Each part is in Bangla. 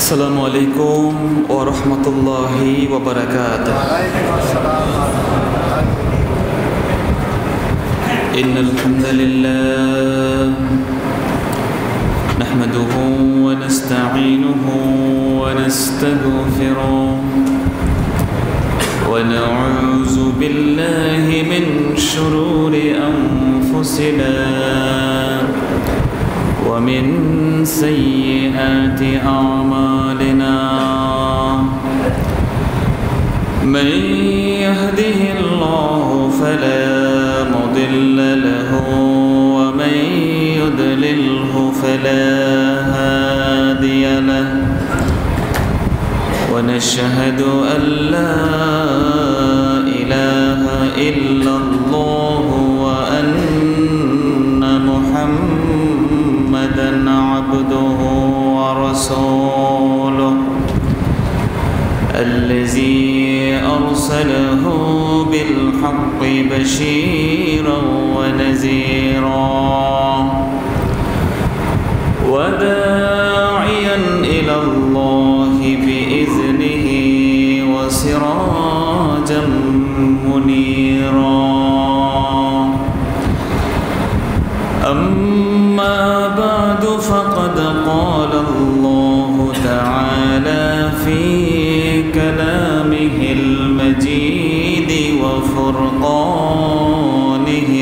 السلام عليكم ورحمة الله وبركاته. إن الحمد لله نحمده ونستعينه ونستغفره ونعوذ بالله من شرور أنفسنا ومن سيئات أعمالنا من يهده الله فلا مضل له ومن يضلله فلا هادي له ونشهد أن لا إله إلا الله وأن محمدًا عبده ورسوله الذي أرسله بالحق بشيرا ونذيرا وداعيا إلى الله بإذنه وسراجا منيرا. أما بعد فقد قال الله تعالى في كلامه المجيد وفرقانه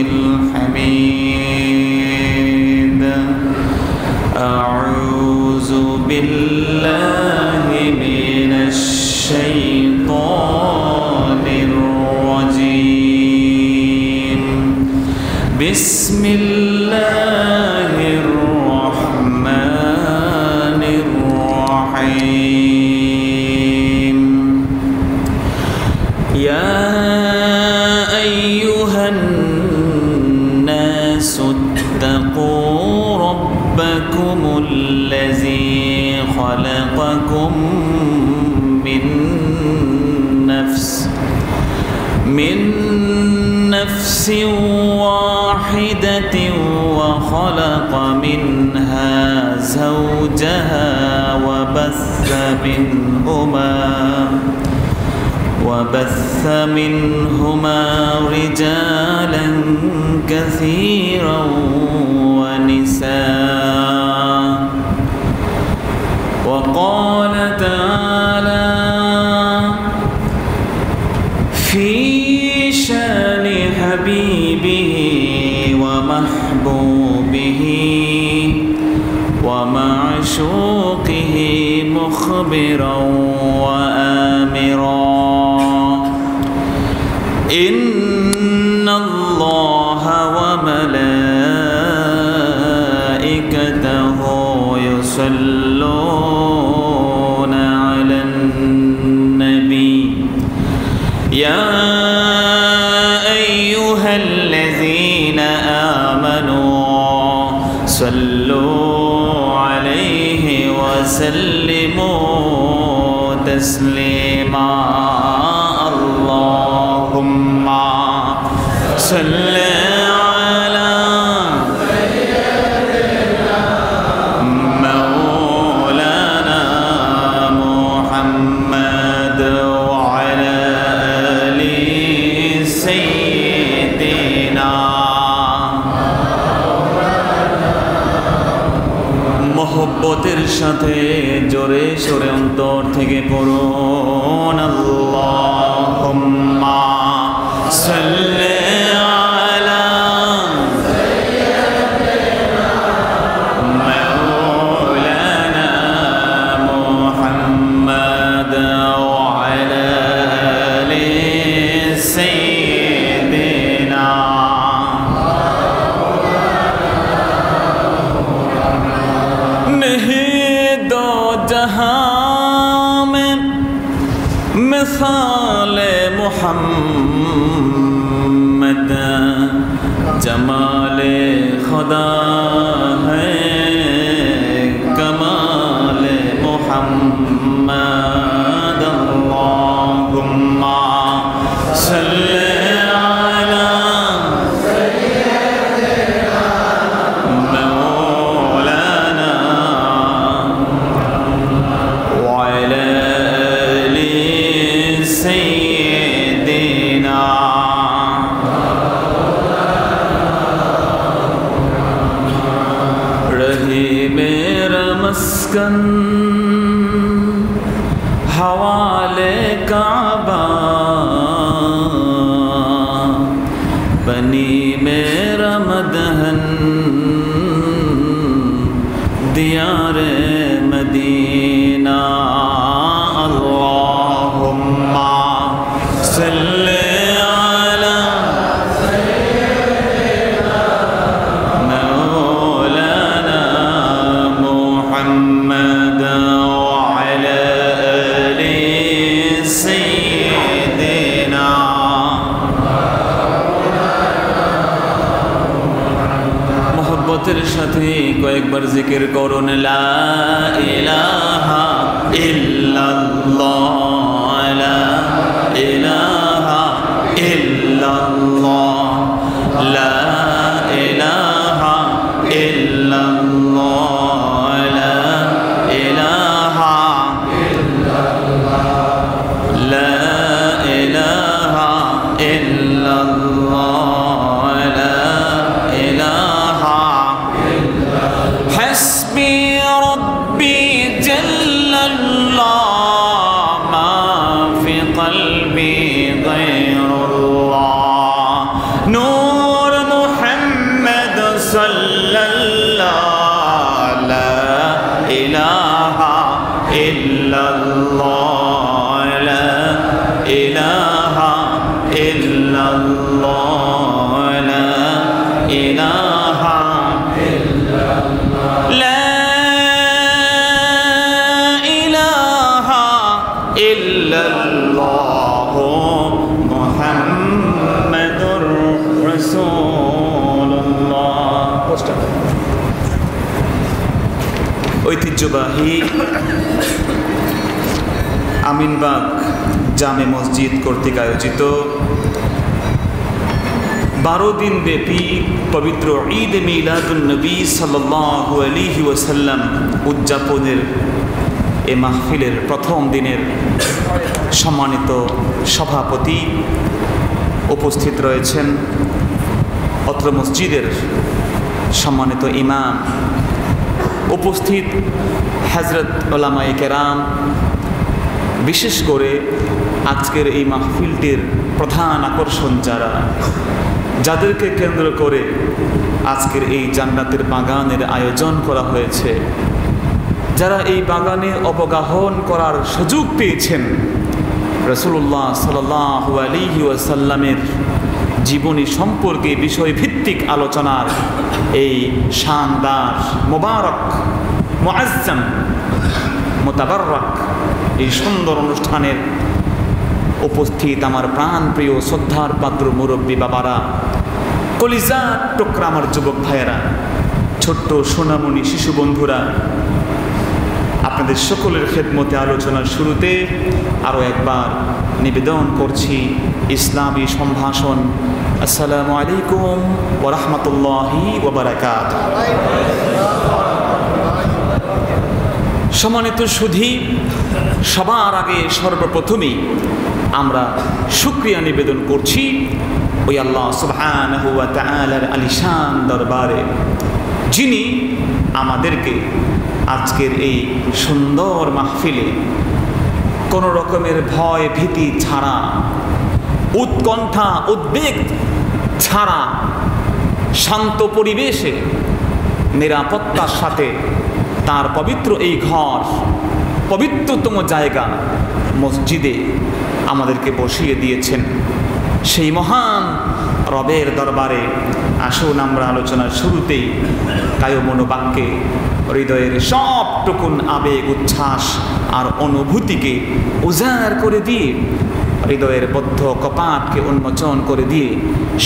الحميد. أعوذ بالله من الشيطان الرجيم. بسم الله الرحمن الرحيم. يا أيها الناس اتقوا ربكم الذي خلقكم من نفس واحدة وخلق منها زوجها وبث منهما رجالا كثيرا ونساء. وقال تعالى في شان حبيبه ومحبوبه ومعشوقه مخبرا وآمرا إن الله وملائكته يصلون على النبي. يا أيها الذين آمنوا صلوا عليه وسلموا تسليما. اللهم صل على مولانا محمد وعلى آل سيدنا মোহব্বতের সাথে জোরে সোরে অন্তর থেকে পড়ুন আল্লাহুম্মা সাল্লি আলা মাওলানা মুহাম্মাদ ওয়া আলা আলি সাইয়্যিদিনা। मिसाल मुहम्मद जमाल खुदा है कमाल मुहम्मद। अल्लाहुम्मा सल्ली अला मौलाना मस्कन हवाले काबा बनी मेरा मदहन दियारे मदीना अल्लाहुम्मा सल्ली अला मौलाना मुहम्मद व अला आलि सय्यिदिना मोहब्बतेर साथे कয়েকবার जिकिर করুন ला इलाहा इल्लल्लाह ला इलाहा इल्लल्लाह ला इलाहा इल्लल्लाह ला इलाहा ला इलाहा इल्लल्लाह ला इलाहा हस्बी रब्बी जल्लल्लाह मा फी क़ल्बी गैरुल्लाह नूर मुहम्मद सल्लल्लाह ला इलाहा इल्लल्लाह ला इलाहा इल्लल्लाह ला इलाहा ला इलाहा इल्लल्लाह मुहम्मदुर রাসূলুল্লাহ। ঐতিহ্যবাহী আমিনবাগ জামে মসজিদ কর্তৃক আয়োজিত 12 দিন ব্যাপী পবিত্র ঈদ মিলাদুন নবী সাল্লাল্লাহু আলাইহি ওয়াসাল্লাম উদযাপনের এই মাহফিলের প্রথম দিনের সম্মানিত সভাপতি উপস্থিত রয়েছেন, অত্র মসজিদের সম্মানিত ইমাম, উপস্থিত হযরত উলামায়ে কেরাম, বিশেষ করে আজকের এই মাহফিলটির প্রধান আকর্ষণ যাদেরকে কেন্দ্র করে আজকের এই জান্নাতের বাগানের আয়োজন করা হয়েছে, যারা এই বাগানে অবগাহন করার সুযোগ পেয়েছেন রাসূলুল্লাহ সাল্লাল্লাহু আলাইহি ওয়াসাল্লামের জীবনী সম্পর্কে বিষয়ভিত্তিক আলোচনার এই শানদার মোবারক মুআজ্জাম মুতাবাররাক এই সুন্দর অনুষ্ঠানের উপস্থিত আমার প্রাণ প্রিয় শ্রদ্ধার পাত্র মুরব্বী বাবারা, কলিজার টুকরা আমার যুবক ভাইয়েরা, ছোট্ট সোনামণি শিশু বন্ধুরা, আপনাদের সকলের খেদমতে আলোচনার শুরুতে আরও একবার নিবেদন করছি ইসলামী সম্ভাষণ। আসসালামু আলাইকুম ওয়া রাহমাতুল্লাহি ওয়া বারাকাতুহু। সম্মানিত সুধী, সবার আগে সর্বপ্রথমেই আমরা শুকরিয়া নিবেদন করছি ওই আল্লাহ সুবহানাহু ওয়া তাআলার আলিশান দরবারে, যিনি আমাদেরকে আজকের এই সুন্দর মাহফিলে কোনো রকমের ভয় ভীতি ছাড়া, উৎকণ্ঠা উদ্বেগ ছাড়া শান্ত পরিবেশে নিরাপত্তার সাথে তার পবিত্র এই ঘর, পবিত্রতম জায়গা মসজিদে আমাদেরকে বসিয়ে দিয়েছেন। সেই মহান রবের দরবারে আসুন আমরা আলোচনার শুরুতেই কায় মনোবাক্যে হৃদয়ের সবটুকুন আবেগ, উচ্ছ্বাস আর অনুভূতিকে উজাড় করে দিয়ে, হৃদয়ের বদ্ধ কপাটকে উন্মোচন করে দিয়ে,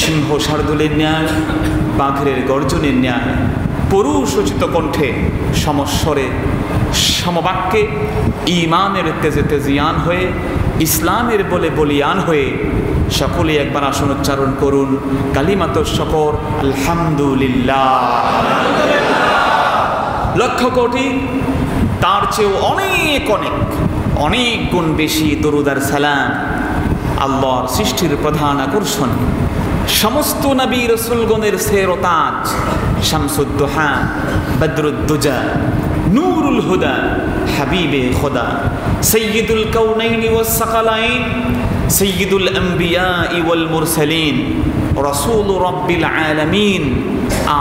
সিংহ শার্দুলের ন্যায়, বাঘের গর্জনের ন্যায় পরুষোচিত কণ্ঠে সমস্বরে সমবাক্যে ঈমানের তেজে তেজিয়ান হয়ে, ইসলামের বলে বলিয়ান হয়ে সকলে একবার আসন উচ্চারণ করুন কালিমাতুশ শুকর আলহামদুলিল্লাহ। লক্ষ কোটি তার চেয়েও অনেক অনেক অনেক গুণ বেশি দরুদ আর সালাম আল্লাহর সৃষ্টির প্রধান আকর্ষণ, সমস্ত নবী রাসূলগণের সের ও তাজ, শামসুদ্দোহা, বদরুদ্দুজা, নূরুল হুদা, হাবিবে খোদা, সাইয়্যিদুল কাউনাইনি ওয়াস সাকালাইন, সাইয়্যিদুল আম্বিয়া ওয়াল মুরসালিন, রাসূল রাব্বিল আলামিন,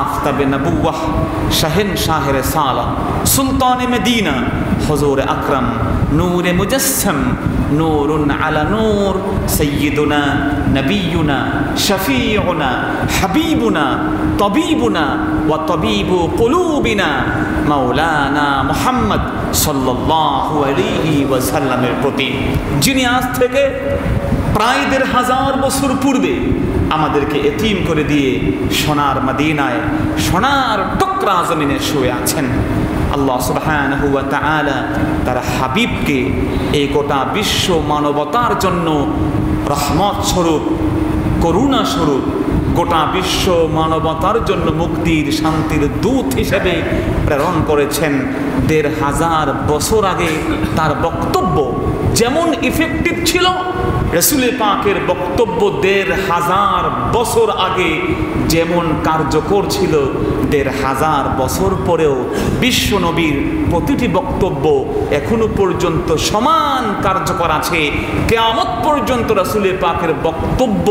আফতাবে নবুওয়াহ, শাহেনশাহ রিসালাহ, সুলতানে মদিনা, হুজুর আকরাম, নূরে মুজাসসাম, নূরুন আলা নূর, সাইয়্যিদুনা নবিয়ুনা শফিউনা হাবিবুনা তাবিবুনা ওয়া তাবিবু কুলুবিনা মাওলানা মুহাম্মদ সাল্লাল্লাহু আলাইহি ওয়াসাল্লামের প্রতি, যিনি আজ থেকে প্রায় ১৫০০ বছর পূর্বে আমাদেরকে এতিম করে দিয়ে সোনার মদিনায়, সোনার টুকরা জমিনে শুয়ে আছেন। আল্লাহ সুবহানাহু ওয়া তাআলা তার হাবিবকে এই গোটা বিশ্ব মানবতার জন্য রহমত স্বরূপ, করুণা স্বরূপ, গোটা বিশ্ব মানবতার জন্য মুক্তির শান্তির দূত হিসেবে প্রেরণ করেছেন। ১৫০০ বছর আগে তার বক্তব্য যেমন ইফেক্টিভ ছিল, রাসূল পাকের বক্তব্য ১৫০০ বছর আগে যেমন কার্যকর ছিল, ১৫০০ বছর পরেও বিশ্ব নবীর প্রতিটি বক্তব্য এখনো পর্যন্ত সমান কার্যকর আছে। কিয়ামত পর্যন্ত রাসূল পাকের বক্তব্য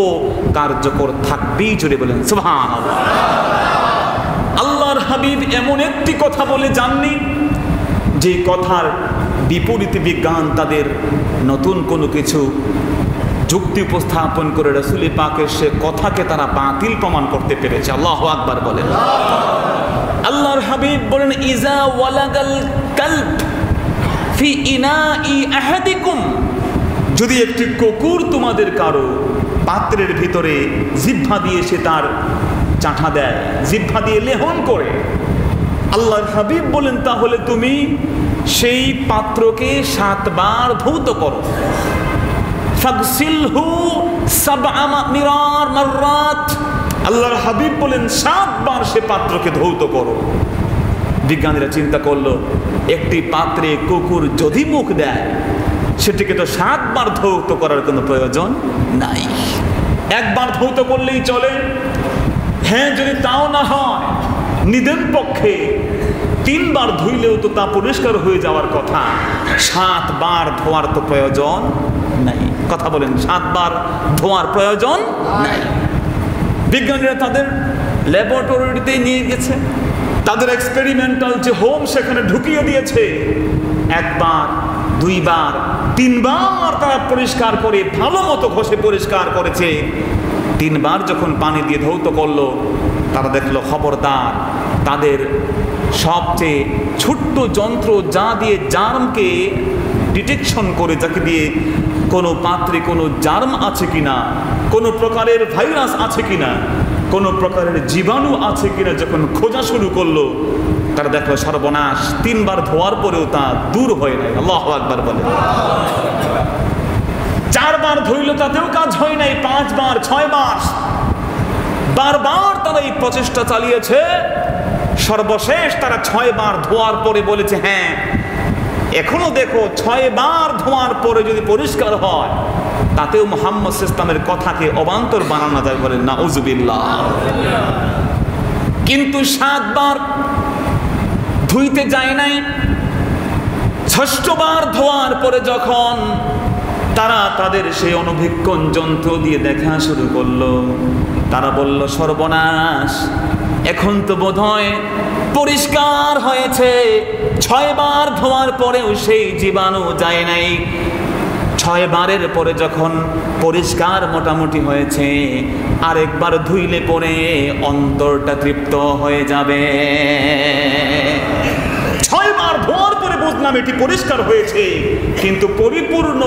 কার্যকর থাকবেই। জোরে বলেন সুবহানাল্লাহ। আল্লাহর হাবিব এমন একটি কথা বলে যাননি যে কথার বিপরীতে বিজ্ঞান তাদের নতুন কোনো কিছু যুক্তি উপস্থাপন করে রাসূল পাকের সে কথাকে তারা বাতিল প্রমাণ করতে পেরেছে। আল্লাহু আকবার বলেন। আল্লাহর হাবিব বলেন, ইজা ওয়ালাগাল কালব ফি ইনাই আহাদিকুম, যদি একটি কুকুর তোমাদের কারো পাত্রের ভিতরে জিহ্বা দিয়ে সে তার চাঁঠা দেয়, জিহ্বা দিয়ে লেহন করে, আল্লাহর হাবিব বলেন তাহলে তুমি সেই পাত্রকে ৭ বার ধৌত করো। ফাগসিলহু ৭ মাররাত, আল্লাহর হাবিব বলেন ৭ বার সে পাত্রকে ধৌত করো। বিজ্ঞানীরা চিন্তা করলো, একটি পাত্রে কুকুর যদি মুখ দেয় সেটিকে তো ৭ বার ধৌত করার কোনো প্রয়োজন নাই, একবার ধৌত করলেই চলে। হ্যাঁ, যদি তাও না হয় নিদেন পক্ষে ৩ বার ধুইলেও তো তা পরিষ্কার হয়ে যাওয়ার কথা, ৭ বার ধোয়ার তো প্রয়োজন নাই। কথা বলেন, ৭ বার ধোয়ার প্রয়োজন নাই। বিজ্ঞানীরা তাদের ল্যাবরেটরিতে নিয়ে গেছে, তাদের এক্সপেরিমেন্টাল যে হোম সেখানে ঢুকিয়ে দিয়েছে। ১ বার, ২ বার, ৩ বার তারা পরিষ্কার করে ভালো মতো ঘষে পরিষ্কার করেছে। ৩ বার যখন পানি দিয়ে ধৌত করলো, তারা দেখলো খবরদার, তাদের সবচেয়ে ছোট্ট যন্ত্র যা দিয়ে জার্মকে ডিটেকশন করে, যাকে দিয়ে কোনো পাত্রে কোনো জার্ম আছে কিনা, কোনো প্রকারের ভাইরাস আছে কিনা, কোনো প্রকারের জীবাণু আছে কিনা যখন খোঁজা শুরু করলো, তারা দেখলো সর্বনাশ, ৩ বার ধোয়ার পরেও তা দূর হয় নাই। আল্লাহু আকবার বলে। ৪ বার ধুইল তাতেও কাজ হয় নাই, ৫ বার, ৬ বার, বারবার তারা এই প্রচেষ্টা চালিয়েছে। সর্বশেষ তারা ৬ বার ধোয়ার পরে বলেছে, হ্যাঁ এখনো দেখো ৬ বার ধোয়ার পরে যদি পরিষ্কার হয় তাতেও মুহাম্মদ ইসলামের কথাকে অবান্তর বানানো যায়। বলেন নাউজুবিল্লাহ। কিন্তু ৭ বার ধুইতে যায় নাই। ৬ষ্ঠ বার ধোয়ার পরে যখন তারা তাদের সেই অনুবীক্ষণ যন্ত্র দিয়ে দেখা শুরু করলো, তারা বলল সর্বনাশ, এখন তো বোধহয় পরিষ্কার হয়েছে। ৬ বার ধোয়ার পরেও সেই জীবাণু যায় নাই। ৬ বারের পরে যখন পরিষ্কার মোটামুটি হয়েছে, আরেকবার ধুইলে পরে অন্তরটা তৃপ্ত হয়ে যাবে। ৬ বার ধোয়ার পরে বুঝলাম এটি পরিষ্কার হয়েছে, কিন্তু পরিপূর্ণ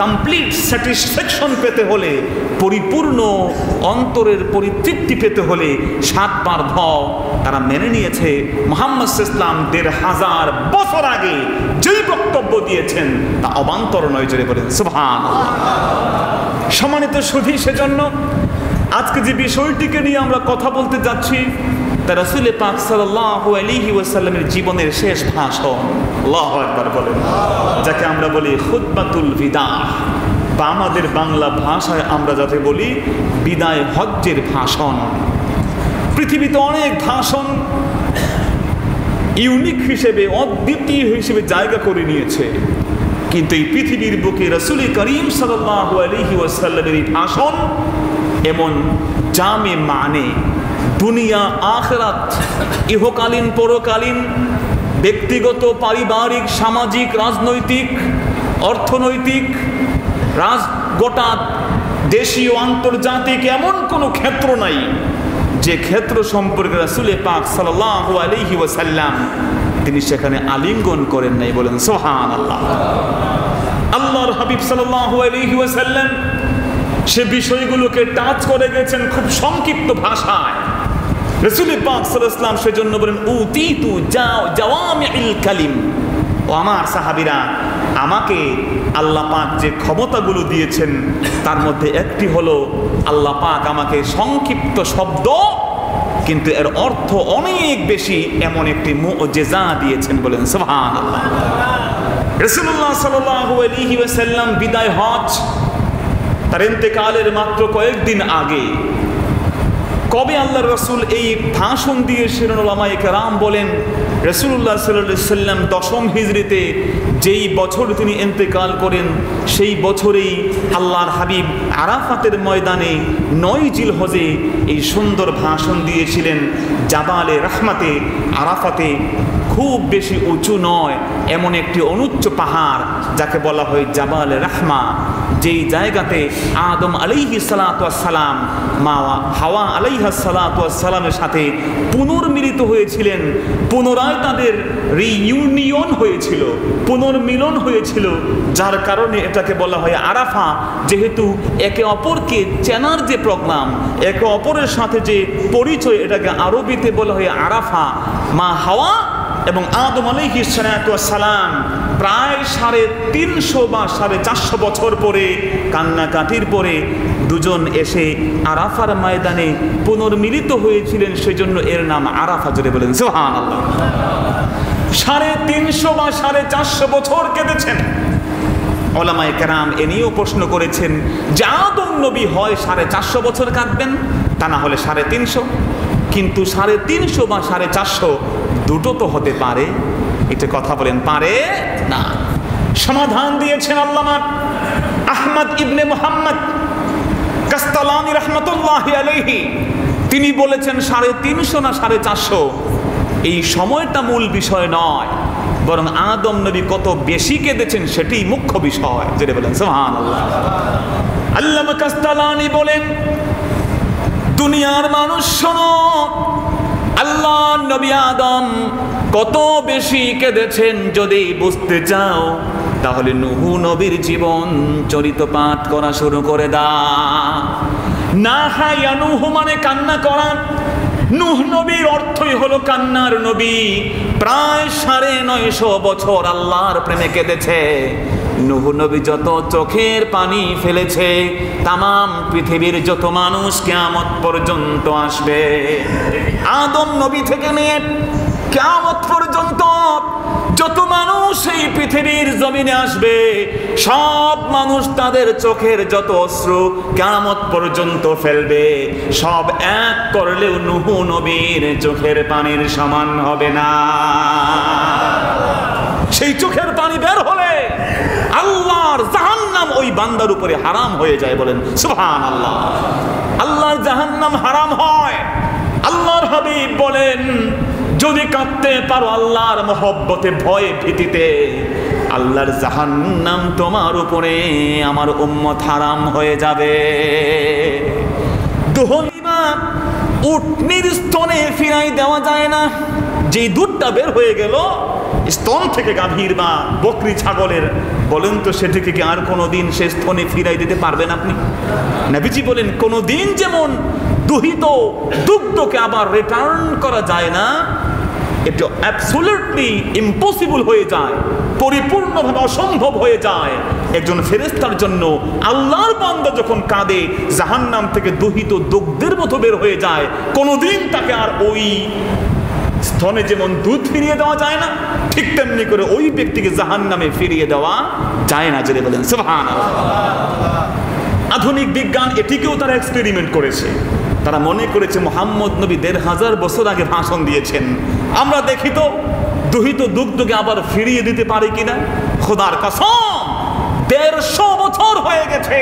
কমপ্লিট স্যাটিসফ্যাকশন পেতে হলে, পরিপূর্ণ অন্তরের পরিতৃপ্তি পেতে হলে ৭ বার ধোও। তারা মেনে নিয়েছে মুহাম্মদ ইসলাম ১৫০০ বছর আগে যেই বক্তব্য দিয়েছেন তা অবান্তর নয়। জোরে বলেন সুবহানাল্লাহ। সম্মানিত সুধী, সেজন্য আজকে যে বিষয়টিকে নিয়ে আমরা কথা বলতে যাচ্ছি তা রাসূল পাক সাল্লাল্লাহু আলাইহি ওয়াসাল্লামের জীবনের শেষ ভাষণ। আল্লাহু আকবার বলেন, যাকে আমরা বলি খুতবাতুল বিদা, বা আমাদের বাংলা ভাষায় আমরা যাতে বলি বিদায় হজ্জের ভাষণ। পৃথিবীতে অনেক ভাষণ ইউনিক হিসেবে, অদ্বিতীয় হিসেবে জায়গা করে নিয়েছে। কিন্তু এই পৃথিবীর বুকে রাসূল করিম সাল্লাল্লাহু আলাইহি ওয়াসাল্লামের ভাষণ এমন জামে মানে, দুনিয়া আখিরাত, ইহকালীন পরকালীন, ব্যক্তিগত, পারিবারিক, সামাজিক, রাজনৈতিক, অর্থনৈতিক, গোটা দেশীয় আন্তর্জাতিক এমন কোনো ক্ষেত্র নাই যে ক্ষেত্র সম্পর্কে রাসূল পাক সাল্লাল্লাহু আলাইহি ওয়াসাল্লাম তিনি সেখানে আলিঙ্গন করেন নাই। বলেন সুবহানাল্লাহ। আল্লাহর হাবিব সাল্লাল্লাহু আলাইহি ওয়াসাল্লাম সে বিষয়গুলোকে টাচ করে গেছেন খুব সংক্ষিপ্ত ভাষায়। রাসূল পাক সাল্লাল্লাহু আলাইহি ওয়াসাল্লাম সেজন্য বলেন উতিতু জাওয়ামিউল কালিম, ও আমার সাহাবীরা, আমাকে আল্লাহ পাক যে ক্ষমতাগুলো দিয়েছেন তার মধ্যে একটি হলো আল্লাহ পাক আমাকে সংক্ষিপ্ত শব্দ কিন্তু এর অর্থ অনেক বেশি এমন একটি মুআজিজা দিয়েছেন। বলেন সুবহানাল্লাহ। রাসূলুল্লাহ সাল্লাল্লাহু আলাইহি ওয়াসাল্লাম বিদায় হজ, তার ইন্তেকালের মাত্র কয়েকদিন আগে কবে আল্লাহর রাসূল এই ভাষণ দিয়েছিলেন? উলামায়ে কেরাম বলেন রাসূলুল্লাহ সাল্লাল্লাহু আলাইহি ওয়াসাল্লাম 10ম হিজরিতে যেই বছর তিনি ইন্তেকাল করেন সেই বছরেই আল্লাহর হাবিব আরাফাতের ময়দানে 9 জিলহজে এই সুন্দর ভাষণ দিয়েছিলেন। জাবালে রাহমাতে, আরাফাতে খুব বেশি উঁচু নয় এমন একটি অনুচ্চ পাহাড় যাকে বলা হয় জাবালে রাহমা, যেই জায়গাতে আদম আলাইহিস সালাতু ওয়াস সালাম মা হাওয়া আলাইহাস সালাতু ওয়াস সালামের সাথে পুনর্মিলিত হয়েছিলেন। পুনরায় তাদের রিইউনিয়ন হয়েছিল, পুনর্মিলন হয়েছিল, যার কারণে এটাকে বলা হয় আরাফা। যেহেতু একে অপরকে চেনার যে প্রোগ্রাম, একে অপরের সাথে যে পরিচয়, এটাকে আরবিতে বলা হয় আরাফা। মা হাওয়া এবং আদম আলাইহিস সালাতু ওয়াস সালাম প্রায় 350 বা 450 বছর পরে, কান্নাকাটির পরে দুজন এসে আরাফার ময়দানে পুনর্মিলিত হয়েছিলেন, সেজন্য এর নাম আরাফা। জোরে বলেন সুবহানাল্লাহ। 350 বা 450 বছর কেটেছেন। উলামায়ে কেরাম এ নিয়েও প্রশ্ন করেছেন যে আদম নবী হয় 450 বছর কাটবেন, তা না হলে 350, কিন্তু 350 বা 450 দুটো তো হতে পারে। এটা কথা বলেন পারে না। সমাধান দিয়েছেন আল্লামা আহমদ ইবনে মুহাম্মদ কাসতালানি রাহমাতুল্লাহি আলাইহি। তিনি বলেছেন 350 না 450 এই সময়টা মূল বিষয় নয়, বরং আদম নবী কত বেশি কেঁদেছেন সেটাই মুখ্য বিষয়। যেটা বলেন সুবহানাল্লাহ। আল্লামা কাসতালানি বলেন দুনিয়ার মানুষ শোনো, আল্লাহ নবী আদম কত বেশি কেঁদেছেন যদি বুঝতে চাও তাহলে নূহ নবীর জীবন চরিত পাঠ করা শুরু করে দাও। না হায়া নূহ মানে কান্না করা। নূহ নবীর অর্থই হলো কান্নার নবী। প্রায় 950 বছর আল্লাহর প্রেমে কেঁদেছে। নূহ নবী যত চোখের পানি ফেলেছে, তামাম পৃথিবীর যত মানুষ কিয়ামত পর্যন্ত আসবে, আদম নবী থেকে নিয়ে কিয়ামত পর্যন্ত যত মানুষ এই পৃথিবীর জমিনে আসবে, সব মানুষ তাদের চোখের যত অশ্রু কিয়ামত পর্যন্ত ফেলবে, সব এক করলেও নূহ নবীর চোখের পানির সমান হবে না। সেই চোখের পানি বের হলে আল্লাহর জাহান্নাম ওই বান্দার উপরে হারাম হয়ে যায়। বলেন সুবহানাল্লাহ। আল্লাহর জাহান্নাম হারাম হয়। আল্লাহর হাবিব বলেন যদি কাঁদতে পারো আল্লাহর মহব্বতে, ভয়ে, ভীতিতে, আল্লাহর জাহান্নাম তোমার উপরে আমার উম্মত হারাম হয়ে যাবে। দোহলিমা উটনির স্তনে ফিরাই দেওয়া যায় না। যে দুধটা বের হয়ে গেল স্তন থেকে, গাভীর বা বকরি ছাগলের, বলেন তো সেটিকে কি আর কোনোদিন সে স্তনে ফিরাই দিতে পারবেন আপনি? নবীজি বলেন কোনোদিন যেমন দুহিত দুগ্ধকে আবার রিটার্ন করা যায় না, এটা অ্যাবসলিউটলি ইম্পসিবল হয়ে যায়, পরিপূর্ণভাবে অসম্ভব হয়ে যায় একজন ফেরেশতার জন্য। আল্লাহর বান্দা যখন কাঁদে জাহান্নাম থেকে দুহিত দুগ্ধের মতো বের হয়ে যায়, কোনোদিন তাকে আর ওই স্তনে যেমন দুধ ফিরিয়ে দেওয়া যায় না, ঠিক তেমনি করে ওই ব্যক্তিকে জাহান্নামে ফিরিয়ে দেওয়া যায় না। জেনে বলেন সুবহানাল্লাহ। আধুনিক বিজ্ঞান এটিকেও তারা এক্সপেরিমেন্ট করেছে। তারা মনে করেছে মুহাম্মদ নবী ১৫০০ বছর আগে ভাষণ দিয়েছেন। আমরা দেখি তো দহিত দুগ্ধকে আবার ফিরিয়ে দিতে পারি কিনা। খোদার কসম ১৫০ বছর হয়ে গেছে,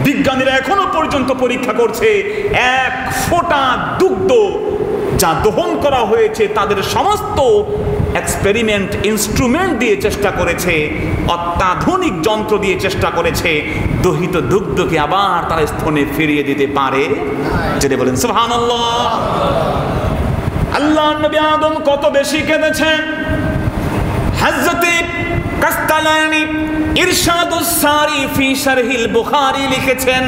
বিজ্ঞানীরা এখনো পর্যন্ত পরীক্ষা করছে, এক ফোঁটা দুগ্ধ যা দহন করা হয়েছে তাদের সমস্ত এক্সপেরিমেন্ট ইনস্ট্রুমেন্ট দিয়ে চেষ্টা করেছে, অত্যাধুনিক যন্ত্র দিয়ে চেষ্টা করেছে, দহিত দুগ্ধকে আবার তার স্তনে ফিরিয়ে দিতে পারে। যেটা বলেন সুবহানাল্লাহ। আল্লাহ নবী আদম কত বেশি কেঁদেছেন। হযরতে কাস্তালানি ইরশাদুস সারি ফি শারহিল বুখারী লিখেছেন,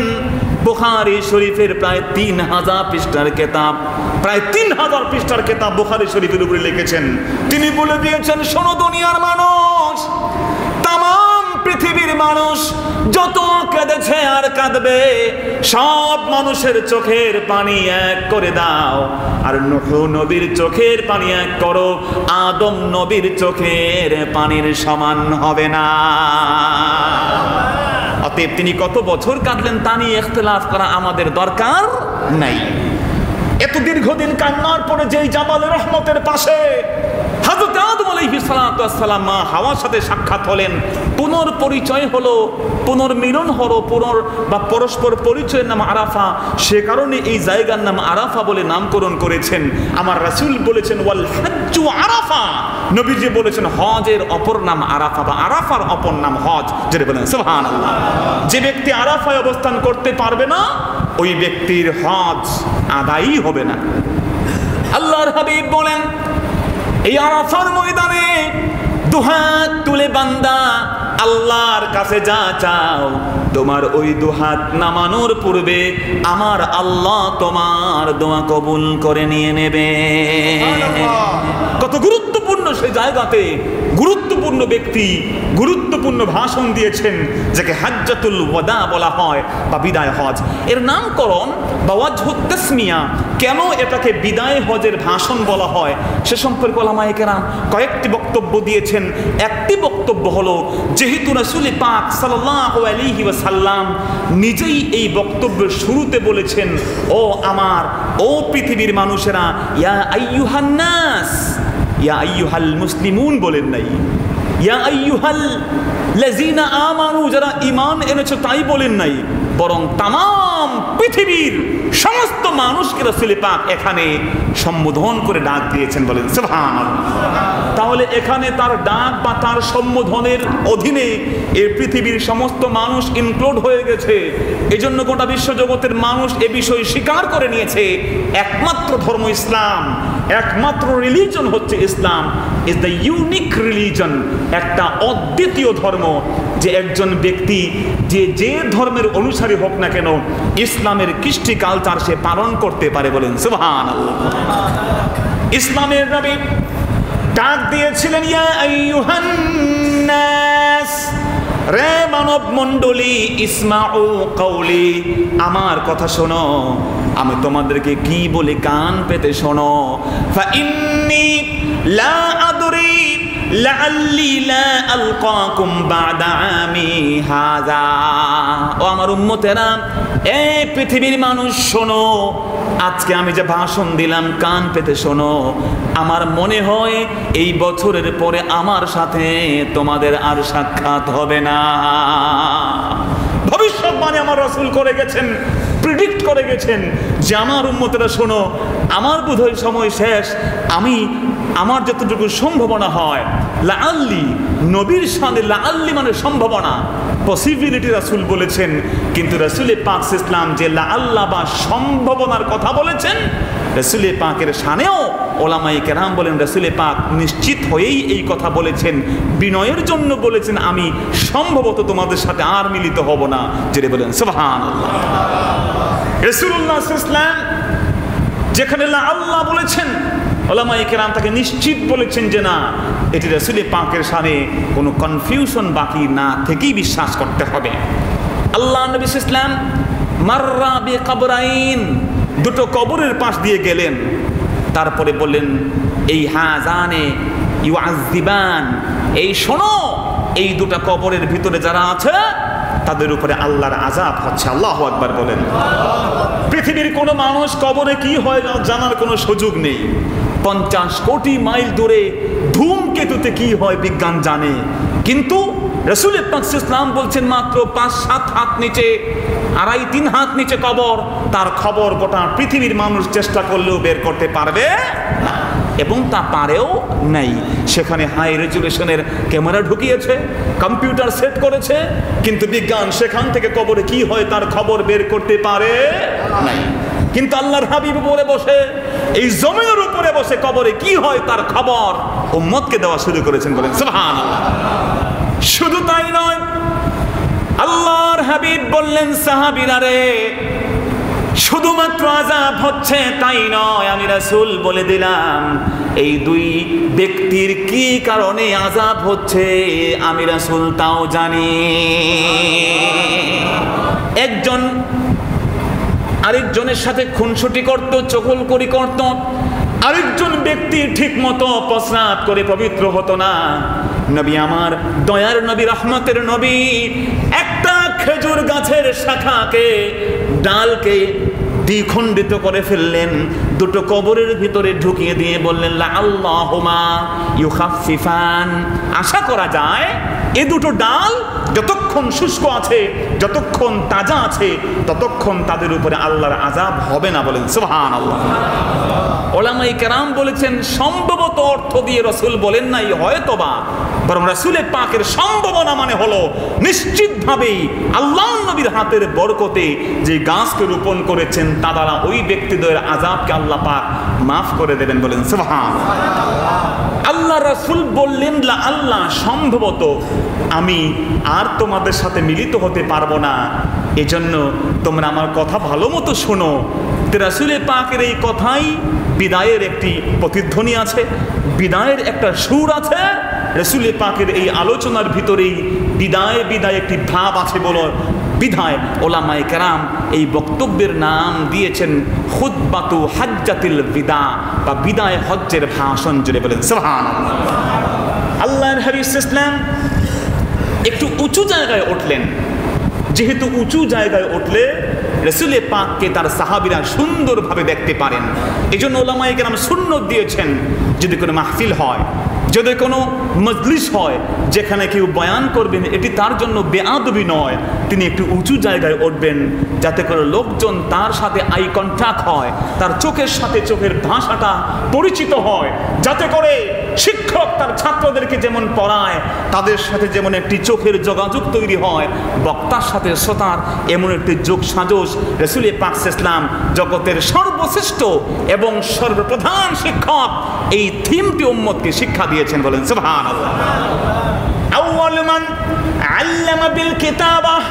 বুখারী শরীফের প্রায় ৩০০০ পৃষ্ঠার কিতাব, প্রায় ৩০০০ পৃষ্ঠার কিতাব বুখারী শরীফের উপরে লিখেছেন। তিনি বলে দিয়েছেন, শোনো দুনিয়ার মানুষ, তাম পৃথিবীর মানুষ যত কেঁদেছে আর কাঁদবে, সব মানুষের চোখের পানি এক করে দাও, আর নূহ নবীর চোখের পানি এক করো, আদম নবীর চোখের পানির সমান হবে না। অতএব তিনি কত বছর কাঁদলেন তা নিয়ে ইখতিলাফ করা আমাদের দরকার নাই। এত দীর্ঘদিন কান্নার পরে যেই জাবালে রহমতের পাশে হযরত আদম আলাইহিস সালাতু ওয়াস সালাম মা হাওয়ার সাথে সাক্ষাৎ হলেন, পুনর্পরিচয় হলো, পুনর্মিলন হলো, পরস্পর পরিচয়ের নাম আরাফা। সে কারণে এই জায়গার নাম আরাফা বলে নামকরণ করেছেন। আমার রাসূল বলেছেন ওয়াল হাজ্জু আরাফা, নবীজি বলেছেন হজের অপর নাম আরাফা বা আরাফার অপর নাম হজ। যেটা বলেন সুবহানাল্লাহ। যে ব্যক্তি আরাফায় অবস্থান করতে পারবে না ওই ব্যক্তির হজ আদায়ই হবে না। আল্লাহর হাবিব বলেন, এই আরাফার ময়দানে দুহাত তুলে বান্দা আল্লাহর কাছে যা চাও, তোমার ওই দুহাত নামানোর পূর্বে আমার আল্লাহ তোমার দোয়া কবুল করে নিয়ে নেবে। কত গুরুত্বপূর্ণ সেই জায়গাতে গুরুত্বপূর্ণ ব্যক্তি গুরুত্বপূর্ণ ভাষণ দিয়েছেন, যাকে হাজ্জাতুল ওয়াদা বলা হয় বা বিদায় হজ। এর নামকরণ বা ওয়াজহুত তাসমিয়া, কেন এটাকে বিদায় হজের ভাষণ বলা হয় সে সম্পর্কে উলামায়ে কেরাম কয়েকটি বক্তব্য দিয়েছেন। একটি বক্তব্য হলো, যেহেতু রাসূল পাক সাল্লাল্লাহু আলাইহি ওয়াসাল্লাম নিজেই এই বক্তব্যের শুরুতে বলেছেন, ও পৃথিবীর মানুষেরা, ইয়া আইয়ুহান নাস, ইয়া আইয়ুহাল মুসলিমুন বলেন নাই, ইয়া আইয়ুহাল লাযিনা আমানু, যারা ঈমান এনেছো তাই বলেন নাই, বরং তাম পৃথিবীর সমস্ত মানুষকে রাসূল পাক এখানে সম্বোধন করে ডাক দিয়েছেন। বলেন সুবহানাল্লাহ। তাহলে এখানে তার ডাক বা তার সম্বোধনের অধীনে এই পৃথিবীর সমস্ত মানুষ ইনক্লুড হয়ে গেছে। এজন্য গোটা বিশ্বজগতের মানুষ এ বিষয় স্বীকার করে নিয়েছে, একমাত্র ধর্ম ইসলাম, একমাত্র রিলিজন হচ্ছে ইসলাম, ইজ দ্য ইউনিক রিলিজন, একটা অদ্বিতীয় ধর্ম, যে একজন ব্যক্তি যে ধর্মের অনুসারী হোক না কেন ইসলামের কৃষ্টি কালচার সে পালন করতে পারে। বলেন সুবহানাল্লাহ। ইসলামের নবী ডাক দিয়েছিলেন, ইয়া আইয়ুহান নাস, রে মানব মণ্ডলী, ইসমাউ কওলি, আমার কথা শোনো, আমি তোমাদেরকে কি বলি কান পেতে শোনো। ফা ইন্নী লা আদরি লাআল্লি লা আলকাকুম বাদা আমি হাযা। ও আমার উম্মতেরা, এই পৃথিবীর মানুষ শোনো, আজকে আমি যে ভাষণ দিলাম কান পেতে শোনো, আমার মনে হয় এই বছরের পরে আমার সাথে তোমাদের আর সাক্ষাৎ হবে না। ভবিষ্যৎবাণী আমার রাসূল করে গেছেন, প্রিডিক্ট করে গেছেন যে আমার উম্মতেরা শোনো, আমার বোধহয় সময় শেষ, আমার যতটুকু সম্ভাবনা হয়, লাআল্লি, নবীর সামনে লাআল্লি মানে সম্ভাবনা, পসিবিলিটি রাসূল বলেছেন, কিন্তু রাসূল পাক ইসলাম যে লাআল্লাহ বা সম্ভাবনার কথা বলেছেন, রাসূল পাকের শানেও ওলামায়ে কেরাম বলেন রাসূল পাক নিশ্চিত হয়েই এই কথা বলেছেন, বিনয়ের জন্য বলেছেন, আমি সম্ভবত তোমাদের সাথে আর মিলিত হব না। যেটা বলেন সুবহানাল্লাহ। রাসূলুল্লাহ সাল্লাল্লাহু আলাইহি ওয়াসাল্লাম যেখানে লাআল্লাহ বলেছেন, ওলামায়ে কেরাম তাকে নিশ্চিত বলেছেন যে না, এটি রাসূল পাকের শানে কোনো কনফিউশন বাকি না থেকেই বিশ্বাস করতে হবে। আল্লাহ নবী সাল্লাল্লাহু আলাইহি ওয়াসাল্লাম মাররা বিকবরাইন, দুটো কবরের পাশ দিয়ে গেলেন, তারপরে বললেন, এই হাজানে ইউআযিবান, এই শোনো, এই দুটো কবরের ভিতরে যারা আছে তাদের উপরে আল্লাহর আযাব হচ্ছে। আল্লাহু আকবার বলেন। পৃথিবীর কোনো মানুষ কবরে কি হয় জানার কোনো সুযোগ নেই। 50 কোটি মাইল দূরে ধূমকেতুতে কি হয় বিজ্ঞান জানে, কিন্তু রাসূল পাক সাল্লাল্লাহু আলাইহি বলছেন মাত্র 5-7 হাত নিচে, 2.5-3 হাত নিচে কবর, তার খবর গোটা পৃথিবীর মানুষ চেষ্টা করলেও বের করতে পারবে না, এবং তা পারেও নাই। সেখানে হাই রেজুলেশনের ক্যামেরা ঢুকিয়েছে, কম্পিউটার সেট করেছে, কিন্তু বিজ্ঞান সেখান থেকে কবরে কি হয় তার খবর বের করতে পারে নাই। কিন্তু আল্লাহর হাবিব বলে বসে, এই জমিনের উপরে বসে কবরে কি হয় তার খবর উম্মতকে দেওয়া শুরু করেছেন। বলেন সুবহানাল্লাহ। শুধু তাই নয়, আল্লাহর হাবিব বললেন সাহাবীরা রে, শুধুমাত্র আযাব হচ্ছে তাই নয়, আমি রাসূল বলে দিলাম এই দুই ব্যক্তির কি কারণে আযাব হচ্ছে আমি রাসূল তাও জানি। একজন আরেকজনের সাথে খুনসুটি করত, চগলখড়ি করত, আরেকজন ব্যক্তি ঠিক মতো প্রস্রাব করে পবিত্র হতো না। নবী আমার দয়ার নবী, রহমতের নবী একটা খেজুর গাছের শাখাকে, ডালকে দ্বিখণ্ডিত করে ফেললেন, দুটো কবরের ভিতরে ঢুকিয়ে দিয়ে বললেন লাআল্লাহুমা ইউখাফফিফান, আশা করা যায় এই দুটো ডাল যতক্ষণ শুষ্ক আছে, যতক্ষণ তাজা আছে, ততক্ষণ তাদের উপরে আল্লাহর আযাব হবে না। বলেন সুবহানাল্লাহ। ওলামায়ে কেরাম বলেছেন সম্ভবত অর্থ দিয়ে রাসূল বলেন নাই হয়তোবা, বরং রাসূলের পাকের সম্ভাবনা মানে হলো নিশ্চিতভাবেই আল্লাহর নবীর হাতের বরকতে যে গাছকে রোপণ করেছেন তা দ্বারা ওই ব্যক্তিদের আযাবকে আল্লাহ পাক মাফ করে দেবেন। বলেন সুবহানাল্লাহ। আল্লাহ রাসূল বললেন আল্লাহ সম্ভবত আমি আর তোমাদের সাথে মিলিত হতে পারবো না, এজন্য তোমরা আমার কথা ভালো মতো শোনো। রাসূল পাকের এই কথাই বিদায়ের একটি প্রতিধ্বনি আছে, বিদায়ের একটা সুর আছে। রাসূল পাকের এই আলোচনার ভিতরেই বিদায় বিদায় একটি ভাব আছে বলো বিধায় ওলামায়ে কেরাম এই বক্তব্যের নাম দিয়েছেন খুতবাতু হাজ্জাতিল বিদা, বা বিদায় হজ্জের ভাষণ। জুড়ে বলেন সুবহানাল্লাহ। আল্লাহর হাবিব সাল্লাল্লাহু আলাইহি ওয়াসাল্লাম একটু উঁচু জায়গায় উঠলেন, যেহেতু উঁচু জায়গায় উঠলে রাসূল পাককে তার সাহাবীরা সুন্দরভাবে দেখতে পারেন, এজন্য ওলামায়ে কেরাম সুন্নত দিয়েছেন যদি কোনো মাহফিল হয়, যদি কোনো মজলিস হয় যেখানে কেউ বয়ান করবেন, এটি তার জন্য বেআদবি নয়, তিনি একটু উঁচু জায়গায় উঠবেন যাতে করে লোকজন তার সাথে আই কন্ট্যাক্ট হয়, তার চোখের সাথে চোখের ভাষাটা পরিচিত হয়, যাতে করে শিক্ষক তার ছাত্রদেরকে যেমন পড়ায় তাদের সাথে যেমন একটি চোখের যোগাযোগ তৈরি হয়, বক্তার সাথে শ্রোতার এমন একটি যোগ সাজস রাসূল পাক সাল্লাল্লাহু আলাইহি ওয়াসাল্লাম জগতের সর্বশ্রেষ্ঠ এবং সর্বপ্রধান শিক্ষক এই থিমটি উম্মতকে শিক্ষা দিয়েছেন। বলেন সুবহানাল্লাহ। আউয়ালু মান আল্লামা বিল কিতাবাহ,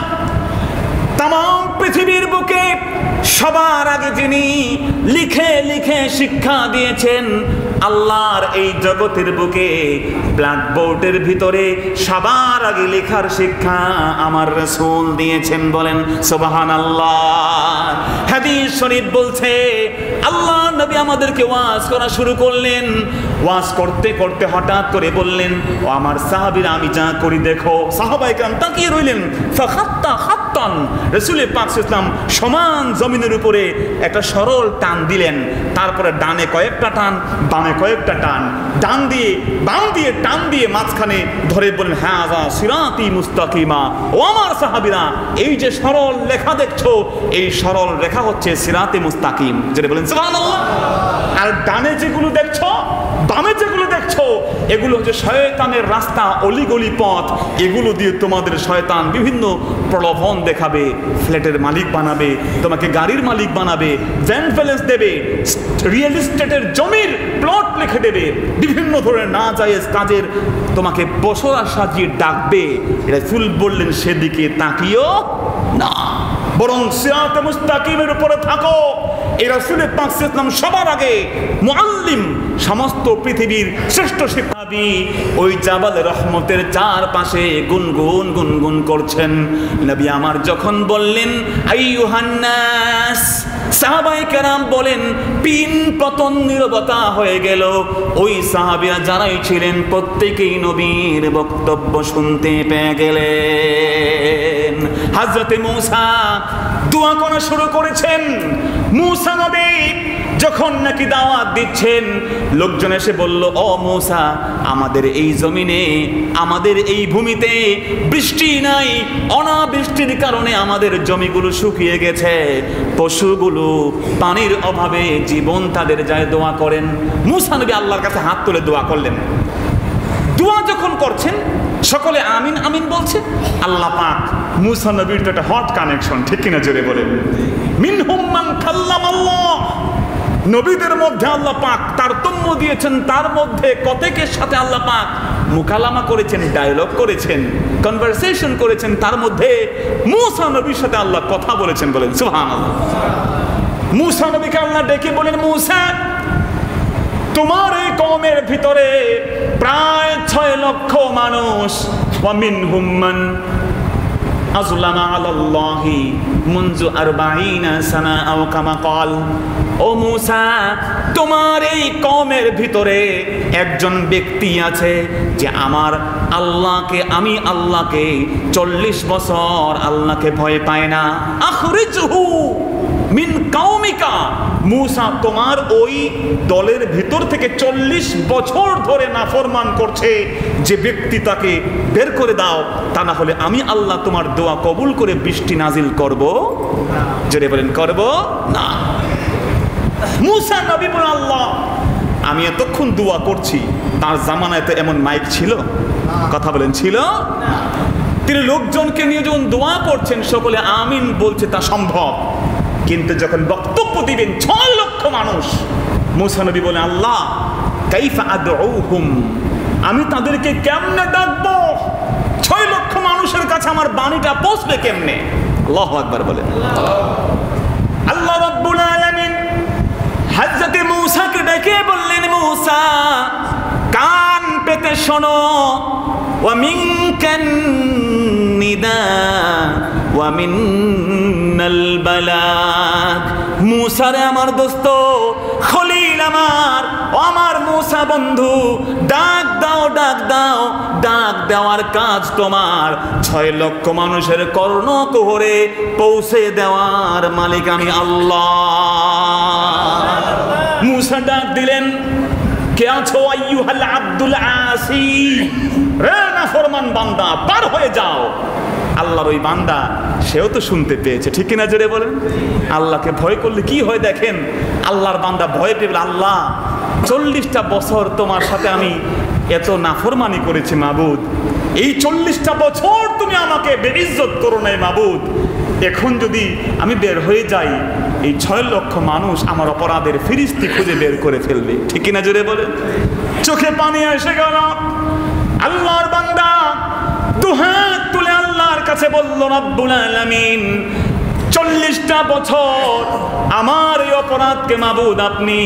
तमाम পৃথিবীর বুকে সবার আগে যিনি লিখে লিখে শিক্ষা দিয়েছেন, আল্লাহর এই জগতের বুকে ব্ল্যাকবোর্ডের ভিতরে সবার আগে লেখার শিক্ষা আমার রাসূল দিয়েছেন। বলেন সুবহানাল্লাহ। হাদিস শরীফ বলছে আল্লাহ নবী আমাদেরকে ওয়াজ করা শুরু করলেন, ওয়াজ করতে করতে হঠাৎ করে বললেন ও আমার সাহাবীরা আমি যা করি দেখো। সাহাবায়ে কেরাম তাকিয়ে রইলেন। ফাখাত্তা খাত্তান, রাসূল পাক সাল্লাল্লাহু আলাইহি ওয়াসাল্লাম সমান জমিনের উপরে একটা সরল টান দিলেন, তারপরে ডানে কয়েকটা টান, বামে কয়েকটা টান, ডান দিয়ে বাম দিয়ে টান দিয়ে মাঝখানে ধরে বলেন হাযা সিরাতি মুস্তাকিমা। ও আমার সাহাবীরা এই যে সরল লেখা দেখছো, এই সরল রেখা হচ্ছে সিরাতে মুস্তাকিম। যেটা বলেন সুবহানাল্লাহ। আর ডানে যেগুলো দেখছো, বামে যেগুলো দেখছো, এগুলো হচ্ছে শয়তানের রাস্তা, অলিগলি পথ। এগুলো দিয়ে তোমাদের শয়তান বিভিন্ন প্রলোভন দেখাবে, ফ্ল্যাটের মালিক বানাবে, তোমাকে গাড়ির মালিক বানাবে, ব্যাংক ব্যালেন্স দেবে, রিয়েল এস্টেটের জমির প্লট লিখে দেবে, বিভিন্ন ধরনের না জায়েজ কাজের তোমাকে বসরা সাজিয়ে ডাকবে। রাসূল বললেন সেদিকে তাকিও না, বরং সিরাতে মুস্তাকিমের উপরে থাকো। এই রাসূল পাক সাল্লাল্লাহু আলাইহি ওয়াসাল্লাম সবার আগে মুআল্লিম, সমস্ত পৃথিবীর শ্রেষ্ঠ শিক্ষাবী, ওই জাবাল রহমতের চারপাশে গুনগুন গুনগুন করছেন। নবী আমার যখন বললেন আইয়ুহান নাস, সাহাবায়ে কেরাম বলেন পিন পতন নীরবতা হয়ে গেল। ওই সাহাবীরা যারাই ছিলেন প্রত্যেকেই নবীর বক্তব্য শুনতে পেয়ে গেলেন। হযরত মূসা দোয়া করা শুরু করেছেন। মূসা নবী যখন নাকি দাওয়াত দিচ্ছেন, লোকজন এসে বলল, ও মূসা, আমাদের এই জমিনে, আমাদের এই ভূমিতে বৃষ্টি নাই, অনাবৃষ্টির কারণে আমাদের জমিগুলো শুকিয়ে গেছে, পশুগুলো পানির অভাবে জীবন তাদের যায়, দোয়া করেন। মূসা নবী আল্লাহর কাছে হাত তুলে দোয়া করলেন। দোয়া যখন করছেন সকলে আমিন আমিন বলছে। আল্লাহ পাক মূসা নবীর তো একটা হট কানেকশন, ঠিক কিনা জোরে বলেন? মিনহুম মান কাল্লামাল্লাহ, নবীদের মধ্যে আল্লাহ পাক তারতম্য দিয়েছেন, তার মধ্যে কতকের সাথে আল্লাহ পাক মুকালামা করেছেন, ডায়লগ করেছেন, কনভারসেশন করেছেন, তার মধ্যে মূসা নবীর সাথে আল্লাহ কথা বলেছেন। বলেন সুবহানাল্লাহ। মূসা নবীকে আল্লাহ ডেকে বলেন, মূসা, তোমার এই কওমের ভিতরে প্রায় 6 লক্ষ মানুষ, ওয়া মিনহুম মান আযলামা আলাল্লাহি মুনযু 40 সানা আও কামা ক্বাল। ও মূসা, তোমার এই কওমের ভিতরে একজন ব্যক্তি আছে যে আমার আল্লাহকে, আমি আল্লাহকে 40 বছর আল্লাহকে ভয় পায় না। আখরিজহু মিন কাওমিকা, মূসা তোমার ওই দলের ভিতর থেকে 40 বছর ধরে নাফরমান করছে যে ব্যক্তি, তাকে বের করে দাও, তা না হলে আমি আল্লাহ তোমার দোয়া কবুল করে বৃষ্টি নাজিল করব। জোরে বলেন, করব না। মূসা নবী বলেন, আল্লাহ, আমি এতক্ষণ দোয়া করছি, তার জামানায় তো এমন মাইক ছিল? কথা বলেন, ছিল? তিনি লোকজনকে নিয়ে যখন দোয়া করছেন সকলে আমিন বলছে, তা সম্ভব। কিন্তু যখন বক্তব্য দিবেন 6 লক্ষ মানুষ, মূসা নবী বলেন, আল্লাহ, কাইফা আদউহুম, আমি তাদেরকে কেমনে ডাকবো? 6 লক্ষ মানুষের কাছে আমার বাণীটা পৌঁছবে কেমনে? আল্লাহু আকবার বলেন। আল্লাহ রাব্বুল আলামিন হযরত মূসাকে ডেকে বললেন, মূসা, কান পেতে শোনো, ওয়া মিনকান নিদা ওয়া মিনাল বালাগ। মূসা রে আমার দোস্ত, খলিল আমার, ও আমার মূসা বন্ধু, ডাক দাও, ডাক দাও। ডাক দেওয়ার কাজ তোমার, 6 লক্ষ মানুষের কর্ণকুহরে পৌঁছে দেওয়ার মালিক আমি আল্লাহ। মূসা ডাক দিলেন, কে আছো আইয়ুহাল আব্দুল আসি, রে নাফরমান বান্দা, পার হয়ে যাও। আল্লাহর ওই বান্দা, সেও তো শুনতে পেয়েছে, ঠিক কিনা জোরে বলেন? আল্লাহকে ভয় করলে কি হয় দেখেন। আল্লাহর বান্দা ভয় পেয়ে বলে, আল্লাহ, 40টা বছর তোমার সাথে আমি এত নাফরমানি করেছি মাবুদ, এই 40টা বছর তুমি আমাকে বেইজ্জত করো নাই মাবুদ, এখন যদি আমি বের হয়ে যাই, এই 6 লক্ষ মানুষ আমার অপরাধের ফিরিস্তি খুঁজে বের করে ফেলবে, ঠিক কিনা জোরে বলেন? চোখে পানি এসে গেল। আল্লাহর বান্দা দুহাত তুলে আল্লাহর কাছে বলল, রব্বুল আলামিন, 40টা বছর আমার এই অপরাধকে মাবুদ আপনি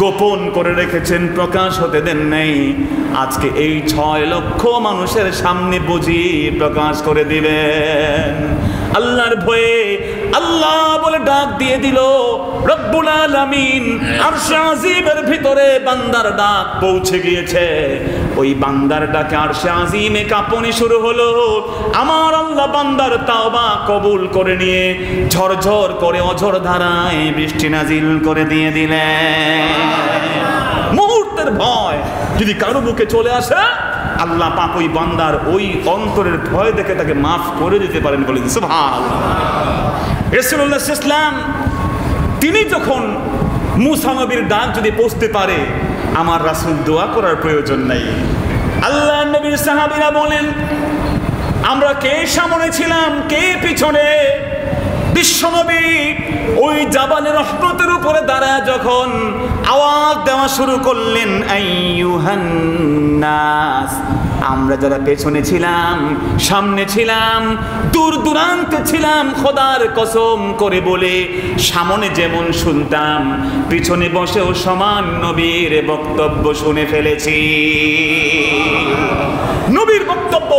গোপন করে রেখেছেন, প্রকাশ হতে দেন নাই। আজকে এই 6 লক্ষ মানুষের সামনে বুঝি প্রকাশ করে দিবেন। আল্লাহর ভয়ে আল্লাহ বলে ডাক দিয়ে দিল। রব্বুল আলামিন আরশে আজিমের ভিতরে বান্দার ডাক পৌঁছে গিয়েছে। ওই বান্দার ডাকে আরশে আজিমে কাঁপুনি শুরু হলো। আমার আল্লাহ বান্দার তাওবা কবুল করে নিয়ে ঝরঝর করে অঝর ধারায় বৃষ্টি নাজিল করে দিয়ে দিলেন। মুহূর্তের ভয় যদি কারো বুকে চলে আসে, আল্লাহ পাক ওই বান্দার ওই অন্তরের ভয় দেখে তাকে মাফ করে দিতে পারেন। বলে সুবহানাল্লাহ। রাসূলুল্লাহ সাল্লাল্লাহু আলাইহি ওয়াসাল্লাম তিনি যখন মূসা নবীর ডাক যদি পৌঁছতে পারে, আমার রাসূল দোয়া করার প্রয়োজন নাই। আল্লাহ নবীর সাহাবীরা বলেন, আমরা কে সামনে ছিলাম, কে পিছনে? বিশ্বনবী ওই জাবালে রহমতের উপরে দাঁড়ায় যখন আওয়াজ দেওয়া শুরু করলেন, আইয়ুহান নাস, আমরা যারা পেছনে ছিলাম, সামনে ছিলাম, দূর দূরান্তে ছিলাম, খোদার কসম করে বলে সামনে যেমন শুনতাম, পিছনে বসেও সমান নবীর বক্তব্য শুনে ফেলেছি। নবীর বক্তব্য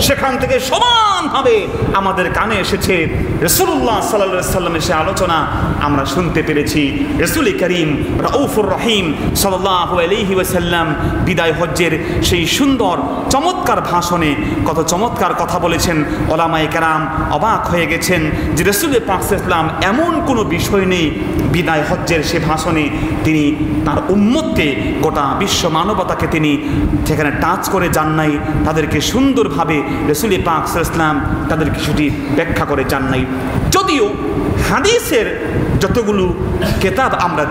সেখান থেকে সমানভাবে আমাদের কানে এসেছে। রাসূলুল্লাহ সাল্লাল্লাহু আলাইহি ওয়াসাল্লামের সে আলোচনা আমরা শুনতে পেরেছি। রাসূল করিম রাউফুর রহিম সাল্লাল্লাহু আলাইহি ওয়াসাল্লাম বিদায় হজ্জের সেই সুন্দর চমৎকার ভাষণে কত চমৎকার কথা বলেছেন। ওলামায়ে কেরাম অবাক হয়ে গেছেন যে রাসূল পাক সাল্লাল্লাহু আলাইহি ওয়াসাল্লাম এমন কোনো বিষয় নেই বিদায় হজ্জের সে ভাষণে তিনি তার উম্মতকে গোটা বিশ্ব মানবতাকে তিনি সেখানে টাচ করে যান নাই, তাদেরকে সুন্দরভাবে রাসূল পাক সাল্লাল্লাহু আলাইহি ওয়াসাল্লাম তাদেরকে সেটি ব্যাখ্যা করে যান নাই। যদিও হাদিসের যতগুলো কেতাব আমরা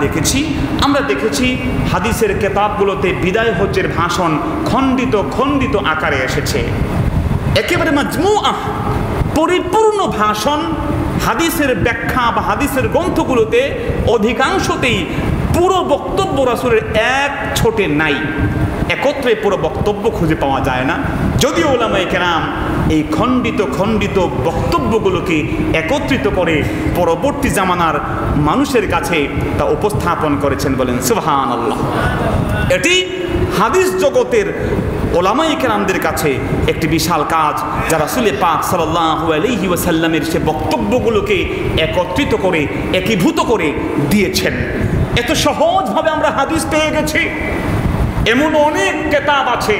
দেখেছি হাদিসের কেতাবগুলোতে বিদায় হজ্জের ভাষণ খণ্ডিত খণ্ডিত আকারে এসেছে। একেবারে মাজমুআহ পরিপূর্ণ ভাষণ হাদিসের ব্যাখ্যা বা হাদিসের গ্রন্থগুলোতে অধিকাংশতেই পুরো বক্তব্য রাসূলের এক ছোটে নাই, একত্রে পুরো বক্তব্য খুঁজে পাওয়া যায় না। যদিও উলামায়ে কেরাম এই খণ্ডিত খণ্ডিত বক্তব্যগুলোকে একত্রিত করে পরবর্তী জামানার মানুষের কাছে তা উপস্থাপন করেছেন, বলেন সুবহানাল্লাহ। এটি হাদিস জগতের উলামায়ে কেরামদের কাছে একটি বিশাল কাজ, যা রাসূল পাক সাল্লাল্লাহু আলাইহি ওয়াসাল্লামের সে বক্তব্যগুলোকে একত্রিত করে একীভূত করে দিয়েছেন। এত সহজভাবে আমরা হাদিস পেয়ে গেছি। এমন অনেক কেতাব আছে,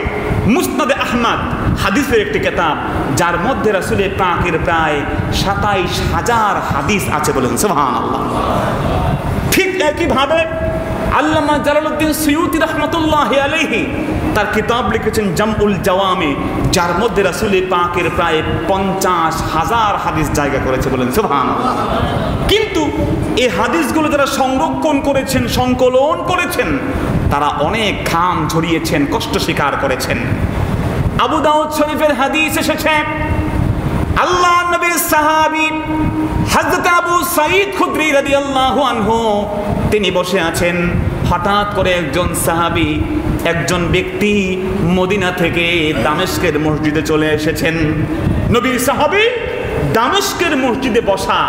মুসনাদে আহমদ হাদিসের একটি কেতাব, যার মধ্যে রাসূল পাকের প্রায় ২৭,০০০ হাদিস আছে, বলেন সুবহানাল্লাহ। ঠিক একইভাবে আল্লামা জালালউদ্দিন সুয়ুতি রাহমাতুল্লাহি আলাইহি তার কিতাব লিখেছেন জামউল জাওয়ামি, যার মধ্যে রাসূল পাকের প্রায় ৫০,০০০ হাদিস জায়গা করেছে, বলেন সুবহানাল্লাহ। কিন্তু এই হাদিসগুলো যারা সংরক্ষণ করেছেন, সংকলন করেছেন, তারা অনেক ঘাম ঝরিয়েছেন, কষ্ট স্বীকার করেছেন। আবু দাউদ শরীফের হাদিস এসেছে, আল্লাহ নবীর সাহাবী হযরত আবু সাঈদ খুদরি রাদিয়াল্লাহু আনহু তিনি বসে আছেন। হঠাৎ করে একজন সাহাবী, একজন ব্যক্তি মদিনা থেকে দামেস্কের মসজিদে চলে এসেছেন। নবীর সাহাবী দামেস্কের মসজিদে বসা,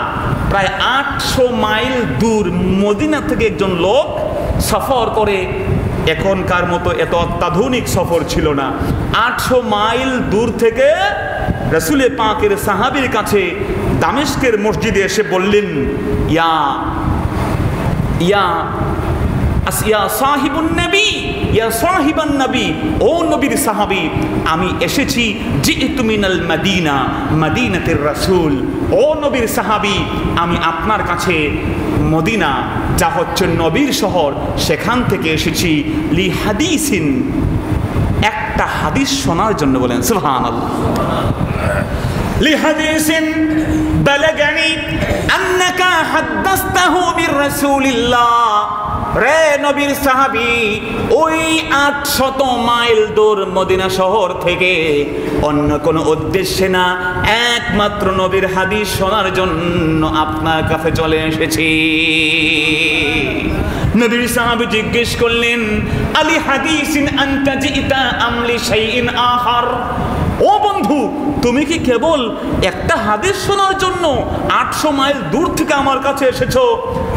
প্রায় ৮০০ মাইল দূর মদিনা থেকে একজন লোক সফর করে, এখনকার মতো এত অত্যাধুনিক সফর ছিল না, ৮০০ মাইল দূর থেকে রাসূল পাকের সাহাবীর কাছে দামেস্কের মসজিদে এসে বললেন, ইয়া সাহিবুন নবী, ইয়া সাহিবান নবী, ও নবীর সাহাবী, আমি এসেছি জিইতু মিনাল মদিনা, মদিনাতুর রাসূল। ও নবীর সাহাবী, আমি আপনার কাছে মদিনা, যা হচ্ছে নবীর শহর, সেখান থেকে এসেছি লি হাদিসিন, একটা হাদিস শোনার জন্য, বলেন সুবহানাল্লাহ। লি হাদিসিন বালাগানি আন্নাকা হাদাসতাহু বির রাসূলিল্লাহ। রে নবীর সাহাবী, ওই ৮০০ মাইল দূর মদিনা শহর থেকে অন্য কোনো উদ্দেশ্যে না, একমাত্র নবীর হাদিস শোনার জন্য আপনার কাছে চলে এসেছি। নবীর সাহাবী জিজ্ঞেস করলেন, আলি হাদিসিন আনতা জিতা আমলি শাইইন আখার। ও বন্ধু, তুমি কি কেবল একটা হাদিস শোনার জন্য ৮০০ মাইল দূর থেকে আমার কাছে এসেছো,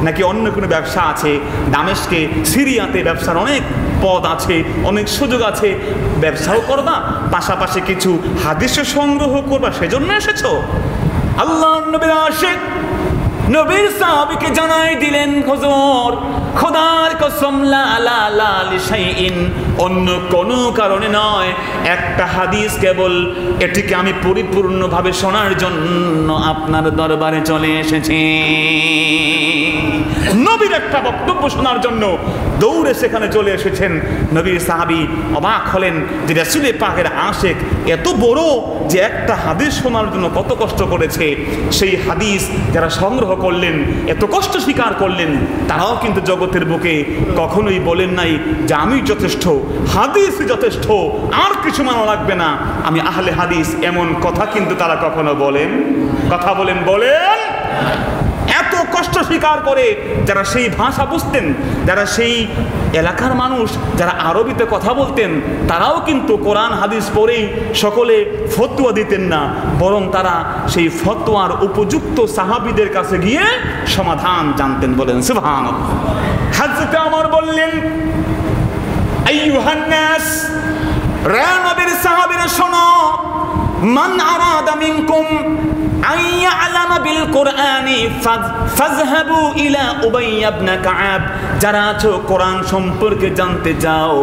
নাকি অন্য কোনো ব্যবসা আছে? দামেস্কে, সিরিয়াতে ব্যবসার অনেক পদ আছে, অনেক সুযোগ আছে, ব্যবসাও করবা, পাশাপাশি কিছু হাদিসও সংগ্রহ করবা, সেজন্য এসেছো? আল্লাহর নবীর আশিক নবীর সাহাবীকে জানাই দিলেন, হুজুর, খোদার কসম লা লা লা লিশাইইন, অন্য কোনো কারণে নয়, একটা হাদিস কেবল, এটিকে আমি পরিপূর্ণভাবে শোনার জন্য আপনার দরবারে চলে এসেছি। নবীর একটা বক্তব্য শোনার জন্য দৌড়ে সেখানে চলে এসেছেন। নবীর সাহাবী অবাক হলেন যে রাসূল পাকের আশিক এত বড় যে একটা হাদিস শোনার জন্য কত কষ্ট করেছে। সেই হাদিস যারা সংগ্রহ করলেন, এত কষ্ট স্বীকার করলেন, তারাও কিন্তু জগতের বুকে কখনোই বলেন নাই যে আমি যথেষ্ট, হাদিস যথেষ্ট, আর কিছু মানা লাগবে না, আমি আহলে হাদিস। এমন কথা কিন্তু তারা কখনো বলেন? কথা বলেন? এত কষ্ট স্বীকার করে যারা সেই ভাষা বুঝতেন, যারা সেই এলাকার মানুষ, যারা আরবিতে কথা বলতেন, তারাও কিন্তু কোরআন হাদিস পড়েই সকলে ফতোয়া দিতেন না, বরং তারা সেই ফতোয়ার উপযুক্ত সাহাবীদের কাছে গিয়ে সমাধান জানতেন, বলেন সুবহানাল্লাহ। হযরত ওমর বললেন, আইয়ুহান নাস, রে নবীর সাহাবীরা শোনো, মান আরাদা মিনকুম আন ইয়ালামা বিল কুরআনি ফাযহাবু ইলা উবাই ইবনে কাআব, যারা আছো কোরআন সম্পর্কে জানতে যাও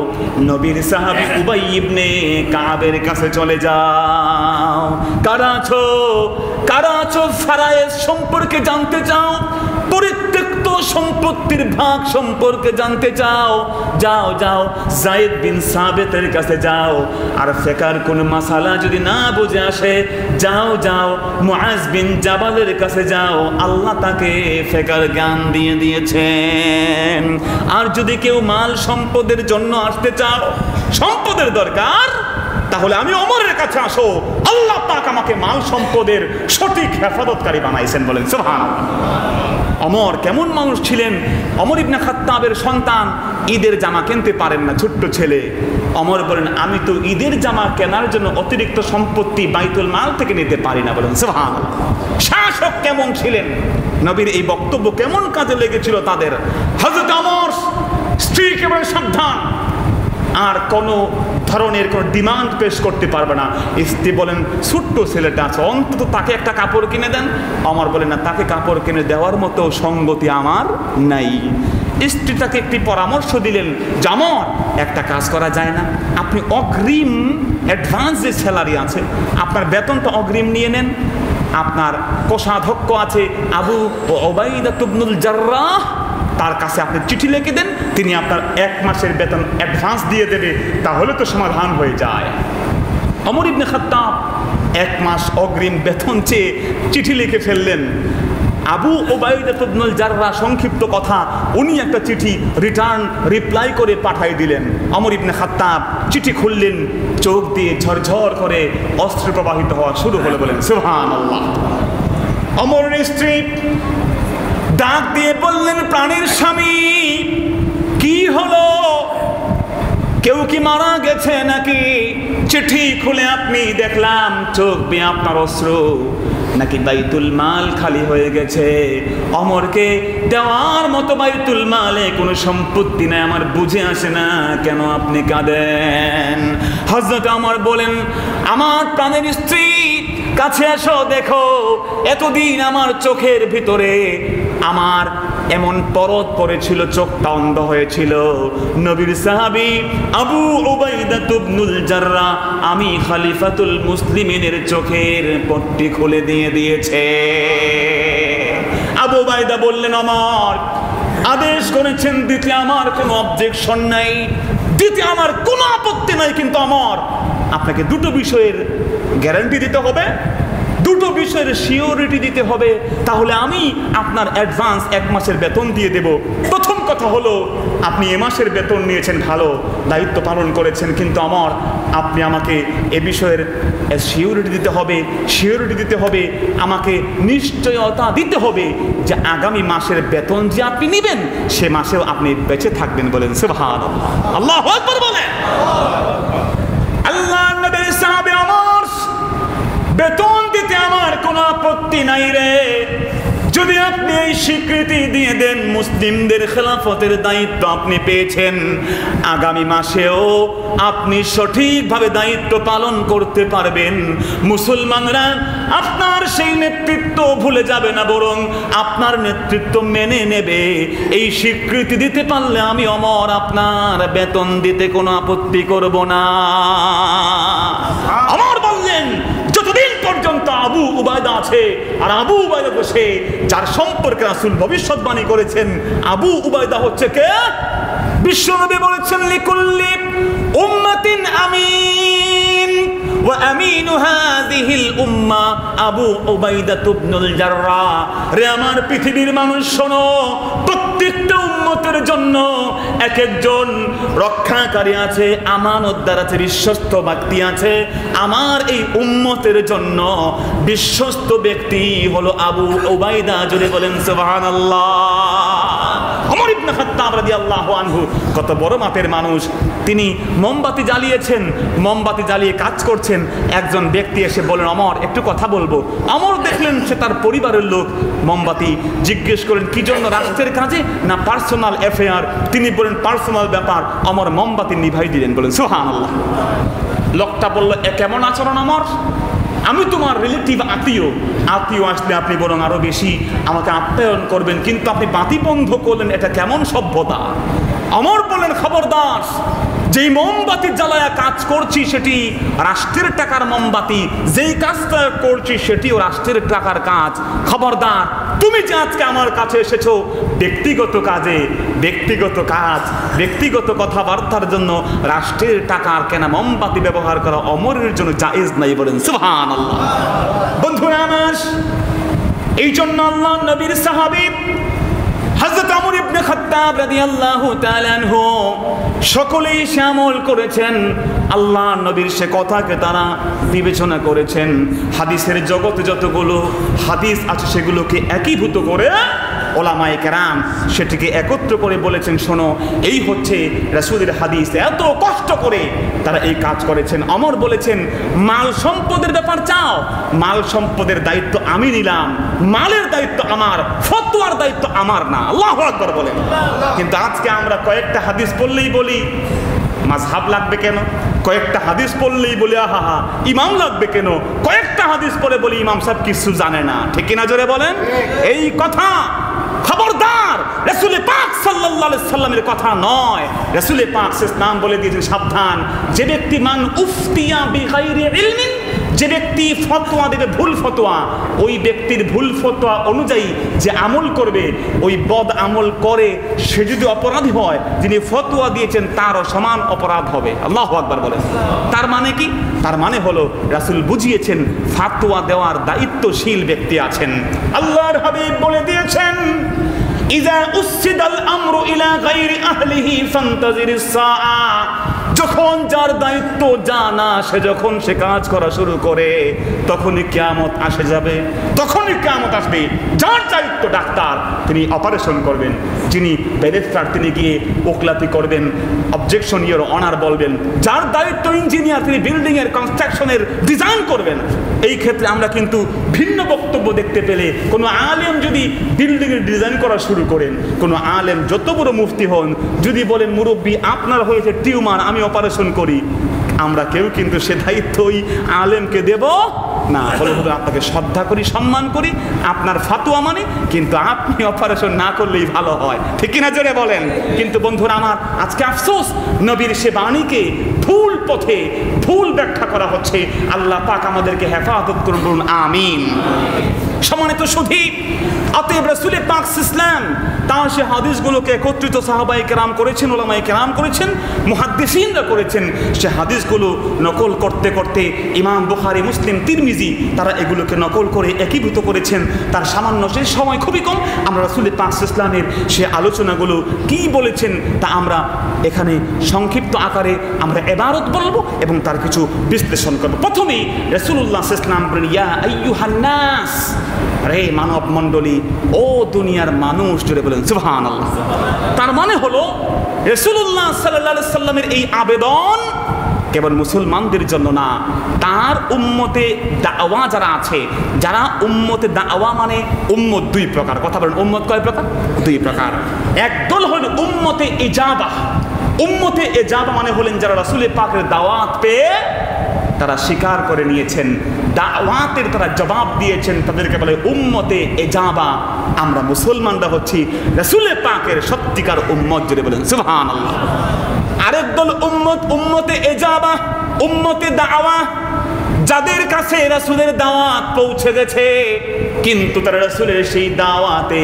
নবীর সাহাবী উবাই ইবনে কাআবের কাছে চলে যাও। কারা আছো ফারায়েজ সম্পর্কে জানতে চাও, পরিত্যক্ত সম্পত্তির ভাগ সম্পর্কে জানতে চাও, যাও যায়েদ বিন সাবিতের কাছে যাও। আর ফিকহের কোন মাসালা যদি না বুঝে আসে, যাও মুআজ বিন জাবালের কাছে যাও, আল্লাহ তাকে ফিকহের জ্ঞান দিয়ে দিয়েছেন। আর যদি কেউ মাল সম্পদের জন্য আসতে চাও, সম্পদের দরকার, তাহলে আমি ওমরের কাছে আসো, আল্লাহ পাক আমাকে মাল সম্পদের সঠিক হেফাজতকারী বানাইছেন। বলেন সুবহানাল্লাহ। ওমর কেমন মানুষ ছিলেন? ওমর ইবনে খাত্তাবের সন্তান, ঈদের জামা কিনতে পারেন না, ছোট্ট ছেলে। ওমর বলেন, আমি তো ঈদের জামা কেনার জন্য অতিরিক্ত সম্পত্তি বাইতুল মাল থেকে নিতে পারি না। বলেন সুবহানাল্লাহ। শাসক কেমন ছিলেন? নবীর এই বক্তব্য কেমন কাজে লেগেছিল তাদের? হযরত ওমর স্ত্রীকে বলেন সাবধান, আর কোনো ধরনের কোনো ডিমান্ড পেশ করতে পারবে না। স্ত্রী বলেন, ছোট্ট ছেলেটা আছে, অন্তত তাকে একটা কাপড় কিনে দেন। ওমর বলেন, না, তাকে কাপড় কিনে দেওয়ার মতো সঙ্গতি আমার নাই। স্ত্রী তাকে একটি পরামর্শ দিলেন, ওমর, একটা কাজ করা যায় না, আপনি অগ্রিম অ্যাডভান্স যে স্যালারি আছে, আপনার বেতনটা অগ্রিম নিয়ে নেন। আপনার কোষাধ্যক্ষ আছে আবু উবাইদা ইবনুল জাররাহ, তার কাছে আপনি চিঠি লিখে দেন, তিনি আপনার 1 মাসের বেতন অ্যাডভান্স দিয়ে দেবে, তাহলে তো সমাধান হয়ে যায়। ওমর ইবনে খাত্তাব 1 মাস অগ্রিম বেতন চেয়ে চিঠি লিখে ফেললেন। আবু উবাইদা ইবনুল জাররাহ, সংক্ষিপ্ত কথা, উনি একটা চিঠি রিপ্লাই করে পাঠিয়ে দিলেন। ওমর ইবনে খাত্তাব চিঠি খুললেন, চোখ দিয়ে ঝরঝর করে অশ্রু প্রবাহিত হওয়া শুরু হলো। বলেন সুবহানাল্লাহ। ওমরের স্ত্রী ডাক দিয়ে বললেন, প্রাণের স্বামী, কি হলো? কেউ কি মারা গেছে নাকি? চিঠি খুলে আপনি দেখলাম চোখ বেয়ে আপনার অশ্রু, নাকি বাইতুল মাল খালি হয়ে গেছে? ওমরকে দেওয়ার মতো বাইতুল মালে কোনো সম্পত্তি নাই, আমার বুঝে আসে না কেন আপনি কাঁদেন? হযরত ওমর বলেন, আমার প্রাণের স্ত্রী, কাছে এসো, দেখো, এতদিন আমার চোখের ভিতরে আমার এমন পরত পড়েছিল, চোখটা অন্ধ হয়েছিল। নবীর সাহাবী আবু উবাইদা ইবনুল জাররাহ, আমি খলিফাতুল মুসলিমিনের চোখের পট্টি খুলে দিয়েছে। আবু উবাইদা বললেন, ওমর আদেশ করেছেন দিতে আমার কোনো অবজেকশন নাই, দিতে আমার কোনো আপত্তি নাই, কিন্তু ওমর আপনাকে দুটো বিষয়ের গ্যারান্টি দিতে হবে, দুটো বিষয়ের সিওরিটি দিতে হবে, তাহলে আমি আপনার অ্যাডভান্স 1 মাসের বেতন দিয়ে দেব। প্রথম কথা হলো, আপনি এ মাসের বেতন নিয়েছেন, ভালো দায়িত্ব পালন করেছেন, কিন্তু ওমর আপনি আমাকে এ বিষয়ের সিওরিটি দিতে হবে, আমাকে নিশ্চয়তা দিতে হবে যে আগামী মাসের বেতন যে আপনি নেবেন সে মাসেও আপনি বেঁচে থাকবেন। বলেন সুবহানাল্লাহ। আল্লাহু আকবার বলেন। আল্লাহর নবীর সাহাবী ওমর, বেতন দিতে আমার কোনো আপত্তি নাই রে, যদি আপনি এই স্বীকৃতি দিয়ে দেন মুসলিমদের খেলাফতের দায়িত্ব আপনি পেয়েছেন, আগামী মাসেও আপনি সঠিকভাবে দায়িত্ব পালন করতে পারবেন, মুসলমানরা আপনার সেই নেতৃত্ব ভুলে যাবে না, বরং আপনার নেতৃত্ব মেনে নেবে। এই স্বীকৃতি দিতে পারলে আমি ওমর আপনার বেতন দিতে কোনো আপত্তি করব না। ওমর বললেন, যতদিন পর্যন্ত আবু উবাইদা আছে, আর আবু উবাইদা তো সে যার সম্পর্কে রাসূল ভবিষ্যৎবাণী করেছেন। আবু উবাইদা হচ্ছে কে? বিশ্বনবী বলেছেন, লিকুল্লি উম্মাতিন আমিন ওয়া আমিনু হাযিহিল উম্মাহ আবু উবাইদা ইবনুল জাররাহ। রে আমার পৃথিবীর মানুষ শোনো, প্রত্যেকটা উম্মতের জন্য এক একজন রক্ষাকারী আছে, আমানতদার আছে, বিশ্বস্ত ব্যক্তি আছে। আমার এই উম্মতের জন্য বিশ্বস্ত ব্যক্তি হলো আবু উবাইদা। জোরে বলেন সুবহানাল্লাহ। ওমর ইবনে খাত্তাব রাদিয়াল্লাহু আনহু কত বড় মাপের মানুষ, তিনি মোমবাতি জ্বালিয়েছেন, মোমবাতি জ্বালিয়ে কাজ করছেন। একজন ব্যক্তি এসে বলেন, ওমর একটু কথা বলবো। ওমর দেখলেন সে তার পরিবারের লোক। মোমবাতি জিজ্ঞেস করেন, কি জন্য? রাষ্ট্রের কাজে না পার্সোনাল অ্যাফেয়ার? তিনি বলেন, পার্সোনাল ব্যাপার। ওমর মোমবাতি নিভাই দিলেন। বলেন সুবহানাল্লাহ। লোকটা বলল, এ কেমন আচরণ ওমর? আমি তোমার রিলেটিভ আত্মীয় আসলে আপনি বরং আরো বেশি আমাকে আপ্যায়ন করবেন, কিন্তু আপনি বাতি বন্ধ করলেন, এটা কেমন সভ্যতা? অমর বলেন, খবরদার, যেই মোমবাতি জ্বালায়া কাজ করছি সেটি রাষ্ট্রের টাকার মোমবাতি, যেই কাজটা করছি সেটিও রাষ্ট্রের টাকার কাজ। খবরদার, তুমি যে আজকে আমার কাছে এসেছো ব্যক্তিগত কাজে, ব্যক্তিগত কাজ, ব্যক্তিগত কথাবার্তার জন্য রাষ্ট্রের টাকার কেনা মোমবাতি ব্যবহার করা অমরের জন্য জায়েজ নাই। বলেন সুবহানাল্লাহ। বন্ধুরা আমার, এই জন্য আল্লাহ নবীর সাহাবী হযরত ওমর ইবনে খাত্তাব রাদিয়াল্লাহু তাআলা আনহু সকলেই আমল করেছেন। আল্লাহ নবীর সে কথাকে তারা বিবেচনা করেছেন। হাদিসের জগতে যতগুলো হাদিস আছে সেগুলোকে একীভূত করে ওলামায়ে কেরাম সেটিকে একত্র করে বলেছেন, শোনো, এই হচ্ছে রাসূলের হাদিস। এত কষ্ট করে তারা এই কাজ করেছেন। ওমর বলেছেন, মাল সম্পদের ব্যাপার চাও, মাল সম্পদের দায়িত্ব আমি নিলাম, মালের দায়িত্ব আমার, ফতোয়ার দায়িত্ব আমার না। আল্লাহু আকবার বলেন। কিন্তু আজকে আমরা কয়েকটা হাদিস পড়লেই বলি মাযহাব লাগবে কেন, কয়েকটা হাদিস পড়লেই বলি আহা হা ইমাম লাগবে কেন, কয়েকটা হাদিস পড়ে বলি ইমাম সাহেব কিছু জানে না। ঠিক কিনা জোরে বলেন? এই কথা খবরদার, রাসূল পাক সাল্লাল্লাহু আলাইহি সাল্লামের কথা নয়। রাসূল পাক সাল্লাম বলে দিয়েছেন, সাবধান, যে ব্যক্তি মান উফতিয়া বিগাইরি ইলমিন, যে ব্যক্তি ফতোয়া দেবে ভুল ফতোয়া, ওই ব্যক্তির ভুল ফতোয়া অনুযায়ী যে আমল করবে, ওই বদ আমল করে সে যদি অপরাধী হয়, যিনি ফতোয়া দিয়েছেন তারও সমান অপরাধ হবে। আল্লাহু আকবার বলেন। তার মানে কি? তার মানে হলো রাসূল বুঝিয়েছেন ফতোয়া দেওয়ার দায়িত্বশীল ব্যক্তি আছেন। আল্লাহর হাবিব বলে দিয়েছেন, ইযা উসিদাল আমরু ইলা গায়রি আহলিহি ফান্তাজিরিস সাআ, যখন যার দায়িত্ব জানা সে যখন সে কাজ করা শুরু করে তখনই কিয়ামত আসে যাবে, তখনই কিয়ামত আসবে। যার দায়িত্ব ডাক্তার তিনি অপারেশন করবেন, যিনি ব্যারিস্টার তিনি গিয়ে ওকলাতি করবেন, অবজেকশন ইওর অনার বলবেন, যার দায়িত্ব ইঞ্জিনিয়ার তিনি বিল্ডিং এর কনস্ট্রাকশনের ডিজাইন করবেন। এই ক্ষেত্রে আমরা কিন্তু ভিন্ন বক্তব্য দেখতে পেলে, কোনো আলেম যদি বিল্ডিং এর ডিজাইন করা শুরু করেন, কোনো আলেম যত বড় মুফতি হন, যদি বলেন মুরব্বী আপনার হয়েছে টিউমার আমি অপারেশন করি, আমরা কেউ কিন্তু সে দায়িত্ব ওই আলেমকে দেব না। বলে আপনাকে শ্রদ্ধা করি, সম্মান করি, আপনার ফাতোয়া মানে, কিন্তু আপনি অপারেশন না করলেই ভালো হয়। ঠিক কিনা জোরে বলেন? কিন্তু বন্ধুরা আমার, আজকে আফসোস, নবীর সে বাণীকে ভুল পথে ভুল ব্যাখ্যা করা হচ্ছে। আল্লাহ পাক আমাদেরকে হেফাজত করুন, বলুন আমিন। সম্মানিত সুধী, অতএব রাসূল পাক ইসলাম তার সে হাদিসগুলোকে একত্রিত সাহাবায়ে কেরাম করেছেন, ওলামায়ে কেরাম করেছেন, মুহাদ্দিসিনরা করেছেন। সে হাদিসগুলো নকল করতে করতে ইমাম বুখারী, মুসলিম, তিরমিজি তারা এগুলোকে নকল করে একীভূত করেছেন। তার সামান্য সে সময় খুবই কম, আমরা রাসূল পাক ইসলামের সে আলোচনাগুলো কি বলেছেন তা আমরা এখানে সংক্ষিপ্ত আকারে আমরা ইবারত বলবো এবং তার কিছু বিশ্লেষণ করব। প্রথমেই রাসূলুল্লাহ সাল্লাল্লাহু আলাইহি ওয়াসাল্লাম বলেন, ইয়া আইয়ুহান নাস, রে মানব মণ্ডলী, ও দুনিয়ার মানুষ, জুড়ে বলেন সুবহানাল্লাহ। তার মানে হলো রাসূলুল্লাহ সাল্লাল্লাহু আলাইহি ওয়াসাল্লামের এই আবেদন কেবল মুসলমানদের জন্য না, তার উম্মতে দাওয়া যারা আছে, যারা উম্মতে দাওয়া মানে উম্মত দুই প্রকার। কথা বলেন, উম্মত কয় প্রকার? দুই প্রকার। একদল হল উম্মতে ইজাবা। উম্মতে ইজাবা মানে হলেন যারা রাসূল পাকের দাওয়াত পেয়ে তারা স্বীকার করে নিয়েছেন, দাওয়াতের তারা জবাব দিয়েছেন, তাদেরকে বলে উম্মতে ইজাবা। আমরা মুসলমানরা হচ্ছি রাসূল পাকের সত্যিকার উম্মত, জুড়ে বলেন সুবহানাল্লাহ। আরেক দল উম্মত, উম্মতে ইজাবা, উম্মতে দাওয়া, যাদের কাছে রাসূলের দাওয়াত পৌঁছে গেছে কিন্তু তারা রাসূলের সেই দাওয়াতে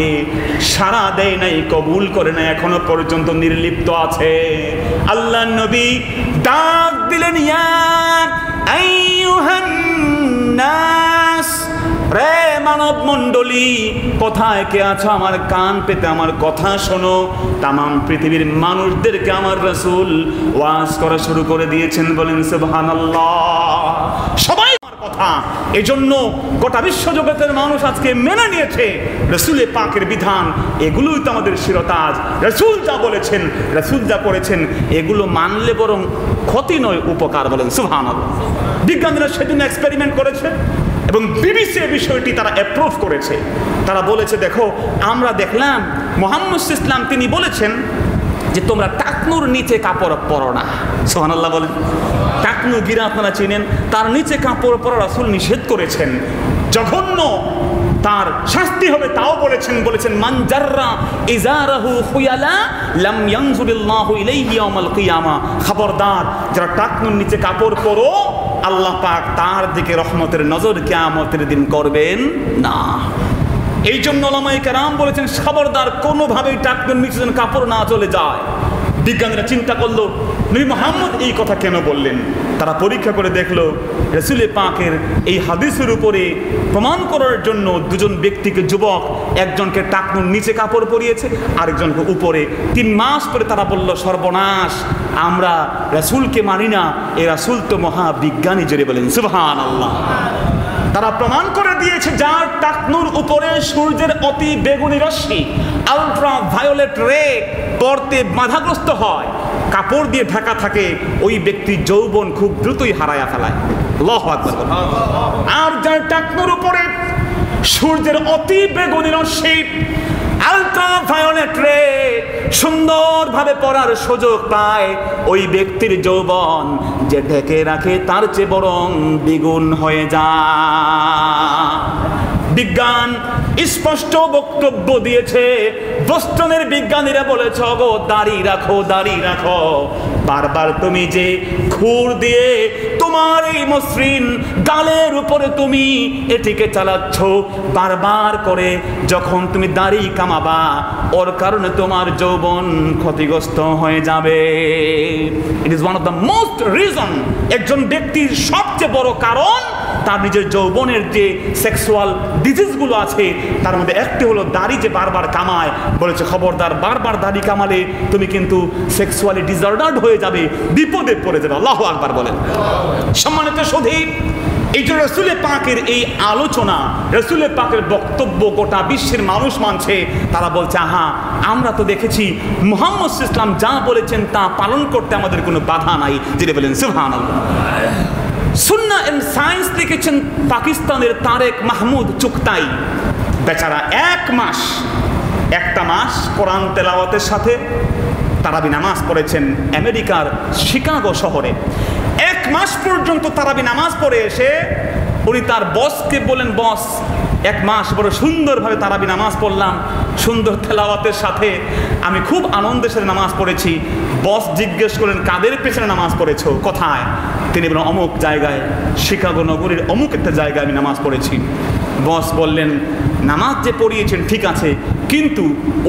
সাড়া দেয় নাই, কবুল করে নাই, এখনো পর্যন্ত নির্লিপ্ত আছে। আল্লাহ নবী ডাক দিলেন, ইয়া আইয়ুহান নাস, রে মানব মণ্ডলী, কোথায় কে আছো? আমার কান পেতে আমার কথা শোনো। তামাম পৃথিবীর মানুষদেরকে আমার রাসূল ওয়াজ করা শুরু করে দিয়েছেন, বলেন সুবহানাল্লাহ। সবাই আমার কথা, এজন্য গোটা বিশ্ব জগতের মানুষ আজকে মেনে নিয়েছে রাসূল পাকের বিধান। এগুলোই তো আমাদের শিরতাজ। রাসূল যা বলেছেন, রাসূল যা করেছেন, এগুলো মানলে বরং ক্ষতি নয় উপকার, বলেন সুবহানাল্লাহ। বিজ্ঞানীরা সেদিন এক্সপেরিমেন্ট করেছে এবং বিবিসি বিষয়টি তারা অ্যাপ্রুভ করেছে। তারা বলেছে, দেখো আমরা দেখলাম মুহাম্মদ ইসলাম তিনি বলেছেন যে তোমরা টাকনুর নিচে কাপড় পরো না। সুবহানাল্লাহ বলেন। টাকনু গিরা আপনারা চিনেন, তার নিচে কাপড় পরা রাসূল নিষেধ করেছেন। জঘন্য, তার শাস্তি হবে তাও বলেছেন মান জাররা ইজারাহু খুয়ালা লাম ইয়ানজুরিল্লাহু ইলাইহি ইয়াউমাল কিয়ামা। খবরদার, যারা টাকনুর নিচে কাপড় পরো, আল্লাহ পাক তার দিকে রহমতের নজর কিয়ামতের দিন করবেন না। এই জন্য উলামায়ে কেরাম বলেছেন খবরদার, কোনোভাবেই টাকনুর নিচে যেন কাপড় না চলে যায়। বিজ্ঞানীরা চিন্তা করলো নবী মুহাম্মদ এই কথা কেন বললেন। তারা পরীক্ষা করে দেখলো রাসূল পাকের এই হাদিসের উপরে প্রমাণ করার জন্য দুজন ব্যক্তিকে, যুবক, একজনকে টাকনুর নিচে কাপড় পরিয়েছে, আরেকজনকে উপরে। 3 মাস পরে তারা বলল সর্বনাশ, আমরা রাসূলকে মানি না, এই রাসূল তো মহাবিজ্ঞানী। জোরে বলেন সুবহানাল্লাহ। তারা প্রমাণ করে দিয়েছে যার টাকনুর উপরে সূর্যের অতি বেগুনি রশ্মি, আলট্রা ভায়োলেট রে পড়তে বাধাগ্রস্ত হয়, কাপড় দিয়ে ঢাকা থাকে, ওই ব্যক্তি যৌবন খুব দ্রুতই হারায়া ফেলায়। আল্লাহু আকবার। আর যার টাকনুর উপরে সূর্যের অতি বেগুনি রশ্মি, আলট্রা ভায়োলেট রে সুন্দরভাবে পড়ার সুযোগ পায়, ওই ব্যক্তির যৌবন যে ঢেকে রাখে তার চেয়ে বরং দ্বিগুণ হয়ে যায়। বিজ্ঞান স্পষ্ট বক্তব্য দিয়েছে। বোস্টনের বিজ্ঞানীরা বলেছে, গো দাড়ি রাখো, দাড়ি রাখো। বারবার তুমি যে খুর দিয়ে তোমার এই মসৃণ গালের উপরে তুমি এটিকে চালাচ্ছ, বারবার করে যখন তুমি দাড়ি কামাবা, ওর কারণে তোমার যৌবন ক্ষতিগ্রস্ত হয়ে যাবে। It is one of the most reason. একজন ব্যক্তির সবচেয়ে বড় কারণ তার নিজের যৌবনের যে সেক্সুয়াল ডিজিজগুলো আছে, তার মধ্যে একটি হলো দাড়ি যে বারবার কামায়। বলেছে খবরদার, বারবার দাড়ি কামালে তুমি কিন্তু সেক্সুয়ালি ডিসঅর্ডার্ড হয়ে যাবে, বিপদে পড়ে যাবে। আল্লাহু আকবার বলেন। সম্মানিত সুধী, এই যে রাসূল পাকের এই আলোচনা, রাসূল পাকের বক্তব্য গোটা বিশ্বের মানুষ মানছে। তারা বলছে, আহা, আমরা তো দেখেছি মুহাম্মদ ইসলাম যা বলেছেন তা পালন করতে আমাদের কোনো বাধা নাই। যেটা বলেন সুবহানাল্লাহ। সুন্নাহ এন্ড সায়েন্স লিখেছেন পাকিস্তানের তারেক মাহমুদ চুগতাই। বেচারা একটা মাস কোরআন তেলাওয়াতের সাথে তারাবি নামাজ পড়েছেন আমেরিকার শিকাগো শহরে। 1 মাস পর্যন্ত তারাবি নামাজ পড়ে এসে উনি তার বসকে বলেন, বস, 1 মাস বড় সুন্দরভাবে তারাবি নামাজ পড়লাম, সুন্দর তেলাওয়াতের সাথে, আমি খুব আনন্দের সাথে নামাজ পড়েছি। বস জিজ্ঞেস করলেন, কাদের পেছনে নামাজ পড়েছো, কোথায়? তিনি বলেন, অমুক জায়গায়, শিকাগো নগরীর অমুক একটা জায়গায় আমি নামাজ পড়েছি। বস বললেন, নামাজ যে পড়িয়েছেন ঠিক আছে, কিন্তু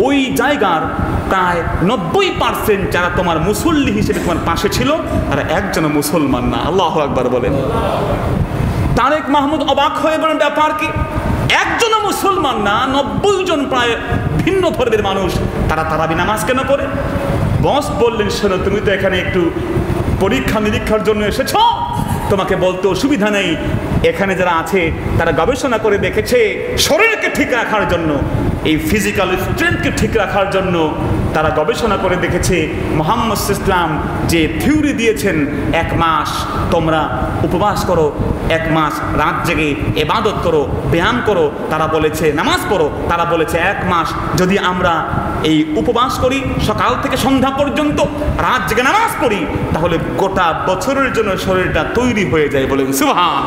ওই জায়গার প্রায় 90% যারা তোমার মুসল্লি হিসেবে তোমার পাশে ছিল, তারা একজন মুসলমান না। আল্লাহু আকবার বলেন। তারেক মাহমুদ অবাক হয়ে বলেন, ব্যাপার কি? একজনও মুসলমান না, 90 জন প্রায় ভিন্ন ধর্মের মানুষ, তারা তারাবি নামাজ কেন পড়ে? বস বললেন, শোনো, তুমি তো এখানে একটু পরীক্ষা নিরীক্ষার জন্য এসেছ, তোমাকে বলতে অসুবিধা নেই। এখানে যারা আছে তারা গবেষণা করে দেখেছে শরীরকে ঠিক রাখার জন্য, এই ফিজিক্যাল স্ট্রেংথকে ঠিক রাখার জন্য তারা গবেষণা করে দেখেছে মুহাম্মদ ইসলাম যে থিওরি দিয়েছেন, 1 মাস তোমরা উপবাস করো, 1 মাস রাত জেগে ইবাদত করো, ব্যায়াম করো, তারা বলেছে নামাজ পড়ো, তারা বলেছে 1 মাস যদি আমরা এই উপবাস করি সকাল থেকে সন্ধ্যা পর্যন্ত, রাত জেগে নামাজ পড়ি, তাহলে গোটা বছরের জন্য শরীরটা তৈরি হয়ে যায়। বলেন সুবহানাল্লাহ।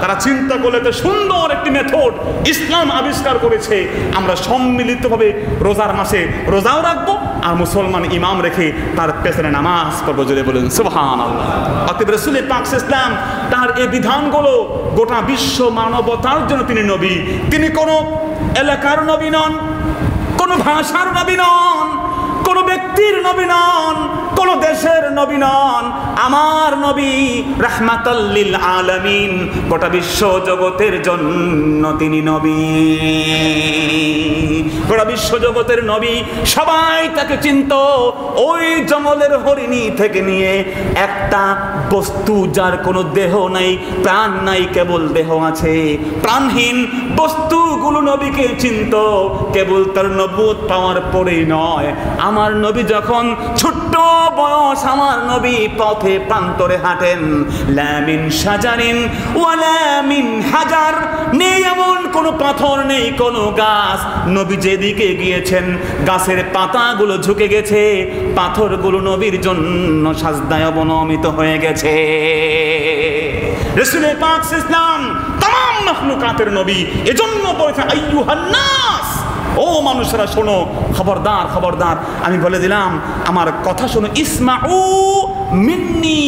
তারা চিন্তা করলে তো সুন্দর একটি মেথড ইসলাম আবিষ্কার করেছে, আমরা সম্মিলিতভাবে রোজার মাসে রোজাও রাখবো আর মুসলমান ইমাম রেখে তার পেছনে নামাজ পড়বো। যদি বলেন সুবহানাল্লাহ। অতএব রাসূল পাক ইসলাম তার এই বিধানগুলো গোটা বিশ্ব মানবতার জন্য তিনি নবী। তিনি কোনো এলাকার নবী নন, কোনো ভাষার নবী নন, কোনো ব্যক্তির নবী নন, কোন দেশের নবী নন। আমার নবী রাহমাতাল লিল আলামিন, গোটা বিশ্ব জগতের জন্য তিনি নবী, গোটা বিশ্ব জগতের নবী। সবাই তাকে চিনত। ওই জঙ্গলের হরিণী থেকে নিয়ে একটা বস্তু যার কোনো দেহ নাই, প্রাণ নাই, কেবল দেহ আছে, প্রাণহীন বস্তুগুলো নবীকে চিনত। কেবল তার নবুয়ত পাওয়ার পরেই নয়, আমার নবী যখন ছোট্ট বয়স, আমার আমার নবী পথে প্রান্তরে হাঁটেন, লা মিন শাজারিন ওয়ালা মিন হাজার, নেই এমন কোনো পাথর, নেই কোনো গাছ, নবী যেদিকে গিয়েছেন গাছের পাতাগুলো ঝুঁকে গেছে, পাথরগুলো নবীর জন্য সাজদায় অবনমিত হয়ে গেছে। রাসূল পাক ইসলাম तमाम মাখলুকাতের নবী, এজন্য বলেছেন আইয়ুহান নাস, ও মানুষেরা শোনো, খবরদার খবরদার, আমি বলে দিলাম আমার কথা শোনো, ইসমাউ মিন্নি,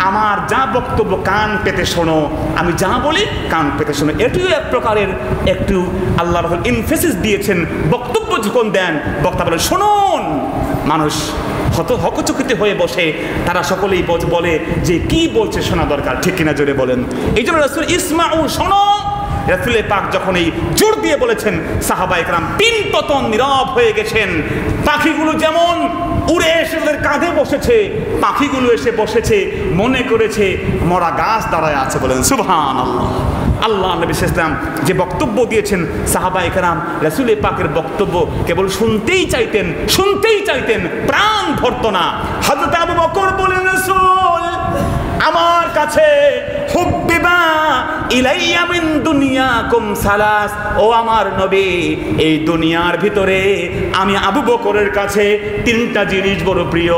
আমার যা বক্তব্য কান পেতে শোনো, আমি যা বলি কান পেতে শোনো। এটিও এক প্রকারের একটু আল্লাহ রাসূল ইনফেসিস দিয়েছেন, বক্তব্য যখন দেন বক্তা বলেন শুনুন, মানুষ হকচকিত হয়ে বসে, তারা সকলেই বলে যে কি বলছে শোনা দরকার, ঠিক কিনা জোরে বলেন। এই জন্য রাসূল ইসমাউ শোনো, রাসূল পাক যখন এই জোর দিয়ে বলেছেন, সাহাবায়ে কেরাম তিন পতন নীরব হয়ে গেছেন। পাখিগুলো যেমন উড়ে এসে ওদের কাঁধে বসেছে, পাখিগুলো এসে বসেছে, মনে করেছে মরা গাছ দাঁড়ায় আছে। বলেন সুবহানাল্লাহ। আল্লাহ নবী সাল্লাল্লাহু আলাইহি ওয়াসাল্লাম যে বক্তব্য দিয়েছেন, সাহাবায়ে কেরাম রাসূল পাকের বক্তব্য কেবল শুনতেই চাইতেন, প্রাণ ধরত না। হযরত আবু বকর বলেন, রাসূল আমার কাছে হুব্বিবা ইলাইয়া মিন দুনিয়াকুম সালাস, ও আমার নবী এই দুনিয়ার ভিতরে আমি আবু বকরের কাছে তিনটা জিনিস বড় প্রিয়।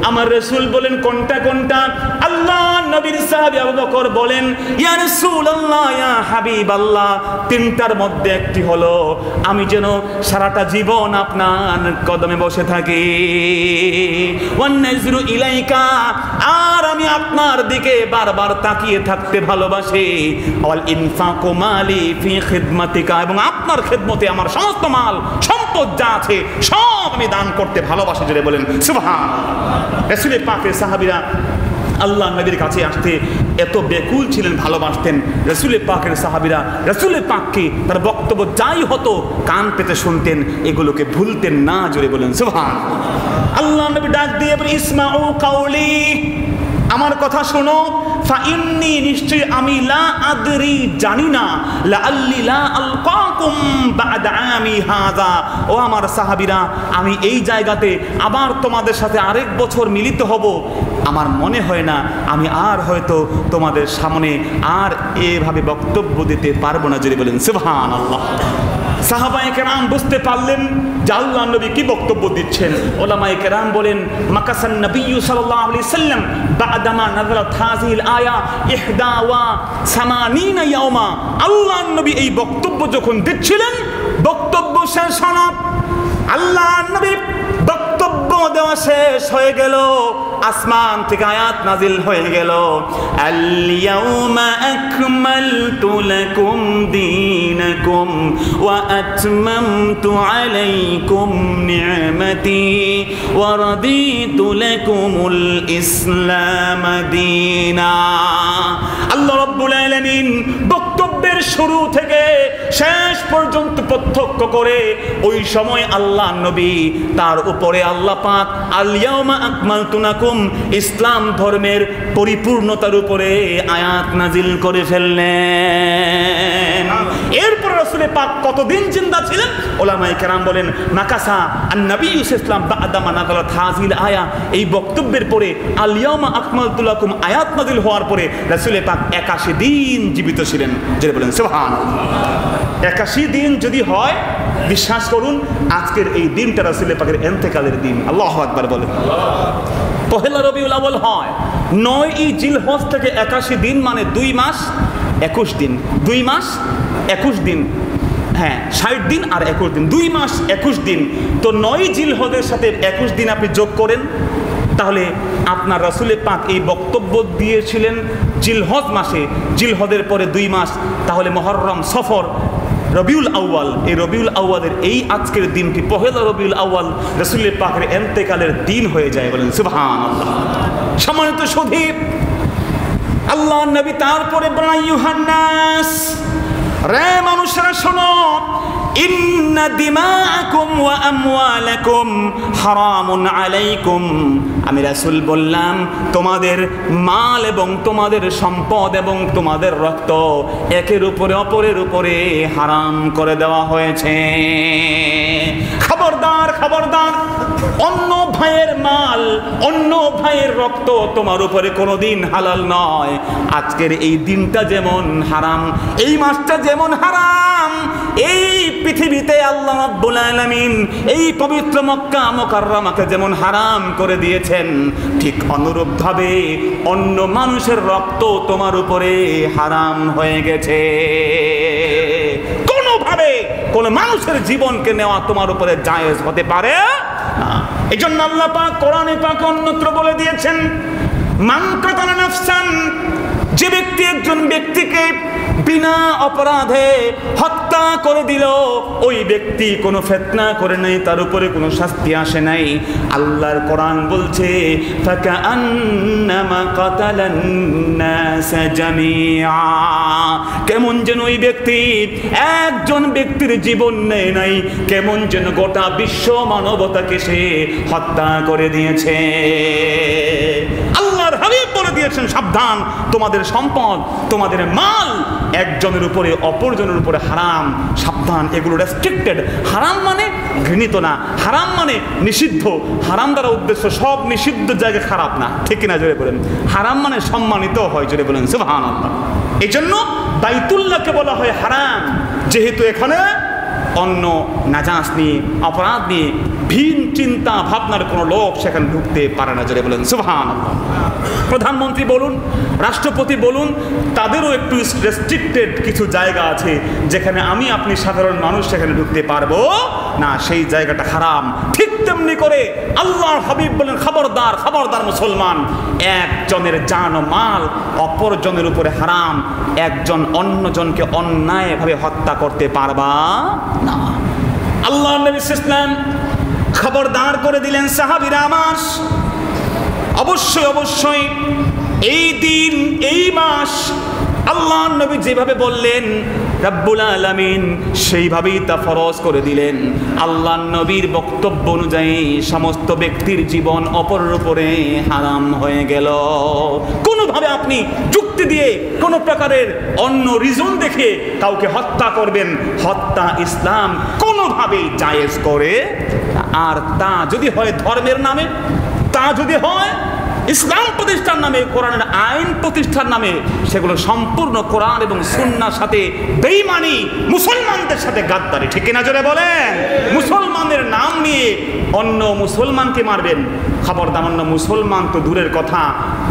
আমার রাসূল বলেন কোনটা কোনটা? আল্লাহ নবীর সাহাবী আবু বকর বলেন, ইয়া রাসূলুল্লাহ ইয়া হাবিবাল্লাহ, তিনটার মধ্যে একটি হলো আমি যেন সারাটা জীবন আপনার কদমে বসে থাকি, ওয়ান নাজরু ইলাইকা, আর আমি আপনার দিকে বারবার তাকিয়ে থাকতে ভালোবাসি, ওয়াল ইনফাকু মালি ফি খিদমাতিকা, এবং আপনার খেদমতে আমার সমস্ত মাল সম্পদ যা আছে সব আমি দান করতে ভালোবাসি। জোরে বলেন সুবহানাল্লাহ। রাসূল পাকের সাহাবীরা আল্লাহ নবীর কাছে আসতে এত বেকুল ছিলেন, ভালোবাসতেন। রাসূল পাকের সাহাবীরা রাসূল পাককে তার বক্তব্য যাই হতো কান পেতে শুনতেন, এগুলোকে ভুলতেন না। জোরে বলেন সুবহানাল্লাহ। আল্লাহ নবী ডাক দিয়ে বলেন, ইসমাউ কাউলি, আমার কথা শোনো, ফাইন্নি, নিশ্চয়ই আমি, লা আদরি, জানি না, লাআল্লি লা আলকাকুম বা'দা আমি হাযা, ও আমার সাহাবীরা আমি এই জায়গাতে আবার তোমাদের সাথে আরেক বছর মিলিত হব, আমার মনে হয় না আমি আর হয়তো তোমাদের সামনে আর এভাবে বক্তব্য দিতে পারবো না। যদি বলেন সুবহানাল্লাহ। সাহাবায়ে কেরাম বুঝতে পারলেন যে আল্লাহ নবী কি বক্তব্য দিচ্ছেন। উলামায়ে কেরাম বলেন, মাকাসান নবী সাল্লাল্লাহু আলাইহি সাল্লাম বা'দামা নাযালাত হাযিহিল আয়া 81 ইয়াওমা, আল্লাহ নবী এই বক্তব্য যখন দিচ্ছিলেন, বক্তব্য শেষ হলো, আল্লাহ নবী বক্তব্য দেওয়া শেষ হয়ে গেল, আসমান থেকে আয়াত নাজিল হয়ে গেল, আল ইয়াউমা আকমালতু লাকুম দীনাকুম ওয়া আতমামতু আলাইকুম নি'মাতি ওয়া রাদিতু লাকুমুল ইসলাম দীনা। আল্লাহ রাব্বুল আলামিন বক্তব্যের শুরু থেকে শেষ পর্যন্ত প্রত্যক্ষ করে ওই সময় আল্লাহ নবী তার উপরে আল্লাহ পাক আল ইয়াউমা আকমালতু লাকুম, ইসলাম ধর্মের পরিপূর্ণতার উপরে আয়াত নাজিল করে ফেললেন। এরপর রাসূল পাক কতদিন জিন্দা ছিলেন? উলামায়ে কেরাম বলেন, মাকাসা আন-নবী সাল্লাল্লাহু বা'দামা নাযালাত হাযিল আয়া, এই বক্তব্যের পরে আল ইয়াউমা আকমালতু লাকুম আয়াত নাজিল হওয়ার পরে রাসূল পাক 81 দিন জীবিত ছিলেন। যারা বলেন সুবহানাল্লাহ। 81 দিন যদি হয়, বিশ্বাস করুন আজকের এই দিনটা রাসূল পাকের ইন্তেকালের দিন। আল্লাহু আকবার বলেন। পহেলা রবিউল আউয়াল হয় 9ই জিলহজ থেকে 81 দিন মানে 2 মাস 21 দিন, 2 মাস 21 দিন, হ্যাঁ 60 দিন আর 21 দিন, 2 মাস 21 দিন। তো 9ই জিলহজের সাথে 21 দিন আপনি যোগ করেন, তাহলে আপনার রাসূল পাক এই বক্তব্য দিয়েছিলেন জিলহজ মাসে, জিলহজের পরে 2 মাস, তাহলে মুহররম, সফর, রবিউল আউয়াল, এই রবিউল আউয়ালের এই আজকের দিনটি পহেলা রবিউল আউয়াল রাসূল পাকের ইন্তেকালের দিন হয়ে যায়। বলেন সুবহানাল্লাহ। সম্মানিত সুধী, আল্লাহ নবী তারপরে বলেন, ইউহান্নাস, রে মানুষেরা শোনো, ইন্না দিমাআকুম ওয়া আমওয়ালাকুম হারামুন আলাইকুম, আমি রাসূল বললাম তোমাদের মাল এবং তোমাদের সম্পদ এবং তোমাদের রক্ত একের উপরে অপরের উপরে হারাম করে দেওয়া হয়েছে। খবরদার খবরদার, অন্য ভাইয়ের মাল, অন্য ভাইয়ের রক্ত তোমার উপরে কোনোদিন হালাল নয়। আজকের এই দিনটা যেমন হারাম, এই মাসটা যেমন হারাম, এই পৃথিবীতে আল্লাহ রাব্বুল আলামিন এই পবিত্র মক্কা মুকাররমাকে যেমন হারাম করে দিয়েছেন, ঠিক অনুরূপভাবে অন্য মানুষের রক্ত তোমার উপরে হারাম হয়ে গেছে। কোনোভাবে কোন মানুষের জীবনকে নেওয়া তোমার উপরে জায়েজ হতে পারে না। এই জন্য আল্লাহ পাক কোরআনে পাক অন্যত্র বলে দিয়েছেন, মান কাতালা নাফসান, যে ব্যক্তি একজন ব্যক্তিকে বিনা অপরাধে হত্যা করে দিল, ওই ব্যক্তি কোনো ফিতনা করে নাই, তার উপরে কোনো শাস্তি আসে নাই। আল্লাহর কোরআন বলছে ফাকান্নামা কাতালান নাস জামিআ, কেমন যেন ওই ব্যক্তি একজন ব্যক্তির জীবন নেয় নাই, কেমন যেন গোটা বিশ্ব মানবতাকে সে হত্যা করে দিয়েছে। আল্লাহর হাবিব বলে দিয়েছেন, সাবধান, তোমাদের সম্পদ, তোমাদের মাল একজনের উপরে অপরজনের উপরে হারাম, সাবধান, এগুলো রেস্ট্রিক্টেড। হারাম মানে ঘৃণিত না, হারাম মানে নিষিদ্ধ। হারাম দ্বারা উদ্দেশ্য সব নিষিদ্ধ জায়গায় খারাপ না, ঠিক কিনা জোরে বলেন? হারাম মানে সম্মানিত হয়, জোরে বলেন সুবহানাল্লাহ। এই জন্য বাইতুল্লাহকে বলা হয় হারাম, যেহেতু এখানে অন্য নাজাস নিয়ে, অপরাধ নিয়ে, ভিন চিন্তা ভাবনার কোনো লোক সেখানে ঢুকতে পারে না, জোরে বলেন সুবহানাল্লাহ। প্রধানমন্ত্রী বলুন, রাষ্ট্রপতি বলুন, তাদেরও একটু রেস্ট্রিক্টেড কিছু জায়গা আছে যেখানে আমি আপনি সাধারণ মানুষ সেখানে ঢুকতে পারবো না, সেই জায়গাটা হারাম। ঠিক তেমনি করে আল্লাহর হাবিব বলেন, খবরদার, খবরদার মুসলমান, একজনের জান ও মাল অপরজনের উপরে হারাম, একজন অন্যজনকে অন্যায়ভাবে হত্যা করতে পারবা না। আল্লাহর নবী সাল্লাল্লাহু আলাইহি ওয়াসাল্লাম খবরদার করে দিলেন, সাহাবীরা আমার, অবশ্যই অবশ্যই এই দিন, এই মাস আল্লাহর নবী যেভাবে বললেন রব্বুল আলামিন সেইভাবেই তা ফরজ করে দিলেন। আল্লাহর নবীর বক্তব্য অনুযায়ী সমস্ত ব্যক্তির জীবন অপরের উপরে হারাম হয়ে গেল। কোনোভাবে আপনি যুক্তি দিয়ে, কোনো প্রকারের অন্য রিজন দেখে কাউকে হত্যা করবেন, হত্যা ইসলাম কোনোভাবেই জায়েজ করে। আর তা যদি হয় ধর্মের নামে, তা যদি হয় ইসলাম প্রতিষ্ঠার নামে, কোরআনের আইন প্রতিষ্ঠার নামে, সেগুলো সম্পূর্ণ কোরআন এবং সুন্নাহর সাথে বেঈমানি, মুসলমানদের সাথে গাদ্দারি, ঠিক কিনা জোরে বলেন? মুসলমানের নাম নিয়ে অন্য মুসলমানকে মারবেন, খবরদার, অন্য মুসলমান তো দূরের কথা,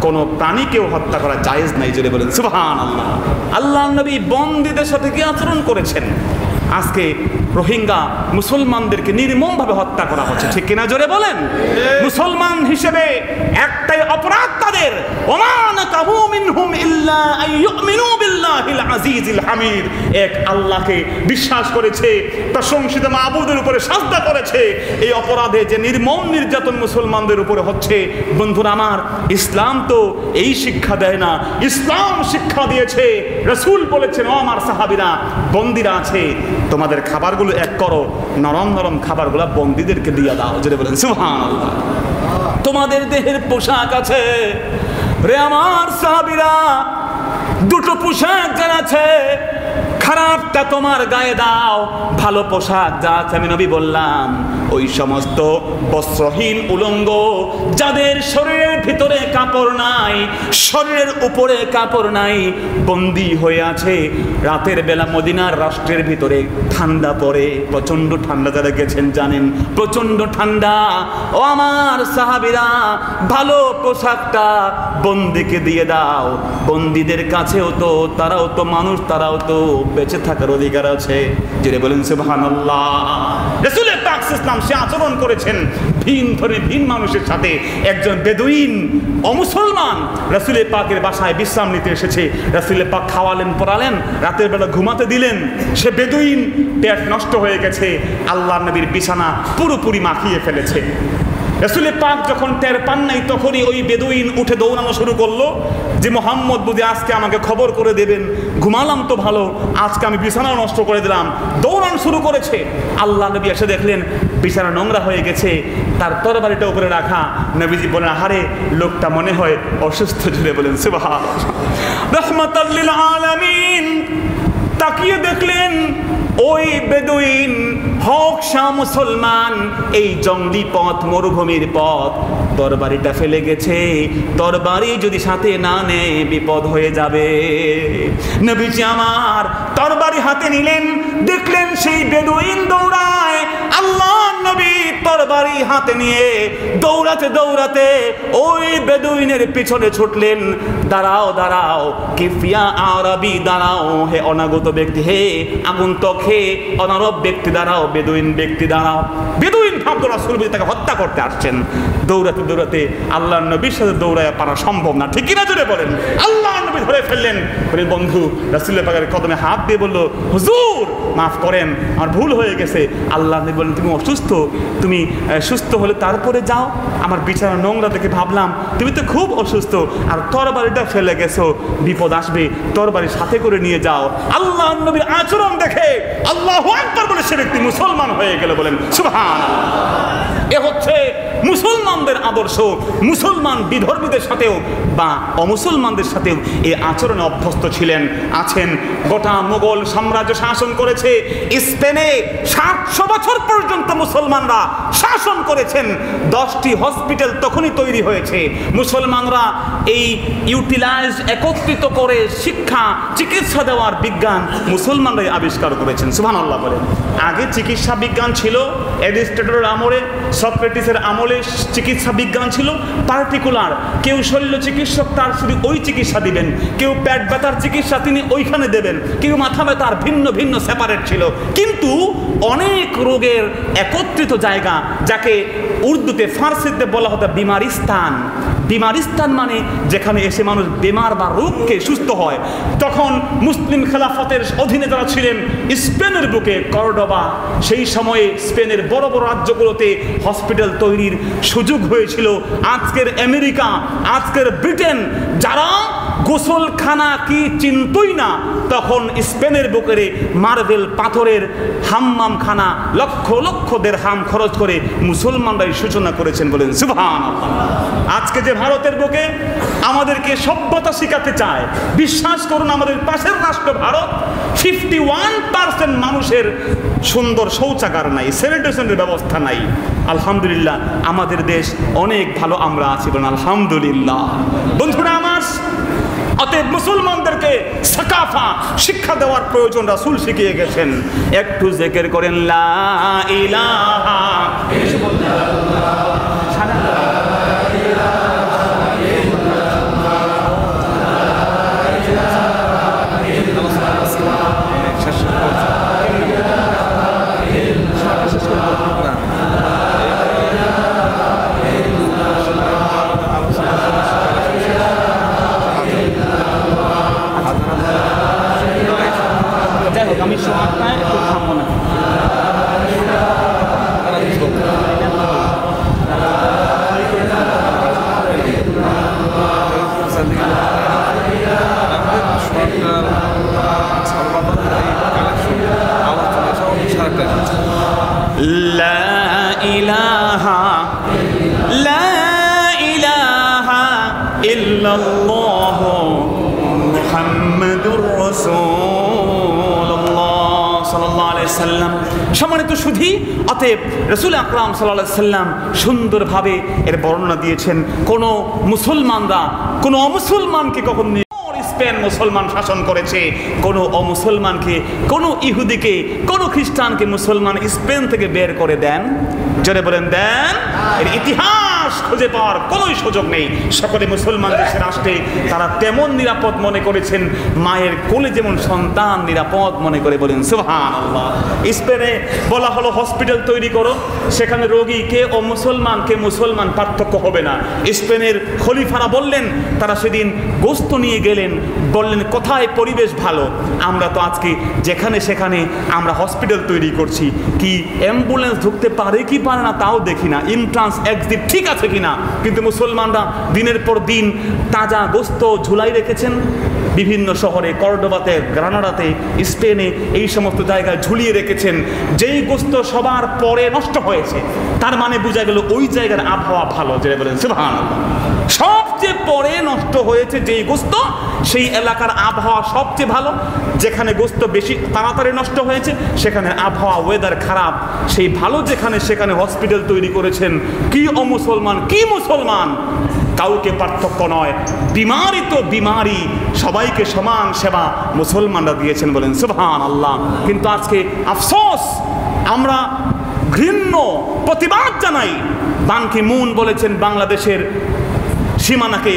কোনো প্রাণীকেও হত্যা করা জায়েজ নাই, জোরে বলেন সুবহানাল্লাহ। আল্লাহর নবী বন্দীদের সাথে কি আচরণ করেছেন? আজকে রোহিঙ্গা মুসলমানদেরকে নির্মমভাবে হত্যা করা হচ্ছে, ঠিক কিনা জোরে বলেন? মুসলমান হিসেবে একটাই অপরাধ তাদের, এক আল্লাহকে বিশ্বাস করেছে, প্রশংসিত মাবুদের উপরে সাজদা করেছে। এই অপরাধে যে নির্মম নির্যাতন মুসলমানদের উপরে হচ্ছে, বন্ধুরা আমার, ইসলাম তো এই শিক্ষা দেয় না, ইসলাম শিক্ষা দিয়েছে। রাসূল বলেছেন, ও আমার সাহাবীরা, বন্দীরা আছে, তোমাদের খাবারগুলো এক করো, নরম নরম খাবারগুলো বন্দীদেরকে দিয়ে দাও, যেটা বলেন সুবহানাল্লাহ। তোমাদের দেহের পোশাক আছে, রে আমার সাহাবীরা, দুটো পোশাক যার আছে, খারাপটা তোমার গায়ে দাও, ভালো পোশাক যা আছে, আমি নবী বললাম, ওই সমস্ত বস্ত্রহীন উলঙ্গ, যাদের শরীরের ভিতরে কাপড় নাই, শরীরের উপরে কাপড় নাই, বন্দী হয়ে আছে, রাতের বেলা মদিনার রাষ্ট্রের ভিতরে ঠান্ডা পড়ে, প্রচন্ড ঠান্ডা, যারা গেছেন জানেন, প্রচন্ড ঠান্ডা। ও আমার সাহাবীরা, ভালো পোশাকটা বন্দীকে দিয়ে দাও। বন্দীদের কাছেও তো, তারাও তো মানুষ, তারাও তো বেঁচে থাকার অধিকার আছে, যেটা বলেন সুবহানাল্লাহ। রাসূল পাক ইসলাম সে আচরণ করেছেন ভিন ধরে ভিন মানুষের সাথে। একজন বেদুইন অমুসলমান রাসূল পাকের বাসায় বিশ্রাম নিতে এসেছে, রাসূল পাক খাওয়ালেন, পড়ালেন, রাতের বেলা ঘুমাতে দিলেন। সে বেদুইন পেট নষ্ট হয়ে গেছে, আল্লাহর নবীর বিছানা পুরোপুরি মাখিয়ে ফেলেছে। রাসূল পাক যখন টের পান নাই, তখনই ওই বেদুইন উঠে দৌড়ানো শুরু করলো যে মোহাম্মদ বুঝি আজকে আমাকে খবর করে দেবেন, ঘুমালাম তো ভালো, আজকে আমি বিছানাও নষ্ট করে দিলাম। দৌড়ানো শুরু করেছে। আল্লাহ নবী এসে দেখলেন বিছানা নোংরা হয়ে গেছে, তার তরবারিটা উপরে রাখা। নবীজি বলেন, আহারে, লোকটা মনে হয় অসুস্থ, জুড়ে বলেন সুবহানাল্লাহ। রাহমাতাল লিল আলামিন। তাকিয়ে দেখলেন ওই বেদুইন হক শাহ মুসলমান এই জঙ্গলি পথ, মরুভূমির পথ, তরবারিটা ফেলে গেছে। তরবারি যদি সাথে না নেয় বিপদ হয়ে যাবে। নবীজি আমার তরবারি হাতে নিলেন, দেখলেন সেই বেদুইন দৌড়ায়। আল্লাহ নবী তরবারি হাতে নিয়ে দৌড়াতে দৌড়াতে ওই বেদুইনের পিছনে ছুটলেন। দাঁড়াও দাঁড়াও, কিফিয়া আরবি, দাঁড়াও হে অনাগত ব্যক্তি, হে আগন্তুক, হে অনারব ব্যক্তি দাঁড়াও, বেদুইন ব্যক্তি দাঁড়াও। বেদুইন ভাবত রাসূল বুঝি তাকে হত্যা করতে আসছেন। দৌড়াতে দৌড়াতে আল্লাহর নবীর সাথে দৌড়ায় পারা সম্ভব না, ঠিক কিনা জোরে বলেন। আল্লাহ নবী ধরে ফেললেন। বলে বন্ধু রাসূলের পাকের কদমে হাত দিয়ে বলল, হুজুর মাফ করেন, আমার ভুল হয়ে গেছে। আল্লাহ নবী বললেন, তুমি অসুস্থ, তুমি সুস্থ হলে তারপরে যাও। আমার বিছানা নোংরা দেখে ভাবলাম তুমি তো খুব অসুস্থ, আর তরবারিটা ফেলে গেছো, বিপদ আসবে, তরবারি সাথে করে নিয়ে যাও। আল্লাহ নবীর আচরণ দেখে আল্লাহু আকবার বলে সে ব্যক্তি মুসলমান হয়ে গেল। বলেন সুবহানাল্লাহ। এ হচ্ছে মুসলমানদের আদর্শ। মুসলমান বিধর্মীদের সাথেও বা অমুসলমানদের সাথেও এই আচরণে অভ্যস্ত ছিলেন, আছেন। গোটা মুঘল সাম্রাজ্য শাসন করেছে। স্পেনে 700 বছর পর্যন্ত মুসলমানরা শাসন করেছেন। 10টি হসপিটাল তখনই তৈরি হয়েছে। মুসলমানরা এই ইউটিলাইজ, একত্রিত করে শিক্ষা, চিকিৎসা দেওয়ার বিজ্ঞান মুসলমানরাই আবিষ্কার করেছেন। সুবহানাল্লাহ বলেন। আগে চিকিৎসা বিজ্ঞান ছিল অ্যারিস্টটলের আমলে, সক্রেটিসের আমলে চিকিৎসা বিজ্ঞান ছিল পার্টিকুলার। কেউ শল্য চিকিৎসক, তার শুধু ওই চিকিৎসা দিবেন। কেউ পেট ব্যথার চিকিৎসা তিনি ওইখানে দেবেন। কেউ মাথা ব্যথার, ভিন্ন ভিন্ন সেপারেট ছিল। কিন্তু অনেক রোগের একত্রিত জায়গা, যাকে উর্দুতে, ফার্সিতে বলা হতো বিমারিস্তান। বিমারিস্তান মানে যেখানে এসে মানুষ বেমার বা রোগকে সুস্থ হয়। তখন মুসলিম খেলাফতের অধীনে যারা ছিলেন স্পেনের বুকে, কর্ডোবা, সেই সময়ে স্পেনের বড় বড় রাজ্যগুলোতে হসপিটাল তৈরির সুযোগ হয়েছিল। আজকের আমেরিকা, আজকের ব্রিটেন, যারা গোসলখানা কি চিনতই না, তখন স্পেনের বুকেরে মার্বেল পাথরের হাম্মামখানা লক্ষ লক্ষ দিরহাম খরচ করে মুসলমানরাই সূচনা করেছেন। বলেন সুবহানাল্লাহ। আজকে যে ভারতের বুকে আমাদেরকে সভ্যতা শিখাতে চায়, বিশ্বাস করুন আমাদের পাশের রাষ্ট্র ভারত, 51% মানুষের সুন্দর শৌচাগার নাই, স্যানিটেশনের ব্যবস্থা নাই। আলহামদুলিল্লাহ আমাদের দেশ অনেক ভালো আমরা আছি। বলেন আলহামদুলিল্লাহ। বন্ধুরা আমার, অতএব মুসলমানদেরকে সাকাফা, শিক্ষা দেওয়ার প্রয়োজন রাসূল শিখিয়ে গেছেন। একটু জিকির করেন লা ইলাহা আমি সোহাগটায় একটু থামবো না। লা ইলাহা ইল্লাল্লাহু মুহাম্মাদুর রাসূলুল্লাহ সাল্লাল্লাহু আলাইহি সাল্লাম। সম্মানিত সুধী, অতএব রাসূল আকরাম সাল্লাল্লাহু আলাইহি সাল্লাম সুন্দরভাবে এর বর্ণনা দিয়েছেন। কোনো মুসলমানরা কোনো অমুসলমানকে কখন স্পেন মুসলমান শাসন করেছে, কোনো অমুসলমানকে, কোনো ইহুদিকে, কোনো খ্রিস্টানকে মুসলমান স্পেন থেকে বের করে দেন? জোরে বলেন দেন? এর ইতিহাস খুঁজে পাওয়ার কোনো সুযোগ নেই। সকলে মুসলমান দেশের রাষ্ট্রে তারা তেমন নিরাপদ মনে করেছেন, মায়ের কোলে যেমন সন্তান নিরাপদ মনে করে। বলেন সুবহানাল্লাহ। স্পেনে বলা হলো হসপিটাল তৈরি করো, সেখানে রোগী কে অমুসলমান কে মুসলমান পার্থক্য হবে না। স্পেনের খলিফারা বললেন, তারা সেদিন গোস্ত নিয়ে গেলেন, বললেন কোথায় পরিবেশ ভালো, আমরা তো আজকে যেখানে সেখানে আমরা হসপিটাল তৈরি করছি, কি অ্যাম্বুলেন্স ঢুকতে পারে কি পারে না তাও দেখি না, এন্ট্রান্স এক্সিট ঠিক আছে কিনা। কিন্তু মুসলমানরা দিনের পর দিন তাজা গোস্ত ঝুলাই রেখেছেন বিভিন্ন শহরে, কর্ডোবাতে, গ্রানাডাতে, স্পেনে, এই সমস্ত জায়গায় ঝুলিয়ে রেখেছেন। যেই গোস্ত সবার পরে নষ্ট হয়েছে, তার মানে বোঝা গেল ওই জায়গার আবহাওয়া ভালো। যেটা বলেন সুবহানাল্লাহ। সব সবচেয়ে পরে নষ্ট হয়েছে যেই গোস্ত, সেই এলাকার আবহাওয়া সবচেয়ে ভালো। যেখানে গোস্ত বেশি তাড়াতাড়ি নষ্ট হয়েছে সেখানে আবহাওয়া, ওয়েদার খারাপ। সেই ভালো যেখানে, সেখানে হসপিটাল তৈরি করেছেন। কি অমুসলমান, কি মুসলমান, কাউকে পার্থক্য নয়। বিমারি তো বিমারি, সবাইকে সমান সেবা মুসলমানরা দিয়েছেন, বলেন সুবহানাল্লাহ। কিন্তু আজকে আফসোস, আমরা ঘৃণ্য প্রতিবাদ জানাই। বান কি মুন বলেছেন বাংলাদেশের সীমানাকে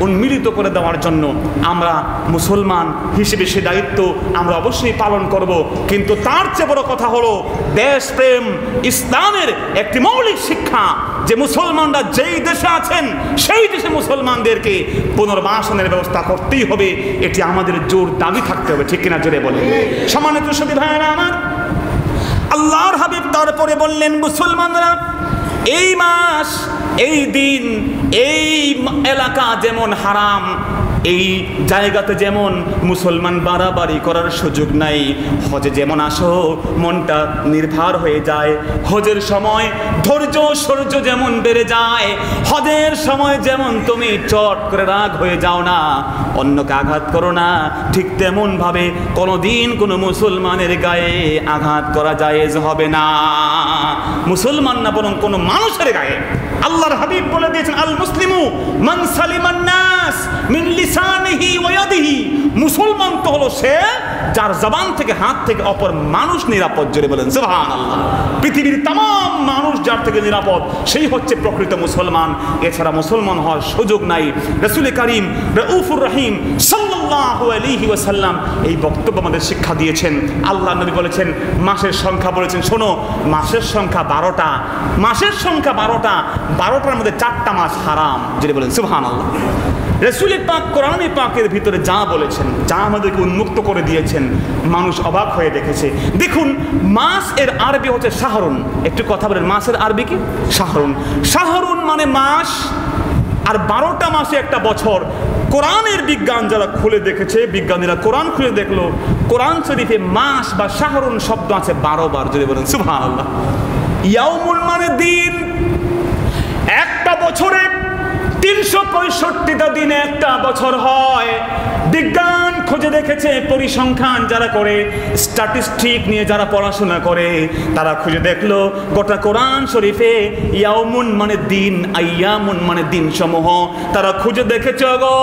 উন্মিলিত করে দেওয়ার জন্য। আমরা মুসলমান হিসেবে সে দায়িত্ব আমরা অবশ্যই পালন করব। কিন্তু তার চেয়ে বড় কথা হলো দেশপ্রেম, ইসলামের একটি মৌলিক শিক্ষা যে মুসলমানরা যেই দেশে আছেন সেই দেশে মুসলমানদেরকে পুনর্বাসনের ব্যবস্থা করতেই হবে। এটি আমাদের জোর দাবি থাকতে হবে, ঠিক কিনা জোরে বলেন। সম্মানিত সুধী ভাইয়েরা আমার, আল্লাহর হাবিব তারপরে বললেন, মুসলমানরা এই মাস, এই দিন, এই এলাকা যেমন হারাম, এই জায়গাতে যেমন মুসলমান বাড়াবাড়ি করার সুযোগ নাই। হজে যেমন আসো মনটা নির্ভর হয়ে যায়, হজের সময় ধৈর্য সৌর্য যেমন বেড়ে যায়, হজের সময় যেমন তুমি চট করে রাগ হয়ে যাও না, অন্যকে আঘাত করো না, ঠিক তেমন ভাবে কোনোদিন কোনো মুসলমানের গায়ে আঘাত করা জায়েজ হবে না। মুসলমান না, বরং কোনো মানুষের গায়ে। আল্লাহর হাবিব বলে দিয়েছেন, আল মুসলিমু মান সালিমান নাস মিন লিসানিহি ওয়া ইয়াদিহি। মুসলমান তো হলো সে যার জবান থেকে, হাত থেকে অপর মানুষ নিরাপদ। জোরে বলেন সুবহানাল্লাহ। পৃথিবীর तमाम মানুষ যার থেকে নিরাপদ, সেই হচ্ছে প্রকৃত মুসলমান। এছাড়া মুসলমান হওয়ার সুযোগ নাই। রাসূল করিম রাউফুর রহিম সাল্লাল্লাহু আলাইহি ওয়াসাল্লাম এই বক্তব্য আমাদের শিক্ষা দিয়েছেন। আল্লাহ নবী বলেছেন, মাসের সংখ্যা বলেছেন, শোনো, মাসের সংখ্যা 12টা। মাসের সংখ্যা 12টা, 12টার মধ্যে 4টা মাস হারাম। যেটা বলেন সুবহানাল্লাহ। রাসূল পাক কোরআনে পাকের ভিতরে যা বলেছেন, যা আমাদেরকে উন্মুক্ত করে দিয়েছেন, মানুষ অবাক হয়ে দেখেছে। দেখুন, মাস এর আরবি হচ্ছে শাহরুন। একটু কথা বলেন, মাসের আরবি কি? শাহরুন। শাহরুন মানে মাস, আর 12টা মাসে একটা বছর। কোরআনের বিজ্ঞান যারা খুলে দেখেছে, বিজ্ঞানীরা কোরআন খুলে দেখলো, কোরআন শরীফে মাস বা শাহরুন শব্দ আছে 12 বার। যদি বলেন সুবহানাল্লাহ। ইয়াউমুল মানে দিন। একটা বছরে 365টা দিনে একটা বছর হয়। বিজ্ঞান খুঁজে দেখেছে, পরিসংখ্যান যারা করে, স্ট্যাটিস্টিক নিয়ে যারা পড়াশোনা করে, তারা খুঁজে দেখলো গোটা কোরআন শরীফে ইয়াউমুন মানে দিন, আইয়ামুন মানে দিন সমূহ। তারা খুঁজে দেখেছে, গো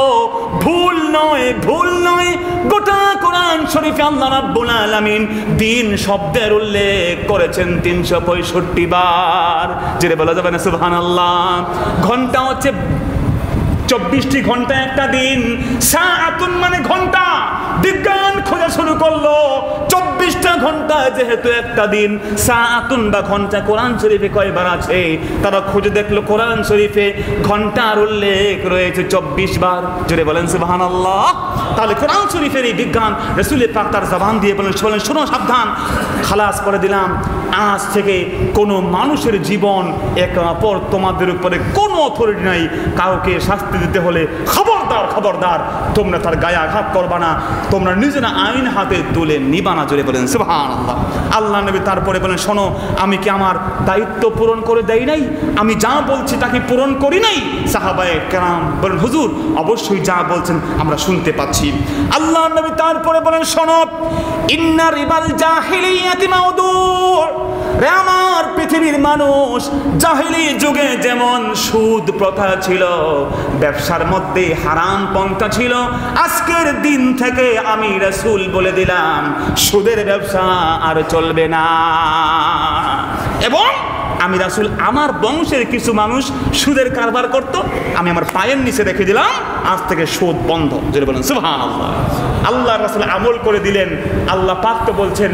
ভুল নয়, ভুল নয়, গোটা কোরআন শরীফে আল্লাহ রাব্বুল আলামিন দিন শব্দের উল্লেখ করেছেন 365 বার। যেটা বলা যাবে না সুবহানাল্লাহ। ঘন্টা হচ্ছে 24টি ঘন্টা একটা দিন। সাআতুন মানে ঘন্টা। বিজ্ঞান খোঁজা শুরু করলো 24টা ঘন্টা যেহেতু একটা দিন, সাআতুন বা ঘন্টা কোরআন শরীফে কয়বার আছে। তারা খুঁজে দেখলো কোরআন শরীফে ঘন্টার উল্লেখ রয়েছে 24 বার। জোরে বলেন সুবহানাল্লাহ। তাহলে কোরআন শরীফের এই বিজ্ঞান রাসূল পাক তার জবান দিয়ে বলেন, শোনো সাবধান, খালাস করে দিলাম, আজ থেকে কোনো মানুষের জীবন একের অপর তোমাদের উপরে কোনো অথরিটি নাই। কাউকে শাস্তি দিতে হলে খবরদার, খবরদার, তোমরা তার গায়ে আঘাত করবা না, তোমরা নিজেরা আইন হাতে তুলে নিবা না। জোরে বলেন সুবহানাল্লাহ। আল্লাহ নবী তারপরে বলেন, শোনো, আমি কি আমার দায়িত্ব পূরণ করে দেই নাই? আমি যা বলছি তাকে পূরণ করি নাই? সাহাবায়ে কেরাম বলেন, হুজুর অবশ্যই যা বলছেন আমরা শুনতে পাচ্ছি। আল্লাহ নবী তারপরে বলেন, শোনো, ইন্না রিবাল জাহিলিয়াতি মাউদুর। রে আমার পৃথিবীর মানুষ, জাহিলি যুগে যেমন সুদ প্রথা ছিল, ব্যবসার মধ্যে হারাম পন্থা ছিল, আজকের দিন থেকে আমি রাসূল বলে দিলাম সুদের ব্যবসা আর চলবে না। এবং আমি রাসূল আমার বংশের কিছু মানুষ সুদের কারবার করত, আমি আমার পায়ের নিচে রেখে দিলাম, আজ থেকে সুদ বন্ধ। যদি বলেন সুবহানাল্লাহ। আল্লাহ রাসূল আমল করে দিলেন। আল্লাহ পাক তো বলছেন,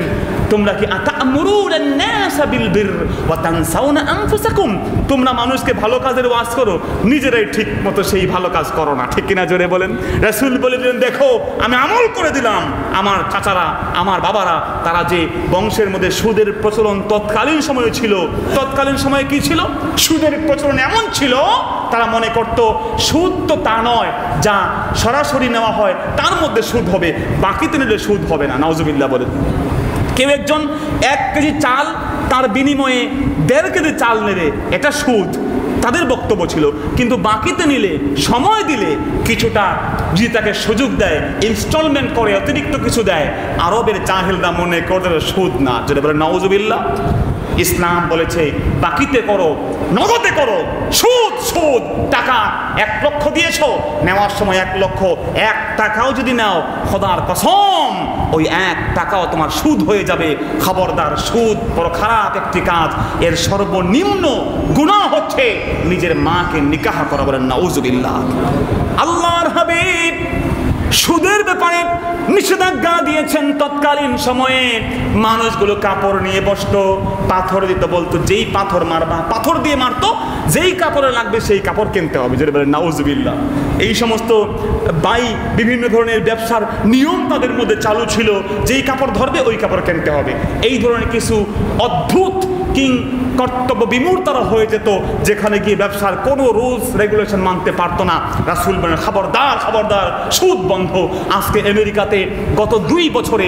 তোমরা কি আতা'মুরুনা আন-নাসা বিল বির ওয়া তানসাউনা আনফুসাকুম। তোমরা মানুষকে ভালো কাজের ওয়াজ করো, নিজেরাই ঠিক মতো সেই ভালো কাজ করো না। ঠিক কিনা জোরে বলেন। রাসূল বলে দিলেন, দেখো আমি আমল করে দিলাম। আমার চাচারা, আমার বাবারা, তারা যে বংশের মধ্যে সুদের প্রচলন তৎকালীন সময়ে ছিল, তৎকালীন সময়ে কি ছিল? সুদের প্রচলন এমন ছিল, তারা মনে করত সুদ তো তা নয় যা সরাসরি নেওয়া হয় তার মধ্যে সুদ হবে, বাকিতে নিলে সুদ হবে না। নাউজুবিল্লাহ বলেন। কেউ একজন 1 কেজি চাল, তার বিনিময়ে 1.5 কেজি চাল নেবে, এটা সুদ। তাদের বক্তব্য ছিল। কিন্তু বাকিতে নিলে, সময় দিলে, কিছুটা যদি তাকে সুযোগ দেয়, ইনস্টলমেন্ট করে অতিরিক্ত কিছু দেয়, আরবের জাহেলরা মনে করে সুদ না, যেটা বলে নাউজুবিল্লাহ। ইসলাম বলেছে বাকিতে করো, নগদে করো, সুদ সুদ। টাকা 1 লক্ষ দিয়েছো, নেওয়ার সময় 1 লক্ষ, 1 টাকাও যদি নাও, খোদার কসম ওই 1 টাকাও তোমার সুদ হয়ে যাবে। খবরদার, সুদ বড় খারাপ একটি কাজ। এর সর্বনিম্ন গুনাহ হচ্ছে নিজের মাকে নিকাহ করা, বলেন নাউজুবিল্লাহ। আল্লাহর হাবিব সুদের ব্যাপারে নিষেধাজ্ঞা দিয়েছেন। তৎকালীন সময়ে মানুষগুলো কাপড় নিয়ে বসতো, পাথর দিত, বলতো যেই পাথর মারবা, পাথর দিয়ে মারতো, যেই কাপড়ে লাগবে সেই কাপড় কিনতে হবে, যেটা বলে নাউজুবিল্লাহ। এই সমস্ত বিভিন্ন ধরনের ব্যবসার নিয়ম তাদের মধ্যে চালু ছিল, যেই কাপড় ধরবে ওই কাপড় কিনতে হবে। এই ধরনের কিছু অদ্ভুত কর্তব্য বিমূঢ় তারা হয়ে যেত, যেখানে গিয়ে ব্যবসার কোনো রুলস রেগুলেশন মানতে পারতো না। রাসূল বলেন খবরদার খবরদার, সুদ বন্ধ। আজকে আমেরিকাতে গত 2 বছরে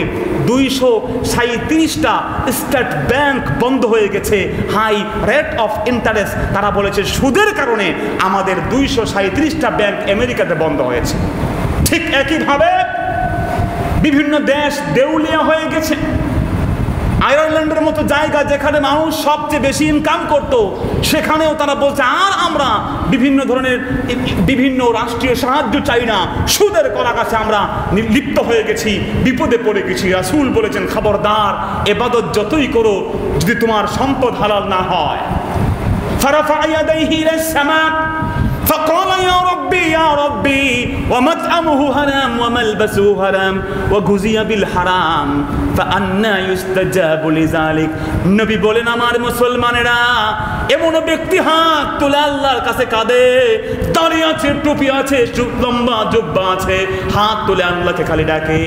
237টা স্টেট ব্যাংক বন্ধ হয়ে গেছে, হাই রেট অফ ইন্টারেস্ট। তারা বলেছে সুদের কারণে আমাদের 237টা ব্যাংক আমেরিকাতে বন্ধ হয়েছে। ঠিক একইভাবে বিভিন্ন দেশ দেউলিয়া হয়ে গেছে। আয়ারল্যান্ডের মতো জায়গা, যেখানে মানুষ সবচেয়ে বেশি ইনকাম করত, সেখানেও তারা বলছে আর আমরা বিভিন্ন রাষ্ট্রীয় সাহায্য চাই না, সুদের কলাগাছে আমরা লিপ্ত হয়ে গেছি, বিপদে পড়ে গেছি। রাসূল বলেছেন খবরদার, ইবাদত যতই করো, যদি তোমার সম্পদ হালাল না হয়। ফারাফা ইয়াদাইহি ইলাস সামা فقال يا ربي يا ربي ومطعمه حرام وملبسه حرام وغذي بالحرام فأنى يستجاب لذلك। নবী বলেন আমার মুসলমানেরা, এমন ব্যক্তি হাত তুলে আল্লাহর কাছে কাঁদে, দাড়ি আছে, টুপি আছে, লম্বা জুব্বা আছে, হাত তুলে আল্লাহকে খালি ডাকে,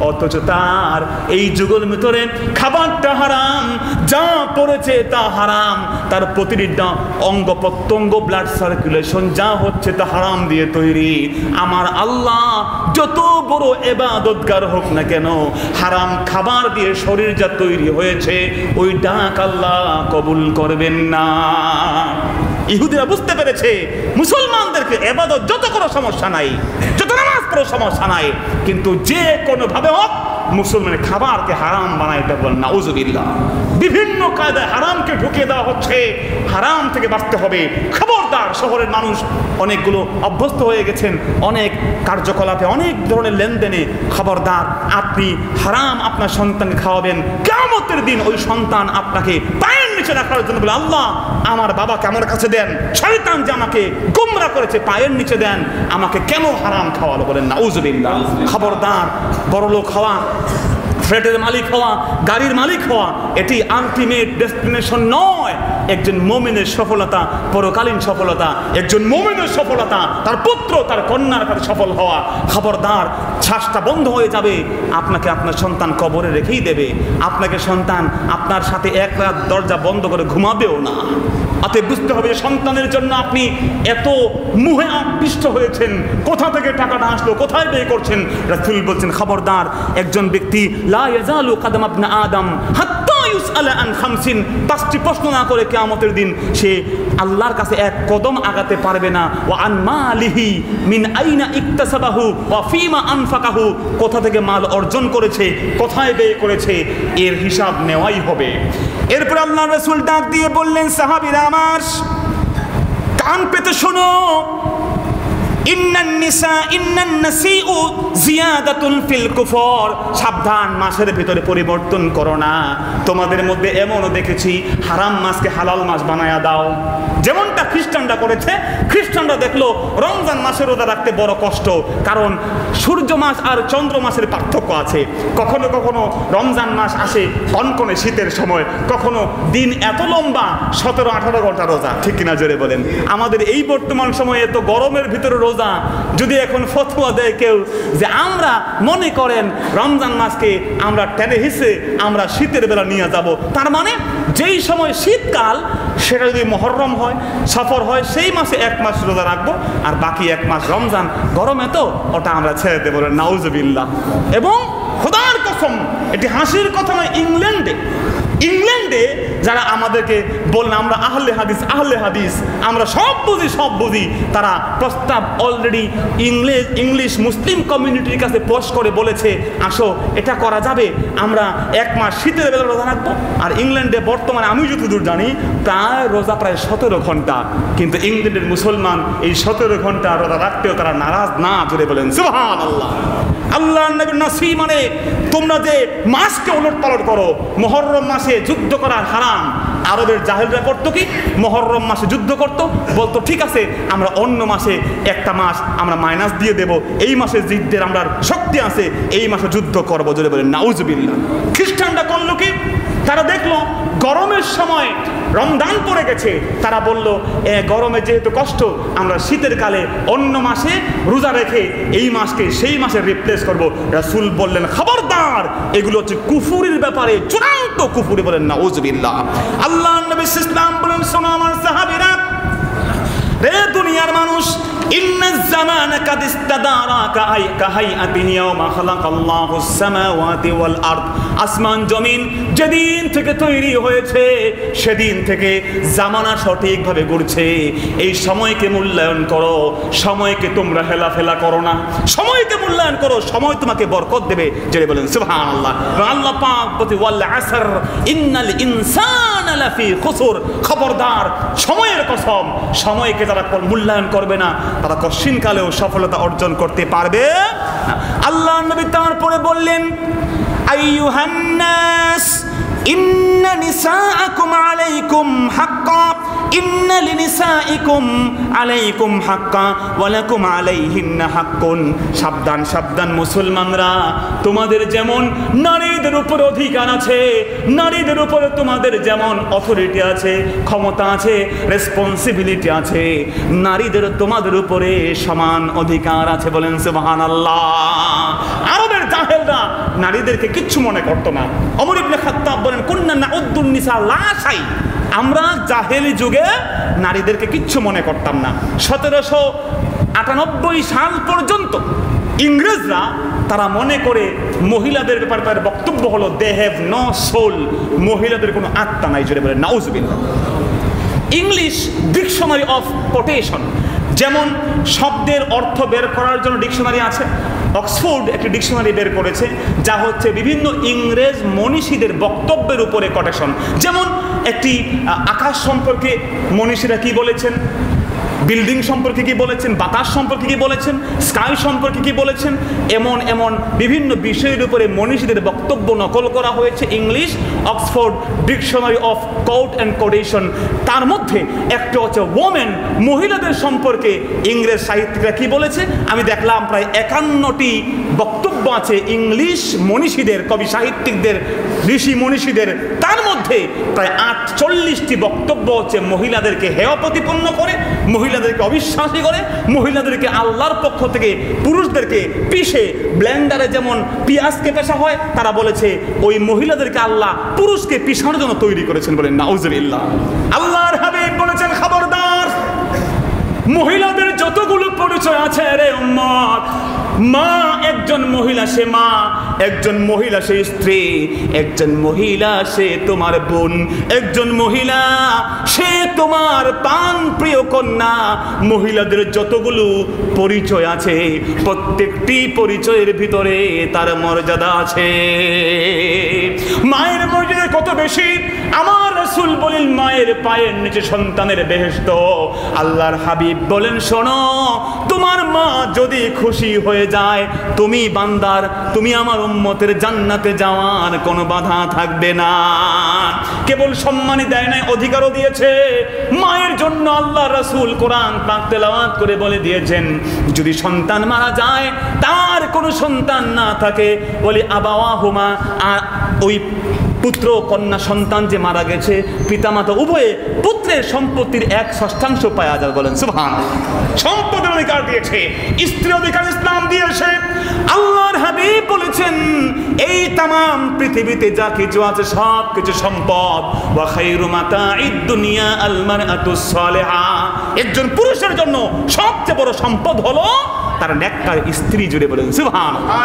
অথচ তার এই যুগের ভিতরে খাবারটা হারাম, যা পড়েছে তা হারাম, তার প্রতিটা অঙ্গ প্রত্যঙ্গ, ব্লাড সার্কুলেশন যা হচ্ছে তা হারাম দিয়ে তৈরি। আমার আল্লাহ যত বড় ইবাদতগার হোক না কেন, হারাম খাবার দিয়ে শরীর যা তৈরি হয়েছে, ওই ডাক আল্লাহ কবুল করবেন না। ইহুদিরা বুঝতে পেরেছে মুসলমানদেরকে ইবাদত যত কোনো সমস্যা নাই, যত নামাজ পড়ো সমস্যা নাই, কিন্তু যে কোনো ভাবে হোক মুসলমানের খাবারকে হারাম বানাইতে বলেন নাউজুবিল্লাহ। বিভিন্ন কায়দায় হারামকে ঢুকিয়ে দেওয়া হচ্ছে, হারাম থেকে বাঁচতে হবে। খবরদার, শহরের মানুষ অনেকগুলো অভ্যস্ত হয়ে গেছেন অনেক কার্যকলাপে, অনেক ধরনের লেনদেনে। খবরদার, আপনি হারাম আপনার সন্তানকে খাওয়াবেন, কিয়ামতের দিন ওই সন্তান আপনাকে পায়ের নিচে রাখার জন্য বলে আল্লাহ আমার বাবাকে আমার কাছে দেন, শয়তান যে আমাকে গোমরা করেছে পায়ের নিচে দেন, আমাকে কেন হারাম খাওয়ালো, বলেন নাউজুবিল্লাহ। খবরদার, বড়লোক হওয়া, ফ্ল্যাটের মালিক হওয়া, গাড়ির মালিক হওয়া, এটি আলটিমেট ডেস্টিনেশন নয়। একজন মুমিনের সফলতা পরকালীন সফলতা, একজন মুমিনের সফলতা তার পুত্র তার কন্যার কাছে সফল হওয়া। খবরদার, শ্বাসটা বন্ধ হয়ে যাবে, আপনাকে আপনার সন্তান কবরে রেখেই দেবে, আপনাকে সন্তান আপনার সাথে এক রাত দরজা বন্ধ করে ঘুমাবেও না। অতএব বুঝতে হবে সন্তানের জন্য আপনি এত মুহে আকৃষ্ট হয়েছেন, কোথা থেকে টাকাটা আসলো, কোথায় ব্যয় করছেন। রাসূল বলছেন খবরদার, একজন ব্যক্তি লা ইয়াজালু কাদাম ইবনে আদম হাত্তা ইউসআলা আন খামসিন, 5টি প্রশ্ন না করে কিয়ামতের দিন সে আল্লাহর কাছে এক কদম আগাতে পারবে না। ওয়া আন মালিহি মিন আইনা ইকতাসাবাহু ওয়া ফিমা আনফাকাহু, কোথা থেকে মাল অর্জন করেছে, কোথায় ব্যয় করেছে, এর হিসাব নেওয়াই হবে। এরপর আল্লাহর রাসূল ডাক দিয়ে বললেন সাহাবীরা আমার, কান পেতে শোনো, সাবধান, মাসের ভিতরে পরিবর্তন করো না। তোমাদের মধ্যে এমনও দেখেছি হারাম মাসকে হালাল মাস বানায়া দাও, যেমনটা খ্রিস্টানরা করেছে। খ্রিস্টানরা দেখলো রমজান মাসে রোজা রাখতে বড় কষ্ট, কারণ সূর্য মাস আর চন্দ্র মাসের পার্থক্য আছে। কখনো কখনো রমজান মাস আসে কনকনে শীতের সময়, কখনো দিন এত লম্বা 17-18 ঘন্টা রোজা, ঠিক কিনা জোরে বলেন। আমাদের এই বর্তমান সময়ে এত গরমের ভিতরে রোজা, যদি এখন ফতোয়া দেয় কেউ যে আমরা মনে করেন রমজান মাসকে আমরা টেনে হিসে আমরা শীতের বেলা নিয়ে যাব, তার মানে যেই সময় শীতকাল সেটা যদি মুহররম হয়, সফর হয়, সেই মাসে 1 মাস রোজা রাখবো, আর বাকি 1 মাস রমজান। গরমে তো ওটা আমরা ছেড়ে দেবো, নাউজুবিল্লাহ। এবং খোদার কসম, এটি হাসির কথা নয়, ইংল্যান্ডে ইংল্যান্ডে যারা আমাদেরকে বললেন আমরা আহলে হাদিস আমরা সব বুঝি, তারা প্রস্তাব অলরেডি ইংলিশ মুসলিম কমিউনিটির কাছে পোস্ট করে বলেছে, আসো এটা করা যাবে, আমরা 1 মাস শীতের বেলা রোজা রাখবো। আর ইংল্যান্ডে বর্তমানে আমি যতদূর জানি রোজা প্রায় 17 ঘন্টা, কিন্তু ইংল্যান্ডের মুসলমান এই 17 ঘন্টা রোজা রাখতেও তারা নারাজ না। জোরে বলেন সুবহানাল্লাহ। আল্লাহর নবীর নসি মানে তোমরা যে মাসকে উলটপালট করো, মুহররম মাসে যুদ্ধ করা হারাম। আরবের জাহেলরা করতো কি, মুহররম মাসে যুদ্ধ করতো, বলতো ঠিক আছে আমরা অন্য মাসে একটা মাস আমরা মাইনাস দিয়ে দেব, এই মাসে যুদ্ধের আমরা শক্তি আছে, এই মাসে যুদ্ধ করবো। জোরে বলেন নাউজুবিল্লাহ। খ্রিস্টানরা করলো কি, তারা দেখলো গরমের সময় রমজান পড়ে গেছে, তারা বলল গরমে যেহেতু কষ্ট, আমরা শীতের কালে অন্য মাসে রোজা রেখে এই মাসকে সেই মাসে রিপ্লেস করব। রাসূল বললেন খবরদার, এগুলো হচ্ছে কুফুরির ব্যাপারে চূড়ান্ত কুফুরি। বলেন নাউজুবিল্লাহ। আল্লাহর নবী ইসলাম বলেন, শোনো আমার সাহাবীরা, রে দুনিয়ার মানুষ, ইন্নাজ জামানা কাদ ইস্তাদারা কাহাইআতিহি ইয়াওমা খালাকাল্লাহুস সামাওয়াতি ওয়াল আরদ। আসমান জমিন যেদিন থেকে তৈরি হয়েছে সেদিন থেকে জামানা সঠিকভাবে ঘুরছে। এই সময়কে মূল্যায়ন করো, সময়কে তোমরা হেলাফেলা করো না, সময়কে মূল্যায়ন করো, সময় তোমাকে বরকত দেবে। যেটা বলেন সুবহানাল্লাহ। আল্লাহ পাক বলে ওয়াল আসর ইন্নাল ইনসানা লাফি খুসুর। খবরদার, সময়ের কসম, সময়কে যারা মূল্যায়ন করবে না তারা কঠিনকালেও সফলতা অর্জন করতে পারবে না। আল্লাহ নবী তারপরে বললেন, আইয়ুহান নাস ইন্না নিসাআকুম আলাইকুম হাক্কা, ইন্না লিনিসাইকুম আলাইকুম হাক্কা ওয়া লাকুম আলাইহিন্না হাক্কুন। সাবধান সাবধান মুসলমানরা, তোমাদের যেমন নারীদের উপর অধিকার আছে, নারীদের উপর তোমাদের যেমন অথরিটি আছে, ক্ষমতা আছে, রেসপন্সিবিলিটি আছে, নারীদের তোমাদের উপরে সমান অধিকার আছে। বলেন সুবহানাল্লাহ। আরবের জাহেলরা নারীদেরকে কিচ্ছু মনে করতো না। ওমর ইবনে খাত্তাব বলেন, কুন্না নাউদ্দুন নিসা লা শাই। আমরা জাহেলি যুগে নারীদেরকে কিচ্ছু মনে করতাম না। 1798 সাল পর্যন্ত ইংরেজরা তারা মনে করে মহিলাদের ব্যাপারে বক্তব্য হলো দে হ্যাভ নো সোল, মহিলাদের কোনো আত্মা নাই। জোরে বলে নাউজুবিল্লাহ। ইংলিশ ডিকশনারি অফ কোটেশন, যেমন শব্দের অর্থ বের করার জন্য ডিকশনারি আছে, অক্সফোর্ড একটি ডিকশনারি বের করেছে যা হচ্ছে বিভিন্ন ইংরেজ মনীষীদের বক্তব্যের উপরে কোটেশন। যেমন একটি আকাশ সম্পর্কে মনীষীরা কি বলেছেন, বিল্ডিং সম্পর্কে কি বলেছেন, বাতাস সম্পর্কে কি বলেছেন, স্কাই সম্পর্কে কি বলেছেন, এমন বিভিন্ন বিষয়ের উপরে মনীষীদের বক্তব্য নকল করা হয়েছে English Oxford dictionary of quote and quotation. তার মধ্যে একটা হচ্ছে ওমেন, মহিলাদের সম্পর্কে ইংরেজ সাহিত্যিকরা কি বলেছে আমি দেখলাম প্রায় 51টি বক্তব্য আছে ইংলিশ মনীষীদের, কবি সাহিত্যিকদের, ঋষি মনীষীদের। তার মধ্যে প্রায় 48টি বক্তব্য হচ্ছে মহিলাদেরকে হেয় প্রতিপন্ন করে, মহিলাদেরকে অবিশ্বাসী করে, মহিলাদেরকে আল্লাহর পক্ষ থেকে পুরুষদেরকে পিষে ব্লেন্ডারে যেমন পেঁয়াজকে পেশা হয়, তারা বলেছে ওই মহিলাদেরকে আল্লাহ পুরুষকে পিষানোর জন্য তৈরি করেছেন। বলেন নাউজুবিল্লাহ। আল্লাহর হাবিব বলেছেন খবরদার, মহিলাদের যতগুলো পরিচয় আছে রে উম্মত, মা একজন মহিলা সে মা, একজন মহিলা সে স্ত্রী, একজন মহিলা সে তোমার বোন, একজন মহিলা সে তোমার প্রাণ প্রিয় কন্যা। মহিলাদের যতগুলো পরিচয় আছে প্রত্যেকটি পরিচয়ের ভিতরে তার মর্যাদা আছে। মায়ের মর্যাদা কত বেশি, আমার রাসূল বলেন মায়ের পায়ের নিচে সন্তানের বেহেশত। আল্লাহর হাবিব বলেন শোনো, তোমার মা যদি খুশি হয়ে যায়, তুমি বান্দার, তুমি আমার উম্মতের জান্নাতে যাওয়ার কোনো বাধা থাকবে না। কেবল সম্মানই দেয় নাই, অধিকারও দিয়েছে। মায়ের জন্য আল্লাহ রাসূল কোরআন পাক তেলাওয়াত করে বলে দিয়েছেন, যদি সন্তান মারা যায়, তার কোনো সন্তান না থাকে, বলে আবাওয়াহুমা, ওই পুত্র কন্যা সন্তান যে মারা গেছে, পিতামাতা উভয়ে পুত্রের সম্পত্তির 1/6 পাওয়া যায়। বলেন সুবহানাল্লাহ। সম্পদের অধিকার দিয়েছে, স্ত্রী অধিকার ইসলাম দিয়েছে। আল্লাহর হাবিব বলেছেন এই তামাম পৃথিবীতে যা কিছু আছে সব কিছু সম্পদ। ওয়া খায়রু মাতাঈদ দুনিয়া আল মারআতুস সালিহা, একজন পুরুষের জন্য সবচেয়ে বড় সম্পদ হলো তার নেককার স্ত্রী। জুড়ে বলেন সুবহানাল্লাহ।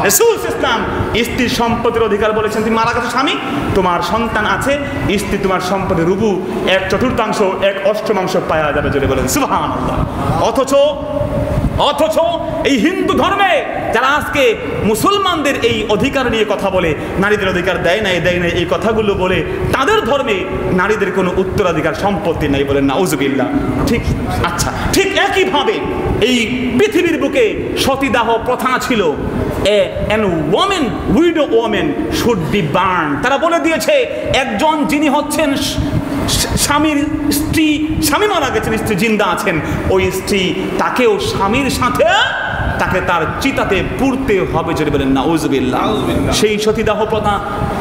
রাসূল ইসলাম স্ত্রীর সম্পদের অধিকার বলেছেন, তুমি মারা গেছো স্বামী, তোমার সন্তান আছে, স্ত্রী তোমার সম্পদের রুবু 1/4 1/8 পাওয়া যাবে। জুড়ে বলেন সুবহানাল্লাহ। অথচ এই হিন্দু ধর্মে যারা আজকে মুসলমানদের এই অধিকার নিয়ে কথা বলে, নারীদের অধিকার দেয় নাই এই কথাগুলো বলে, তাদের ধর্মে নারীদের কোনো উত্তরাধিকার সম্পত্তি নাই, বলেন নাউজুবিল্লাহ। ঠিক আচ্ছা, ঠিক একইভাবে এই পৃথিবীর বুকে সতীদাহ প্রথা ছিল। an woman, widow woman should be burned। তারা বলে দিয়েছে একজন যিনি হচ্ছেন স্বামীর স্ত্রী, স্বামী মারা গেছেন, স্ত্রী জিন্দা আছেন, ওই স্ত্রী তাকেও স্বামীর সাথে তাকে তার চিতাতে পুড়তে হবে। যদি বলেন নাউজুবিল্লাহ। সেই সতীদাহ প্রথা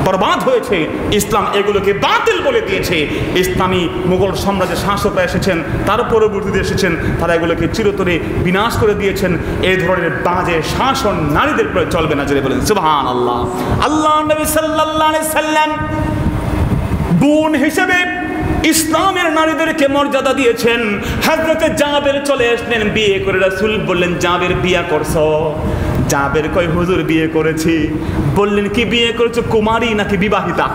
বরবাদ হয়েছে, ইসলাম এগুলোকে বাতিল বলে দিয়েছে। ইসলামী মুঘল সাম্রাজ্যের শাসকরা এসেছেন, তার পরবর্তীতে এসেছেন, তারা এগুলোকে চিরতরে বিনাশ করে দিয়েছেন। এই ধরনের বাজে শাসন নারীদের প্রতি চলবে না। যদি বলেন সুবহানাল্লাহ। আল্লাহ নবী সাল্লাল্লাহু আলাইহি সাল্লাম বোন হিসেবে ইসলামের নারীদেরকে মর্যাদা দিয়েছেন। হযরতে জাবের চলে আসলেন বিয়ে করে, রাসূল বললেন জাবের বিয়ে করছো? জাবের কয় হুজুর বিয়ে করেছি। বললেন কি বিয়ে করেছো, কুমারী নাকি বিবাহিতা?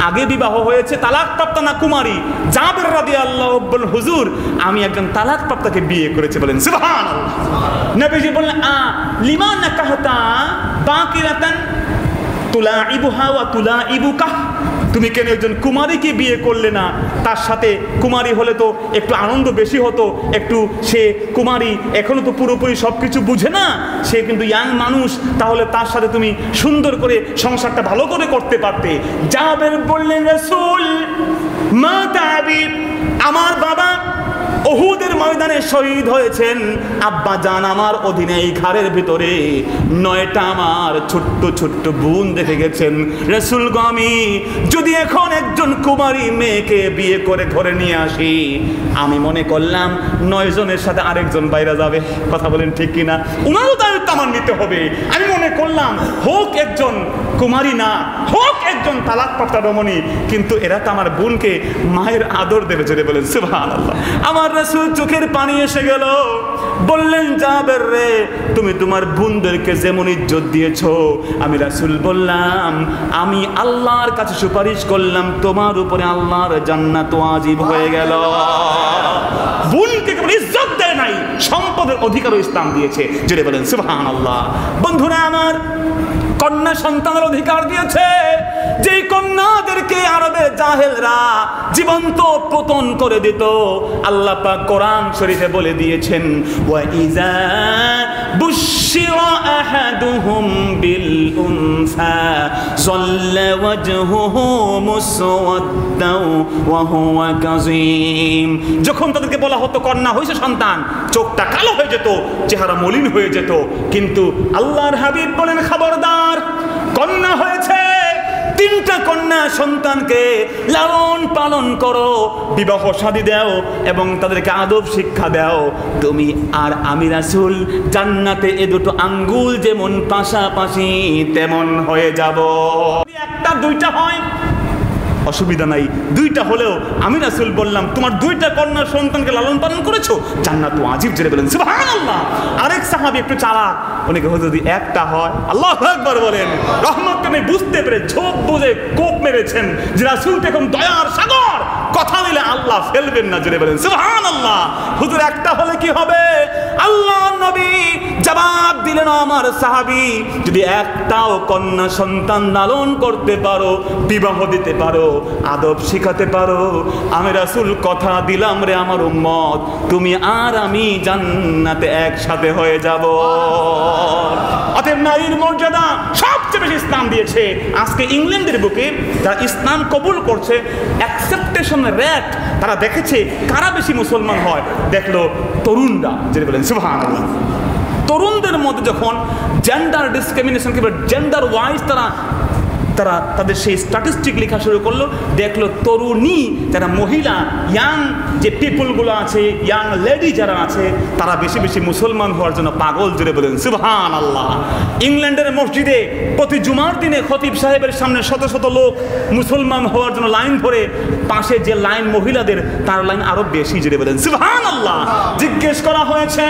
আগে বিবাহ হয়েছে, তালাকপ্রাপ্তা না কুমারী? জাবের রাদিয়াল্লাহু বললেন হুজুর আমি একজন তালাকপ্রাপ্তাকে বিয়ে করেছি। বলেন সুবহানাল্লাহ। নবীজি বললেন লিমা নাকাহতা বাকিরাতান তুলাইবুহা ওয়া তুলাইবুকা। তুমি কেন একজন কুমারীকে বিয়ে করলে না? তার সাথে কুমারী হলে তো একটু আনন্দ বেশি হতো, একটু সে কুমারী এখনো তো পুরোপুরি সবকিছু বুঝে না, সে কিন্তু ইয়াং মানুষ, তাহলে তার সাথে তুমি সুন্দর করে সংসারটা ভালো করে করতে পারতে। জাবের বললেন রাসূল মা তাবি, আমার বাবা উহুদের ময়দানে শহীদ হয়েছেন, আব্বা জান আমার অধীনে এই ঘরের ভিতরে 9টা আমার ছোট্ট ছোট্ট বোন দেখে গেছেন। রাসূল গো আমি যদি এখন একজন কুমারী মেয়েকে বিয়ে করে ঘরে নিয়ে আসি, আমি মনে করলাম 9 জনের সাথে আরেকজন বাইরে যাবে। কথা বলেন ঠিক কিনা? উনারও দায়িত্ব আমার নিতে হবে। আমি মনে করলাম হোক একজন কুমারী না হোক একজন তালাকপ্রাপ্তা রমণী, কিন্তু এরা তো আমার বোনকে মায়ের আদর দেবে। যদি বলেন সুবহানাল্লাহ। আমার রাসূল চোখের পানি এসে গেল, বললেন জাবের রে তুমি তোমার বোনদেরকে যেমন ইজ্জত দিয়েছো, আমি রাসূল বললাম আমি আল্লাহর কাছে সুপারিশ করলাম তোমার উপরে আল্লাহর জান্নাত ওয়াজিব হয়ে গেল। বোনকে কেবল ইজ্জত দেয় নাই, সম্পদের অধিকারও ইসলাম দিয়েছে। যদি বলেন সুবহানাল্লাহ। বন্ধুরা আমার, কন্যা সন্তানের অধিকার দিয়েছে। যে কন্যাদেরকে আরবের জাহেলরা জীবন্ত পতন করে দিত, আল্লাহ পাক কোরআন শরীফে বলে দিয়েছেন ওয়া ইযা বুশিরা আহাদুহুম বিল উনসা যাল্লা ওয়াজহুহু মুসওয়াদ্দাও ওয়া হুয়া কাযীম। যখন তাদেরকে বলা হতো কন্যা হয়েছে সন্তান, চোখটা কালো হয়ে যেত, চেহারা মলিন হয়ে যেত। কিন্তু আল্লাহর হাবিব বলেন খবরদার, কন্যা হয়েছে, 3টা কন্যা সন্তানকে লালন পালন করো, বিবাহ শাদী দাও এবং তাদেরকে আদব শিক্ষা দাও। তুমি আর আমি রাসূল জান্নাতে এ দুটো আঙ্গুল যেমন পাশাপাশি তেমন হয়ে যাব। 1টা 2টা হয় অসুবিধা নাই, 2টা হলেও আমি রাসূল বললাম তোমার 2টা কন্যা সন্তানকে লালন পালন করেছো, জান্নাত ওয়াজিব। জেনে বলেন সুবহানাল্লাহ। আরেক সাহাবী একটু চালাক, অনেকে হয়তো যদি 1টা হয়, আল্লাহু আকবার বলেন, রহমত তুমি বুঝতে পেরে ঝোপ বুঝে কোপ মেরেছেন যে রাসূল দেখুন দয়ার সাগর, কথা দিলে আল্লাহ ফেলবেন না। জেনে বলেন সুবহানাল্লাহ। হুজুর 1টা হলে কি হবে? আল্লাহ নবী জবাব দিলেন আমার সাহাবী যদি 1টাও কন্যা সন্তান লালন করতে পারো, বিবাহ দিতে পারো, আদব শিখাতে পারো, আমি রাসূল কথা দিলাম রে আমার উম্মত, তুমি আর আমি জান্নাতে একসাথে হয়ে যাব। অতএব নারীর মর্যাদা সবচেয়ে বেশি ইসলাম দিয়েছে। আজকে ইংল্যান্ডের বুকে যারা ইসলাম কবুল করছে, অ্যাকসেপ্টেশন রেট তারা দেখেছে কারা বেশি মুসলমান হয়, দেখলো তরুণরা। যেটা বলেন সুবহানাল্লাহ। তরুণদের মধ্যে যখন জেন্ডার ডিসক্রিমিনেশন কিংবা জেন্ডার ওয়াইজ তারা তারা তাদের সেই স্ট্যাটিস্টিক লেখা শুরু করলো, দেখলো তরুণী যারা মহিলা ইয়াং যে পিপলগুলো আছে, ইয়াং লেডি যারা আছে, তারা বেশি বেশি মুসলমান হওয়ার জন্য পাগল, জুড়ে বলেন সুবহানাল্লাহ। ইংল্যান্ডের মসজিদে প্রতি জুমার দিনে খতিব সাহেবের সামনে শত শত লোক মুসলমান হওয়ার জন্য লাইন ধরে, পাশে যে লাইন মহিলাদের তার লাইন আরো বেশি, জুড়ে বলেন সুবহানাল্লাহ। জিজ্ঞেস করা হয়েছে,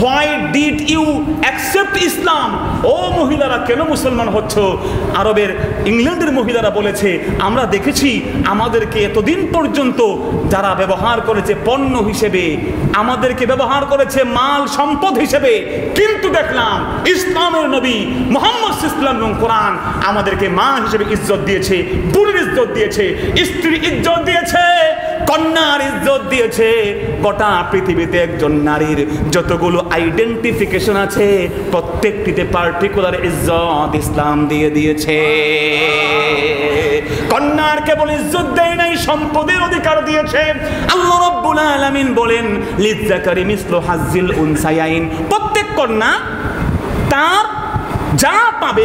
why did you accept Islam? ও মহিলারা কেন মুসলমান হচ্ছ? আরবের ইংল্যান্ডের মহিলারা বলেছে, আমরা দেখেছি আমাদেরকে এতদিন পর্যন্ত যারা ব্যবহার করেছে পণ্য হিসেবে, আমাদেরকে ব্যবহার করেছে মাল সম্পদ হিসেবে, কিন্তু দেখলাম ইসলামের নবী মুহাম্মদ সাল্লাল্লাহু আলাইহি ওয়াসাল্লাম কোরআন আমাদেরকে মা হিসেবে ইজ্জত দিয়েছে, বোনের ইজ্জত দিয়েছে, স্ত্রীর ইজ্জত দিয়েছে, কন্যার ইজ্জত দিয়েছে। গোটা পৃথিবীতে একজন নারীর যতগুলো আইডেন্টিফিকেশন আছে প্রত্যেকটিতে পার্টিকুলার ইজ্জত ইসলাম দিয়ে দিয়েছে। কন্যার কেবল ইজ্জত দেয় নাই, সম্পদের অধিকার দিয়েছে। আল্লাহ রাব্বুল আলামিন বলেন, লিযযাকারি মিসলু হাজ্জিল উনসায়াইন, প্রত্যেক কন্যা তার যা পাবে,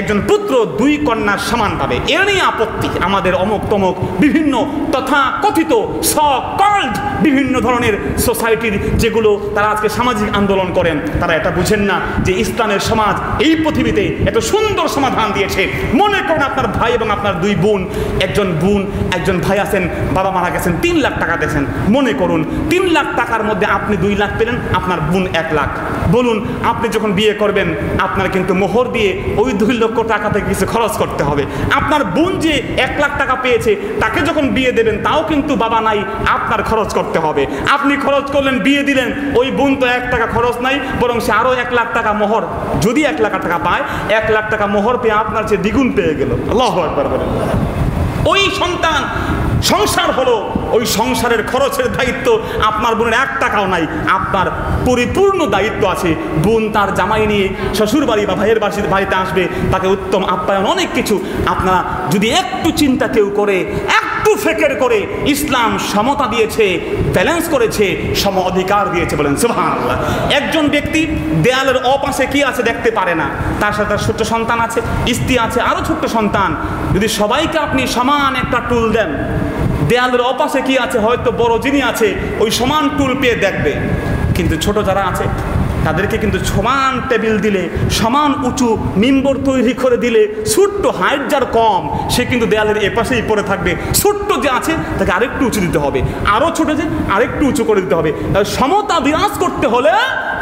একজন পুত্র দুই কন্যার সমান পাবে। এর নিয়ে আপত্তি আমাদের অমুক তমুক বিভিন্ন তথা কথিত সকল্ড বিভিন্ন ধরনের সোসাইটির যেগুলো তারা আজকে সামাজিক আন্দোলন করেন, তারা এটা বুঝেন না যে ইসলামের সমাজ এই পৃথিবীতে এত সুন্দর সমাধান দিয়েছে। মনে করেন আপনার ভাই এবং আপনার দুই বোন, একজন ভাই আছেন, বাবা মারা গেছেন, 3 লাখ টাকা দিয়েছেন। মনে করুন 3 লাখ টাকার মধ্যে আপনি 2 লাখ পেলেন, আপনার বোন 1 লাখ। বলুন আপনি যখন বিয়ে করবেন আপনার কিন্তু মোহর দিয়ে ওই 2 লক্ষ টাকা থেকে কিছু খরচ করতে হবে। আপনার বোন যে 1 লাখ টাকা পেয়েছে তাকে যখন বিয়ে দেবেন তাও কিন্তু বাবা নাই, আপনার খরচ করতে হবে। আপনি খরচ করলেন, বিয়ে দিলেন, ওই বোন তো 1 টাকা খরচ নাই, বরং সে আরো 1 লাখ টাকা মোহর, যদি 1 লাখ টাকা পায়, 1 লাখ টাকা মোহর পেয়ে আপনার চেয়ে দ্বিগুণ পেয়ে গেল। আল্লাহু আকবার বলেন। ওই সন্তান সংসার হলো, ওই সংসারের খরচের দায়িত্ব আপনার বোনের 1 টাকাও নাই, আপনার পরিপূর্ণ দায়িত্ব আছে। বোন তার জামাই নিয়ে শ্বশুর বাড়ি বা ভাইয়ের বাড়িতে আসবে, তাকে উত্তম আপ্যায়ন, অনেক কিছু। আপনারা যদি একটু চিন্তা কেউ করে, একটু ফিকির করে, ইসলাম সমতা দিয়েছে, ব্যালেন্স করেছে, সম অধিকার দিয়েছে, বলেন সুবহানাল্লাহ। একজন ব্যক্তি দেয়ালের অপাশে কি আছে দেখতে পারে না, তার সাথে তার ছোট্ট সন্তান আছে, স্ত্রী আছে, আরো ছোট্ট সন্তান। যদি সবাইকে আপনি সমান একটা টুল দেন, দেয়ালের অপাশে কি আছে, হয়তো বড় যিনি আছে ওই সমান টুল পেয়ে দেখবে, কিন্তু ছোট যারা আছে তাদেরকে কিন্তু সমান টেবিল দিলে, সমান উঁচু মিম্বর তৈরি করে দিলে, ছোট্ট হাইট যার কম সে কিন্তু দেয়ালের এপাশেই পড়ে থাকবে, ছোট্ট যে আছে তাকে আরেকটু উঁচু দিতে হবে, আরও ছোট যে আরেকটু উঁচু করে দিতে হবে। তাহলে সমতা বিরাজ করতে হলে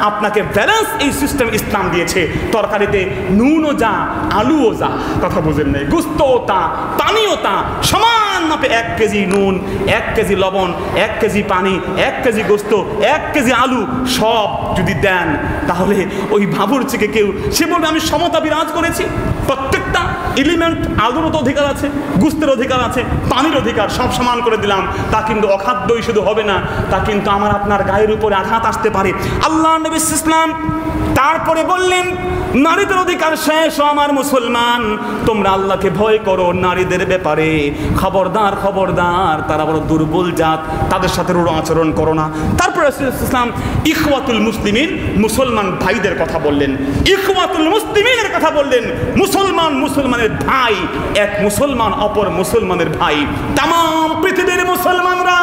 আপনাকে ব্যালেন্স এই সিস্টেম ইসলাম দিয়েছে। তরকারিতে নুনও যা, আলুও যা, কথা বুঝেন নাই, গুস্তও তা, পানিও তা, সমান মাপে 1 কেজি নুন, 1 কেজি লবণ, 1 কেজি পানি, 1 কেজি গোস্ত, 1 কেজি আলু সব যদি দেন, তাহলে ওই বাবুর্চিকে কেউ সে বলবে আমি সমতা বিরাজ করেছি। প্রত্যেকটা এলিমেন্ট, আলুর তো অধিকার আছে, গুস্তের অধিকার আছে, পানির অধিকার, সব সমান করে দিলাম। তা কিন্তু অখাদ্যই শুধু হবে না, তা কিন্তু আমার আপনার গায়ের উপরে আঘাত আসতে পারে। আল্লাহ নবী ইসলাম তারপরে বললেন, নারীদের অধিকার শেষ, আমার মুসলমান তোমরা আল্লাহকে ভয় করো, নারীদের ব্যাপারে খবরদার খবরদার, তারা বড় দুর্বল জাত, তাদের সাথে রূঢ় আচরণ করো না। তারপরে ইসলাম ইখওয়াতুল মুসলিমিন, মুসলমান ভাইদের কথা বললেন, ইখওয়াতুল মুসলিমিনের কথা বললেন। মুসলমান মুসলমানের ভাই, এক মুসলমান অপর মুসলমানের ভাই। তামাম পৃথিবীর মুসলমানরা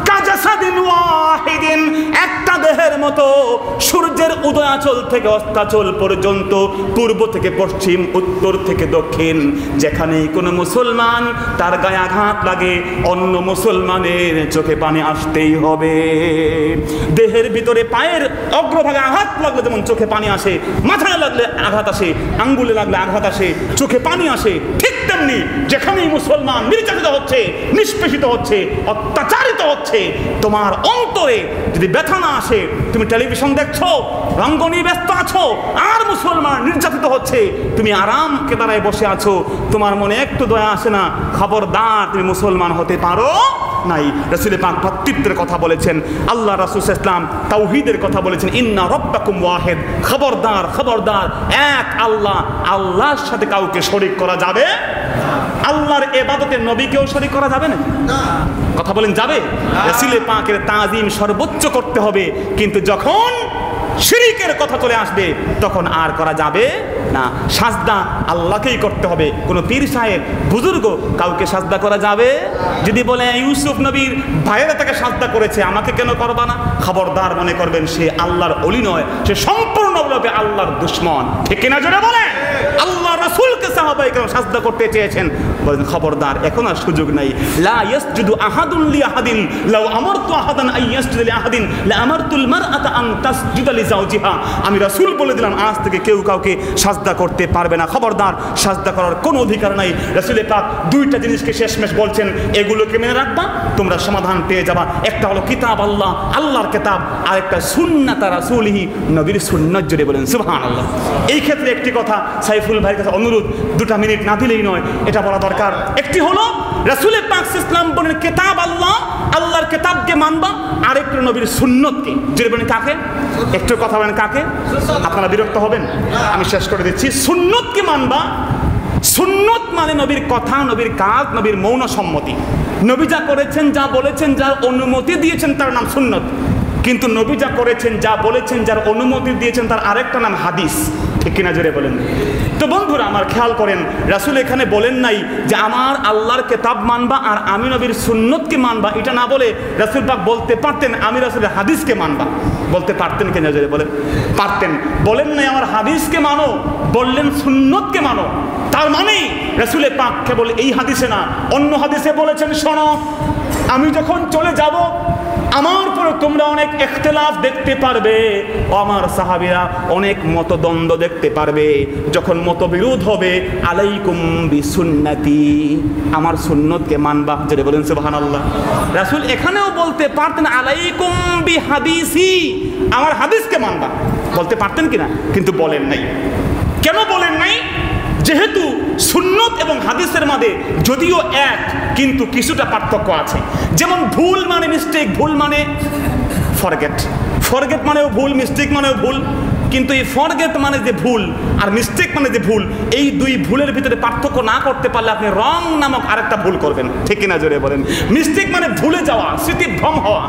কাজাসাদিন ওয়াহিদিন, একটা দেহের মতো, সূর্যের উদয়াচল থেকে অস্তাচল পর্যন্ত, পূর্ব থেকে পশ্চিম, উত্তর থেকে দক্ষিণ, যেখানেই কোনো মুসলমান তার গায়ে আঘাত লাগে অন্য মুসলমানের চোখে পানি আসতেই হবে। দেহের ভিতরে পায়ের অগ্রভাগে আঘাত লাগলে যেমন চোখে পানি আসে, মাথায় লাগলে আঘাত আসে, আঙ্গুলে লাগলে আঘাত আসে, চোখে পানি আসে, ঠিক তেমনি যেখানেই মুসলমান নির্যাতিত হচ্ছে, নিষ্পেষিত হচ্ছে, অত্যাচারিত হচ্ছে, তোমার অন্তরে যদি ব্যথা না আসে, তুমি টেলিভিশন দেখছো, রঙ্গনি ব্যস্ত আছো, আর মুসলমান নির্যাতিত হচ্ছে, তুমি আরাম কেদারায় বসে আছো, তোমার মনে একটু দয়া আসে না, খবরদার তুমি মুসলমান হতে পারো নাই। রাসূল পাক ভ্রাতৃত্বের কথা বলেছেন, আল্লাহ রাসূল ইসলাম তাওহীদের কথা বলেছেন, ইন্না রাব্বাকুম ওয়াহিদ, খবরদার খবরদার এক আল্লাহ, আল্লাহর সাথে কাউকে শরীক করা যাবে, আল্লাহর ইবাদতে নবীকেও শরীক করা যাবে না, কথা বলেন যাবে? রাসূল পাকের তাজিম সর্বোচ্চ করতে হবে, কিন্তু যখন শিরিকের কথা চলে আসবে তখন আর করা যাবে না, সাজদা আল্লাহকেই করতে হবে। কোনো পীর সাহেব বুজুর্গ কাউকে সাজদা করা যাবে? যদি বলে ইউসুফ নবীর ভাইয়েরা তাকে সাজদা করেছে, আমাকে কেন করবা না? খবরদার, মনে করবেন সে আল্লাহর ওলি নয়, সে সম্পূর্ণভাবে আল্লাহর দুশমন। ঠিক কিনা জোরে বলেন? আল্লাহ রাসূলকে সাহাবায়ে কেরাম সাজদা করতে চেয়েছেন, বলেন খবরদার, এখন আর সুযোগ নাই। লা ইয়াসজুদু আহাদুন লি আহাদিন লাউ আমারতু আহাদান আন ইয়াসজুদা লি আহাদিন লা আমারতুল মারআতা আন তাসজুদা লি যাওজিহা। আমি রাসূল বলে দিলাম, আজ থেকে কেউ কাউকে সাজদা করতে পারবে না। খবরদার, সাজদা করার কোনো অধিকার নাই। রাসূল পাক দুইটা জিনিসকে শেষমেশ বলছেন, এগুলোকে মেনে রাখবা, তোমরা সমাধান পেয়ে যাবা। একটা হলো কিতাব আল্লাহ, আল্লাহর কিতাব, আর একটা সুন্নাত রাসূলিহি, নবীর সুন্নাত। জুড়ে বলেন সুবহানাল্লাহ। এই ক্ষেত্রে একটি কথা সাইফুল ভাইয়ের কাছে অনুরোধ, 2 মিনিট না দিলেই নয়, এটা বলা দরকার। একটি হলো রাসূল পাক সাল্লাল্লাহু আলাইহি ওয়াসাল্লাম বলেন কিতাব আল্লাহ, আল্লাহর কিতাবকে মানবা, আর একটু নবীর সুন্নতকে। জুড়ে বলেন কাকে? একটু কথা বলেন কাকে? আপনারা বিরক্ত হবেন, আমি শেষ করে দিচ্ছি। সুন্নতকে মানবা। সুন্নত মানে নবীর কথা, নবীর কাজ, নবীর মৌন সম্মতি। নবী যা করেছেন, যা বলেছেন, যার অনুমতি দিয়েছেন, তার নাম সুন্নত। কিন্তু নবী যা করেছেন, যা বলেছেন, যার অনুমতি দিয়েছেন, তার আরেকটা নাম হাদিস। ঠিক কিনা জোরে বলেন? তো বন্ধুরা আমার, খেয়াল করেন, রাসূল এখানে বলেন নাই যে আমার আল্লাহর কিতাব মানবা আর আমি নবীর সুন্নতকে মানবা। এটা না বলে রাসূল পাক বলতে পারতেন আমি রাসূলের হাদিসকে মানবা। বলতে পারতেন কিনা জোরে বলেন? পারতেন। বলেন নাই আমার হাদিসকে মানো, বললেন সুন্নতকে মানো। তার মানে রাসূল পাক কেবল এই হাদিসে না, অন্য হাদিসে বলেছেন, শোনো, আমি যখন চলে যাব আমার পরে তোমরা অনেক ইখতিলাফ দেখতে পারবে, ও আমার সাহাবীরা অনেক মতদ্বন্দ্ব দেখতে পারবে। যখন মতবিরোধ হবে, আলাইকুম বিসুন্নতি, আমার সুন্নতকে মানবা। যেটা বলেন সুবহানাল্লাহ। রাসূল এখানেও বলতে পারতেন আলাইকুম বিহাদিসি, আমার হাদিসকে মানবা, বলতে পারতেন কিনা, কিন্তু বলেন নাই। কেন বলেন নাই? যেহেতু সুন্নত এবং হাদিসের মধ্যে যদিও এক, কিন্তু কিছুটা পার্থক্য আছে। যেমন ভুল মানে মিস্টেক, ভুল মানে ফরগেট, ফরগেট মানেও ভুল, মিস্টেক মানেও ভুল। কিন্তু এই ফরগেট মানে যে ভুল আর মিস্টেক মানে যে ভুল, এই দুই ভুলের ভিতরে পার্থক্য না করতে পারলে আপনি রং নামক আরেকটা ভুল করবেন। ঠিক কিনা জোরে বলেন? মিস্টেক মানে ভুলে যাওয়া, স্মৃতিভ্রম হওয়া,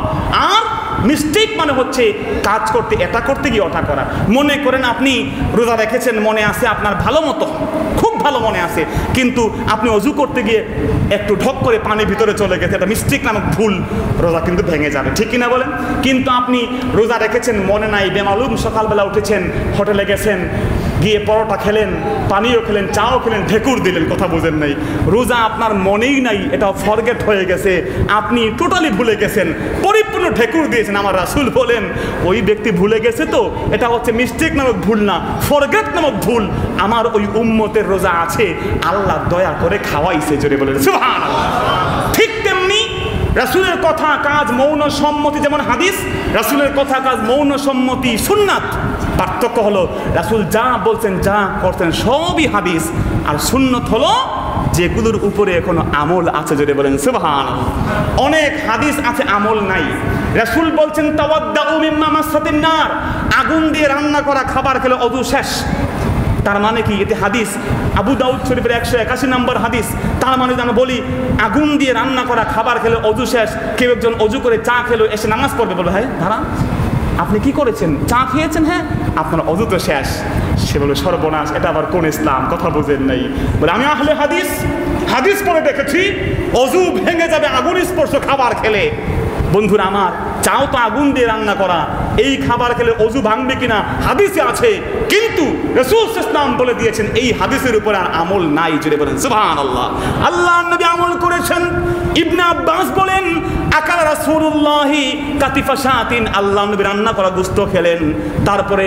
আর মিস্টেক মানে হচ্ছে কাজ করতে, এটা করতে গিয়ে ওটা করা। মনে করেন আপনি রোজা রেখেছেন, মনে আছে আপনার ভালো মতো, খুব ভালো মনে আছে, কিন্তু আপনি অজু করতে গিয়ে একটু ঢক করে পানি ভিতরে চলে গেছে, এটা মিস্টেক নামক ভুল, রোজা কিন্তু ভেঙে যাবে। ঠিক কিনা বলেন? কিন্তু আপনি রোজা রেখেছেন, মনে নাই, বেমালুম সকালবেলা উঠেছেন, হোটেলে গেছেন, গিয়ে পরোটা খেলেন, পানিও খেলেন, চাও খেলেন, ঢেকুর দিলেন, কথা বুঝেন নাই। রোজা আপনার মনেই নাই, এটা ফরগেট হয়ে গেছে, আপনি টোটালি ভুলে গেছেন, পরিপূর্ণ ঢেকুর দিয়েছেন। আমার রাসূল বলেন ওই ব্যক্তি ভুলে গেছে, তো এটা হচ্ছে মিস্টেক নামক ভুল না, ফরগেট নামক ভুল। আমার ওই উম্মতের রোজা আছে, আল্লাহ দয়া করে খাওয়াইছে। জোরে বলেন সুবহানাল্লাহ। ঠিক তেমনি রাসূলের কথা কাজ মৌন সম্মতি যেমন হাদিস, রাসূলের কথা কাজ মৌন সম্মতি সুন্নাত। পার্থক্য হলো রাসূল যা বলছেন, যা করছেন সবই হাদিস, আর সুন্নত হলো যেগুলোর উপরে এখনো আমল আছে। জোরে বলেন সুবহানাল্লাহ। অনেক হাদিস আছে আমল নাই। রাসূল বলছেন তাওয়াদ্দাউ মিম্মা মাসাতিন নার, আগুন দিয়ে রান্না করা খাবার খেলে ওযু শেষ। তার মানে কি? এতে হাদিস আবু দাউদ শরীফের 181 নম্বর হাদিস। তার মানে যেন বলি আগুন দিয়ে রান্না করা খাবার খেলে ওযু শেষ। কেউ একজন ওযু করে চা খেলো, এসে নামাজ পড়বে, বলে ভাই দাঁড়া, আপনি কি করেছেন? চা খেয়েছেন? হ্যাঁ। আপনার ওযু তো শেষ। সে বলে সর্বনাশ, এটা আবার কোন ইসলাম? কথা বুঝেন নাই। বলে আমি আহলে হাদিস, হাদিস পড়ে দেখেছি ওযু ভেঙে যাবে আগুন স্পর্শ খাবার খেলে। বন্ধুরা আমার, চাও তো আগুন দিয়ে রান্না করা, এই খাবার খেলে ওযু ভাঙবে কিনা হাদিসে আছে, কিন্তু রাসূল সাল্লাল্লাহু আলাইহি ওয়াসাল্লাম বলে দিয়েছেন এই হাদিসের উপর আর আমল নাই। জুড়ে বলেন সুবহানাল্লাহ। আল্লাহর নবী আমল করেছেন। ইবনে আব্বাস বলেন আকাল রাসূলুল্লাহি কাতিফা শাতিন, আল্লাহর নবী রান্না করা গোশত খেলেন, তারপরে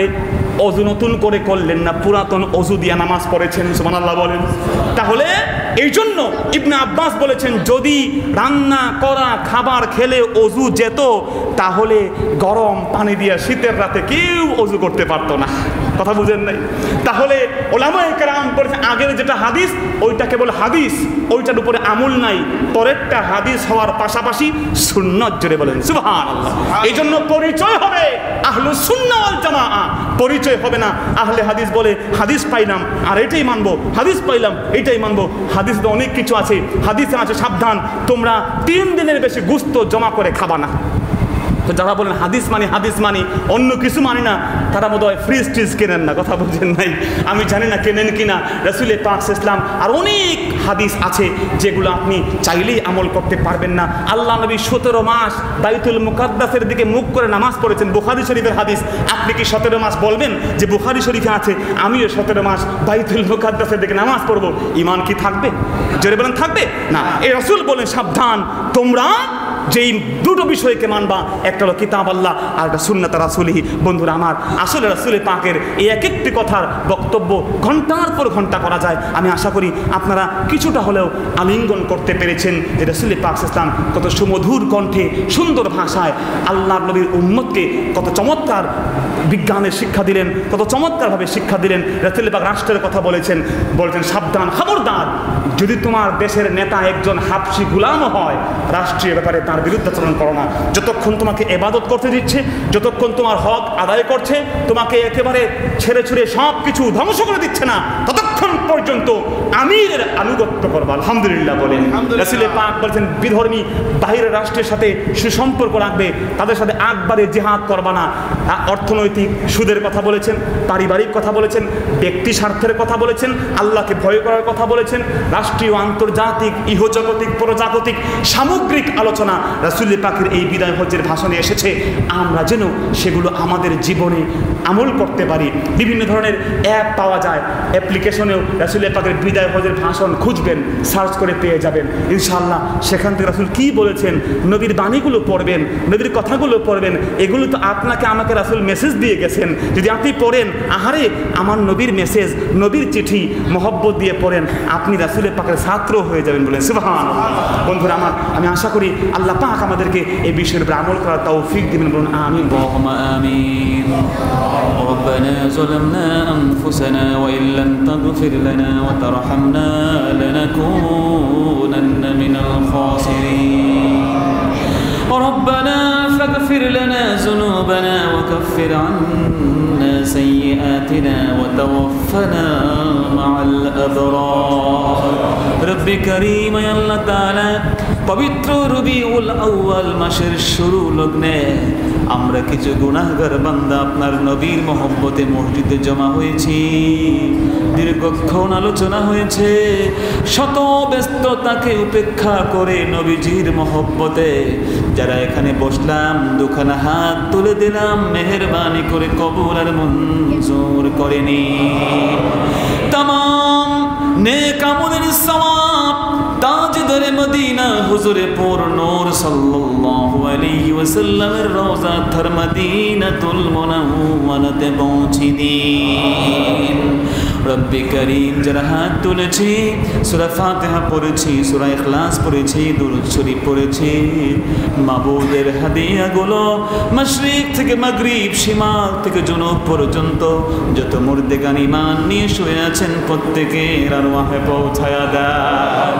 ওযু নতুন করে করলেন না, পুরাতন ওযু দিয়ে নামাজ পড়েছেন। সুবহানাল্লাহ বলেন। তাহলে এই জন্য ইবনে আব্বাস বলেছেন যদি রান্না করা খাবার খেলে ওযু যেত, তাহলে গরম পানি দিয়ে শীতের রাতে কেউ ওযু করতে পারতো না। কথা বুঝেন নাই? তাহলে ওলামায়ে কেরাম বলেছেন আগের যেটা হাদিস ওইটা কেবল হাদিস, ওইটার উপরে আমল নাই। পরেরটা হাদিস হওয়ার পাশাপাশি সুন্নাত। জোরে বলেন সুবহানাল্লাহ। এই জন্য পরিচয় হবে আহলুস সুন্নাহ ওয়াল জামাআহ, পরিচয় হবে না আহলে হাদিস বলে হাদিস পাইলাম আর এটাই মানবো, হাদিস পাইলাম এটাই মানবো। হাদিস তো অনেক কিছু আছে, হাদিসে আছে সাবধান তোমরা 3 দিনের বেশি গোশত জমা করে খাবা না। তো যারা বলেন হাদিস মানি অন্য কিছু মানি না, তারা বোধহয় ফ্রিজ ট্রিজ কেনেন না, কথা বুঝেন নাই। আমি জানি না কেনেন কিনা। রাসূল পাক ইসলাম আর অনেক হাদিস আছে যেগুলো আপনি চাইলেই আমল করতে পারবেন না। আল্লাহ নবী 17 মাস বাইতুল মুকাদ্দাসের দিকে মুখ করে নামাজ পড়েছেন, বুখারী শরীফের হাদিস। আপনি কি 17 মাস বলবেন যে বুখারী শরীফে আছে আমিও 17 মাস বাইতুল মুকাদ্দাসের দিকে নামাজ পড়বো? ঈমান কি থাকবে? জোরে বলেন থাকবে না। এই রাসূল বলেন সাবধান, তোমরা যেই দুটো বিষয়কে মানবা, একটা হলো কিতাব আল্লাহ আর একটা সুন্নাত রাসূলিহি। বন্ধুরা আমার, আসলে রাসূল পাকের এই এক একটি কথার বক্তব্য ঘন্টার পর ঘন্টা করা যায়। আমি আশা করি আপনারা কিছুটা হলেও আলিঙ্গন করতে পেরেছেন যে রাসূল পাক ইসলাম কত সুমধুর কণ্ঠে সুন্দর ভাষায় আল্লাহর নবীর উম্মতকে কত চমৎকার বিজ্ঞানের শিক্ষা দিলেন, কত চমৎকারভাবে শিক্ষা দিলেন। রাসূল পাক রাষ্ট্রের কথা বলেছেন সাবধান, খবরদার, যদি তোমার দেশের নেতা একজন হাবশি গোলামও হয়, রাষ্ট্রীয় ব্যাপারে তার বিরুদ্ধাচরণ করো না। যতক্ষণ তোমাকে ইবাদত করতে দিচ্ছে, যতক্ষণ তোমার হক আদায় করছে, তোমাকে একেবারে ছেড়ে ছুড়ে সব কিছু ধ্বংস করে দিচ্ছে না, ততক্ষণ পর্যন্ত আমিরের আনুগত্য করবা। আলহামদুলিল্লাহ বলেন। রাসূল পাক বলেছেন বিধর্মী বাহিরের রাষ্ট্রের সাথে সুসম্পর্ক রাখবে, তাদের সাথে একবারে জিহাদ করবা না। অর্থনৈতিক সুদের কথা বলেছেন, পারিবারিক কথা বলেছেন, ব্যক্তি স্বার্থের কথা বলেছেন, আল্লাহকে ভয় করার কথা বলেছেন, রাষ্ট্রীয়, আন্তর্জাতিক, ইহজাগতিক, পরজাগতিক সামগ্রিক আলোচনা রাসূল পাকের এই বিদায় হজ্জের ভাষণে এসেছে। আমরা যেন সেগুলো আমাদের জীবনে আমল করতে পারি। বিভিন্ন ধরনের অ্যাপ পাওয়া যায়, অ্যাপ্লিকেশনেও রাসূল পাকের বিদায় হজ্জের ভাষণ খুঁজবেন, সার্চ করে পেয়ে যাবেন ইনশাআল্লাহ। সেখান থেকে রাসূল কী বলেছেন, নবীর বাণীগুলো পড়বেন, নবীর কথাগুলো পড়বেন। এগুলো তো আপনাকে আমাকে রাসূল মেসেজ দিয়ে গেছেন। যদি আপনি পড়েন, আহারে আমার নবীর মেসেজ, নবীর চিঠি মহব্বত দিয়ে পড়েন, আপনি রাসূল পাকের ছাত্র হয়ে যাবেন বলেন সুবহানাল্লাহ। বন্ধুরা আমার, আমি আশা করি আল্লাহ পাক আমাদেরকে এই বিষয়ের উপর আমল করার তৌফিক দিবেন বলুন আমিন। اللهم آمين. ربنا ظلمنا أنفسنا وإن لم تغفر لنا وترحمنا لنكونن من الخاسرين. ربنا فاغفر لنا ذنوبنا وكفر عنا سيئاتنا وتوفنا مع الأبرار. رب كريم يا الله تعالى পবিত্র রবিউল আউয়াল মাসের শুরু লগ্নে আমরা কিছু গুনাহগার বান্দা আপনার নবীর মহব্বতে মসজিদে জমা হয়েছি। দীর্ঘক্ষণ আলোচনা হয়েছে, শত ব্যস্ততাকে উপেক্ষা করে নবীজির মহব্বতে যারা এখানে বসলাম, দুখানা হাত তুলে দিলাম, মেহেরবানি করে কবুল আর মঞ্জুর করে নিন। তামাম নেক আমলের সওয়াব তাজদারে মদিনা হুজুরে পুর নূর সাল্লাল্লাহু আলাইহি ওয়াসাল্লামের রওজা থর মদিনাতুল মুনাওয়ারাতে পৌঁছে দিন। রব্বি করিম, যারা হাত তুলেছি, সূরা ফাতিহা পড়েছি, সূরা ইখলাস পড়েছি, দুরূদ শরীফ পড়েছি, মাবুদের হাদিয়াগুলো মাশরিক থেকে মাগরিব, শিমাল থেকে জুনুব পর্যন্ত যত মুর্দেগান ঈমান নিয়ে শুয়ে আছেন প্রত্যেকের আরওয়াহে পৌঁছায়া দেন।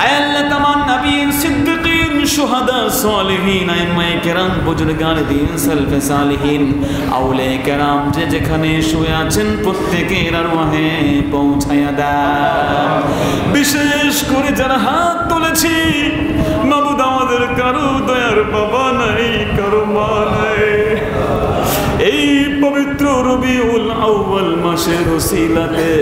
আয় আল্লাহ, তামাম নবীন, সিদ্দিকিন, শুহাদা, সালিহিন, আইম্মায়ে কেরাম, বুজুর্গান দ্বীন, সালফে সালিহিন, আউলিয়ায়ে কেরাম যে যেখানে শুয়ে আছেন প্রত্যেকের আরওয়াহে পৌঁছায়া দেন। বিশেষ করে যারা হাত তুলেছি, মাবুদ আমাদের কারো দয়ার বাবা নাই, কারো মা নাই। এই পবিত্র রবিউল আউয়াল মাসের ওসিলাতে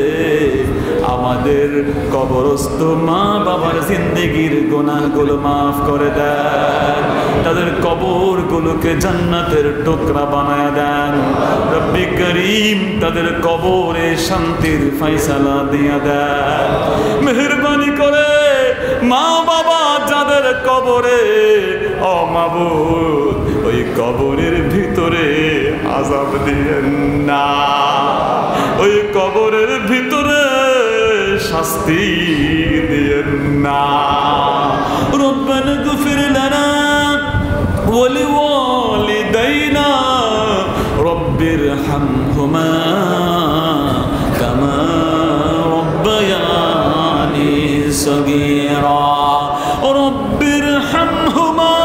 আমাদের কবরস্থ মা বাবার জিন্দেগির গুনাহগুলো মাফ করে দেন, তাদের কবরগুলোকে জান্নাতের টুকরা বানায় দেন। রব্বি করিম, তাদের কবরে শান্তির ফয়সালা দিয়ে দেন। মেহেরবানি করে মা বাবা যাদের কবরে, ও মাবুদ ওই কবরের ভিতরে আযাব দিয়েন না, ওই কবরের ভিতরে শাস্তি দিয়েন না। রব্বানা গফির লানা ওয়া লিওয়ালিদাইনা রব্বিরহামহুমা কামা রব্বায়ানি সগীরা। রব্বিরহামহুমা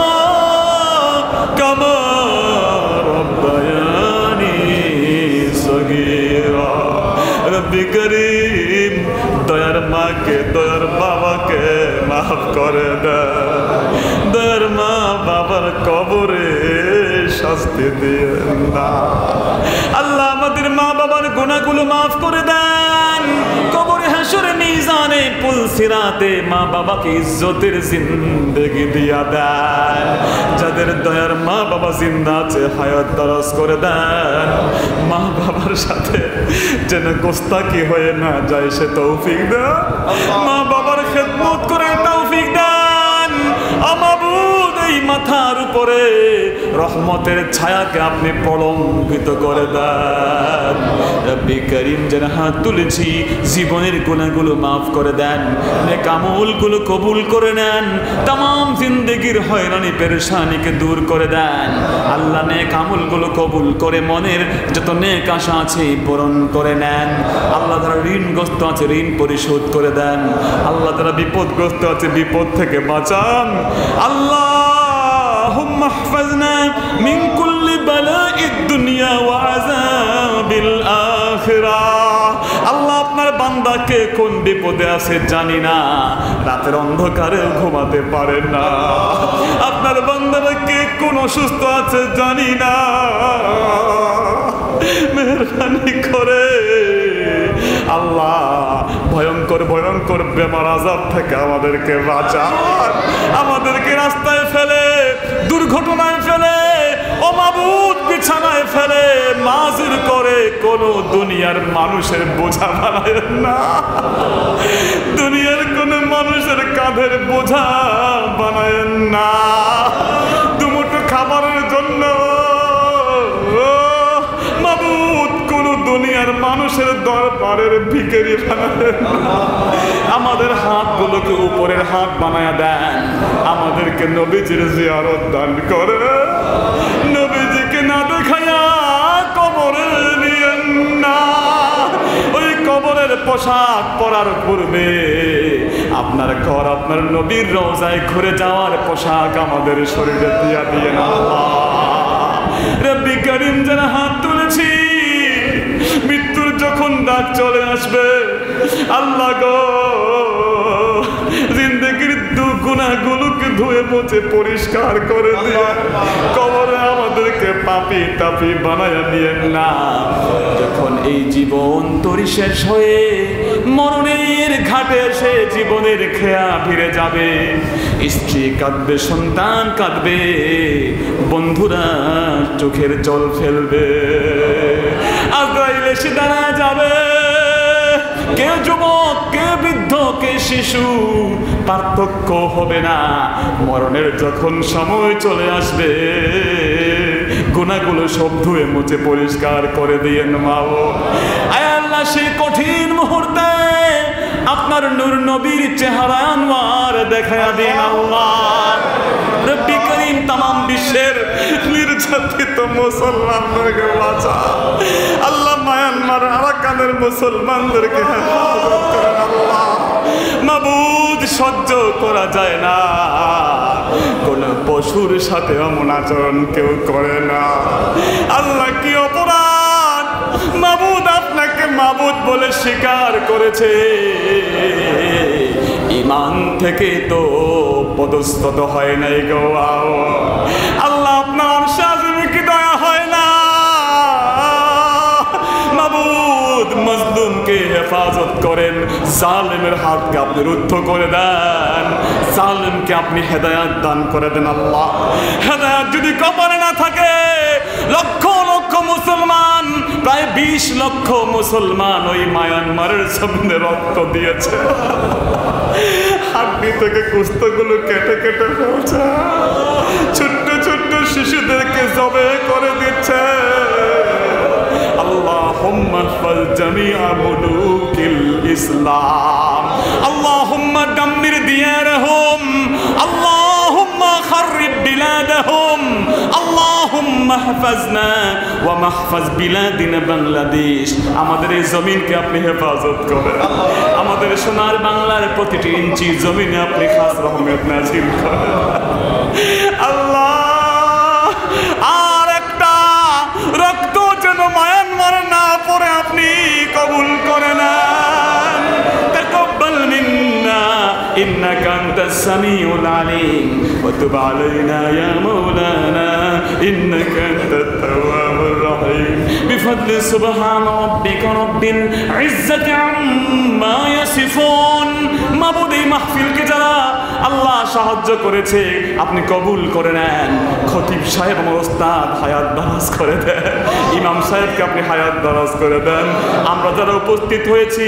কামা রব্বায়ানি সগীরা। রব্বি করিম, দয়ার মাকে, দয়ার বাবাকে মাফ করে দেন। দয়ার মা বাবার কবরে শাস্তি দিয়েন না। আল্লাহ আমাদের মা বাবার গুনাহগুলো মাফ করে দেন, কবরে হাসরে মিজানে পুলসিরাতে মা বাবাকে ইজ্জতের জিন্দেগি দিয়া দেন। যাদের দয়ার মা বাবা জিন্দা আছে হায়াত দারাজ করে দেন। মা বাবার সাথে যেন গোস্তাকি হয়ে না যায় সে তৌফিক দেন। মা বাবার খেদমত করে তৌফিক দেন। মাবুদ এই মাথার উপরে রহমতের ছায়াকে আপনি প্রলম্বিত করে দেন। রব্বি করিম যেন হাত তুলেছি জীবনের গুনাহগুলো মাফ করে দেন, নেক আমলগুলো কবুল করে নেন, तमाम জিন্দেগির হয়রানি পেরেশানিকে দূর করে দেন। আল্লাহ নেক আমলগুলো কবুল করে মনের যত নেক আশা আছে পূরণ করে নেন। আল্লাহ যারা ঋণগ্রস্ত আছে ঋণ পরিশোধ করে দেন। আল্লাহ যারা বিপদগ্রস্ত আছে বিপদ থেকে বাঁচান। اللهم احفظنا من كل بلاء الدنيا وعذاب الآخرة। আল্লাহ আপনার বান্দাকে কোন বিপদে আছে জানি না, রাতের অন্ধকারে ঘুমাতে পারে না। আপনার বান্দারা কে কোন অসুস্থ আছে জানি না, মেহরবানি করে আল্লাহ ভয়ঙ্কর ভয়ঙ্কর বেমার আযাব থেকে আমাদেরকে বাঁচান। আমাদেরকে রাস্তায় ফেলে দুর্ঘটনায় ফেলে ও মাবুদ বিছানায় ফেলে মাজুর করে কোন দুনিয়ার মানুষের বোঝা বানায়েন না। দুনিয়ার কোন মানুষের কাঁধের বোঝা বানায়েন না। দুমুঠো খাবারের জন্য মাবুদ কোন দুনিয়ার মানুষের দরবারের ভিখারি বানায়েন না। আমাদের হাতগুলোকে উপরের হাত বানায়া দেন। আমাদেরকে নবীজির জিয়ারত দান করে নবীজিকে না দেখায়া কবরে নিয়েন না। ওই কবরের পোশাক পরার পূর্বে আপনার ঘর আপনার নবীর রওজায় ঘুরে যাওয়ার পোশাক আমাদের শরীরে দিয়া দিয়ে না। রব্বি করিম যারা হাত তুলেছি মৃত্যুর যখন ডাক চলে আসবে আল্লাহ গো জিন্দেগির গুনাহগুলোকে ধুয়ে মুছে পরিষ্কার করে দিয়ে কবরে আমাদেরকে পাপী তাপী বানায়া দিয়েন না। যখন এই জীবন তরি শেষ হয়ে মরণের ঘাটে সে জীবনের খেয়া ফিরে যাবে, স্ত্রী কাঁদবে, সন্তান কাঁদবে, বন্ধুরা চোখের জল ফেলবে, আজরাইল এসে দাঁড়া যাবে। কে যুবক কে বৃদ্ধ কে শিশু পার্থক্য হবে না। মরণের যখন সময় চলে আসবে গুনাহগুলো সব ধুয়ে মুছে পরিষ্কার করে দিয়েন মাও। আয় আল্লাহ সেই কঠিন মুহূর্তে আপনার নূর নবীর চেহারা আনওয়ার দেখায়া দিন আল্লাহ। রব্বি করিম তামাম বিশ্বের নির্যাতিত মুসলমানদেরকে বাঁচা আল্লাহ। মায়ানমার আরাকানের মুসলমানদেরকে হেফাজত করেন আল্লাহ। মাবুদ সহ্য করা যায় না, কোন পশুর সাথে এমন আচরণ কেউ করে না। আল্লাহ কি অপরাধ মাবুদ আপনাকে মাবুদ বলে স্বীকার করেছে, ঈমান থেকে তো পদস্থত হয় নাই গো আল্লাহ। আপনার শাসনে কি দয়া হয় না মাবুদ? মজলুমকে হেফাজত করেন, জালেমের হাতকে আপনি রুদ্ধ করে দেন, জালেমকে আপনি হেদায়াত দান করে দেন আল্লাহ। হেদায়াত যদি কপালে না থাকে লক্ষ লক্ষ মুসলমান, প্রায় 20 লক্ষ মুসলমান ওই মায়ানমারের সামনে রক্ত দিয়েছে, হাড্ডি থেকে কুস্তগুলো কেটে কেটে ফেলছে, ছোট্ট ছোট্ট শিশুদেরকে জবে করে দিচ্ছে। আল্লাহুম্মা ফাল জামিআ মুলুকিল ইসলাম, আল্লাহুম্মা দাম্মির দিয়ারহুম, আল্লাহুম্মা খাররিব বিলাদহুম, আল্লাহুম্মা হাফাজনা ওয়া মাহফাজ বিলাদিনা বাংলাদেশ। আমাদের এই জমিনকে আপনি হেফাজত করেন, আমাদের সোনার বাংলার প্রতিটি ইঞ্চি জমিনে আপনি খাস রহমত নাযিল করেন আল্লাহ। আর একটা রক্ত যেন মায়ানমার না পড়ে আপনি কবুল করে নেন। তাকাব্বাল মিন্না ইন্নাকা আনতাস সামিউল আলিম ওয়া তুব আলাইনা ইয়া মাওলানা إنك أنت التواب الرحيم بفضل سبحان ربك رب العزة عما يصفون মাবুদ এই মাহফিলকে যারা আল্লাহ সাহায্য করেছে আপনি কবুল করে নেন খতিব সাহেব আমার ওস্তাদ হায়াত দারাজ করে দেন ইমাম সাহেবকে আপনি হায়াত দারাজ করে দেন আমরা যারা উপস্থিত হয়েছি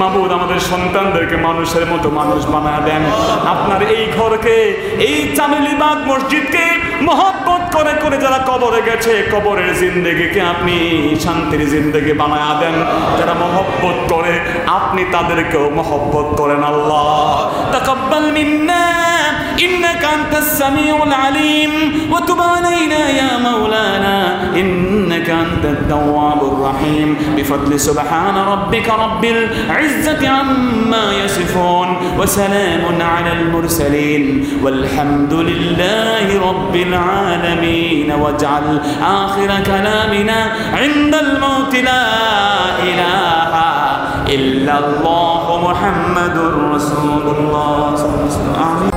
মাবুদ আমাদের সন্তানদেরকে মানুষের মতো মানুষ বানায় দেন আপনার এই ঘরকে এই চামেলিবাগ মসজিদকে মহব্বত করে করে যারা কবরে গেছে কবরের জিন্দেগিকে আপনি শান্তির জিন্দেগি বানায় দেন যারা মহব্বত করে আপনি তাদেরকেও মহব্বত করেন আল্লাহ তাকাব্বাল মিন্না ইন্নাকা আনতাস সামিউল আলিম ওয়া তুব আলাইনা ইয়া মাওলানা ইন্নাকা আনতাত তাওয়াবুর রহিম বিফadli সুবহান রাব্বিকা রাব্বিল ইজ্জাতি আম্মা ইয়াসিফুন ওয়া সালামুন আলাল মুরসালিন ওয়ালহামদুলিল্লাহি রাব্বিল আলামিন ওয়াজআল আখির কালামিনা ইনদাল মাউত লা ইলাহা ইল্লাল্লাহু মুহাম্মাদুর রাসূলুল্লাহ সাল্লাল্লাহু আলাইহি ওয়া সাল্লাম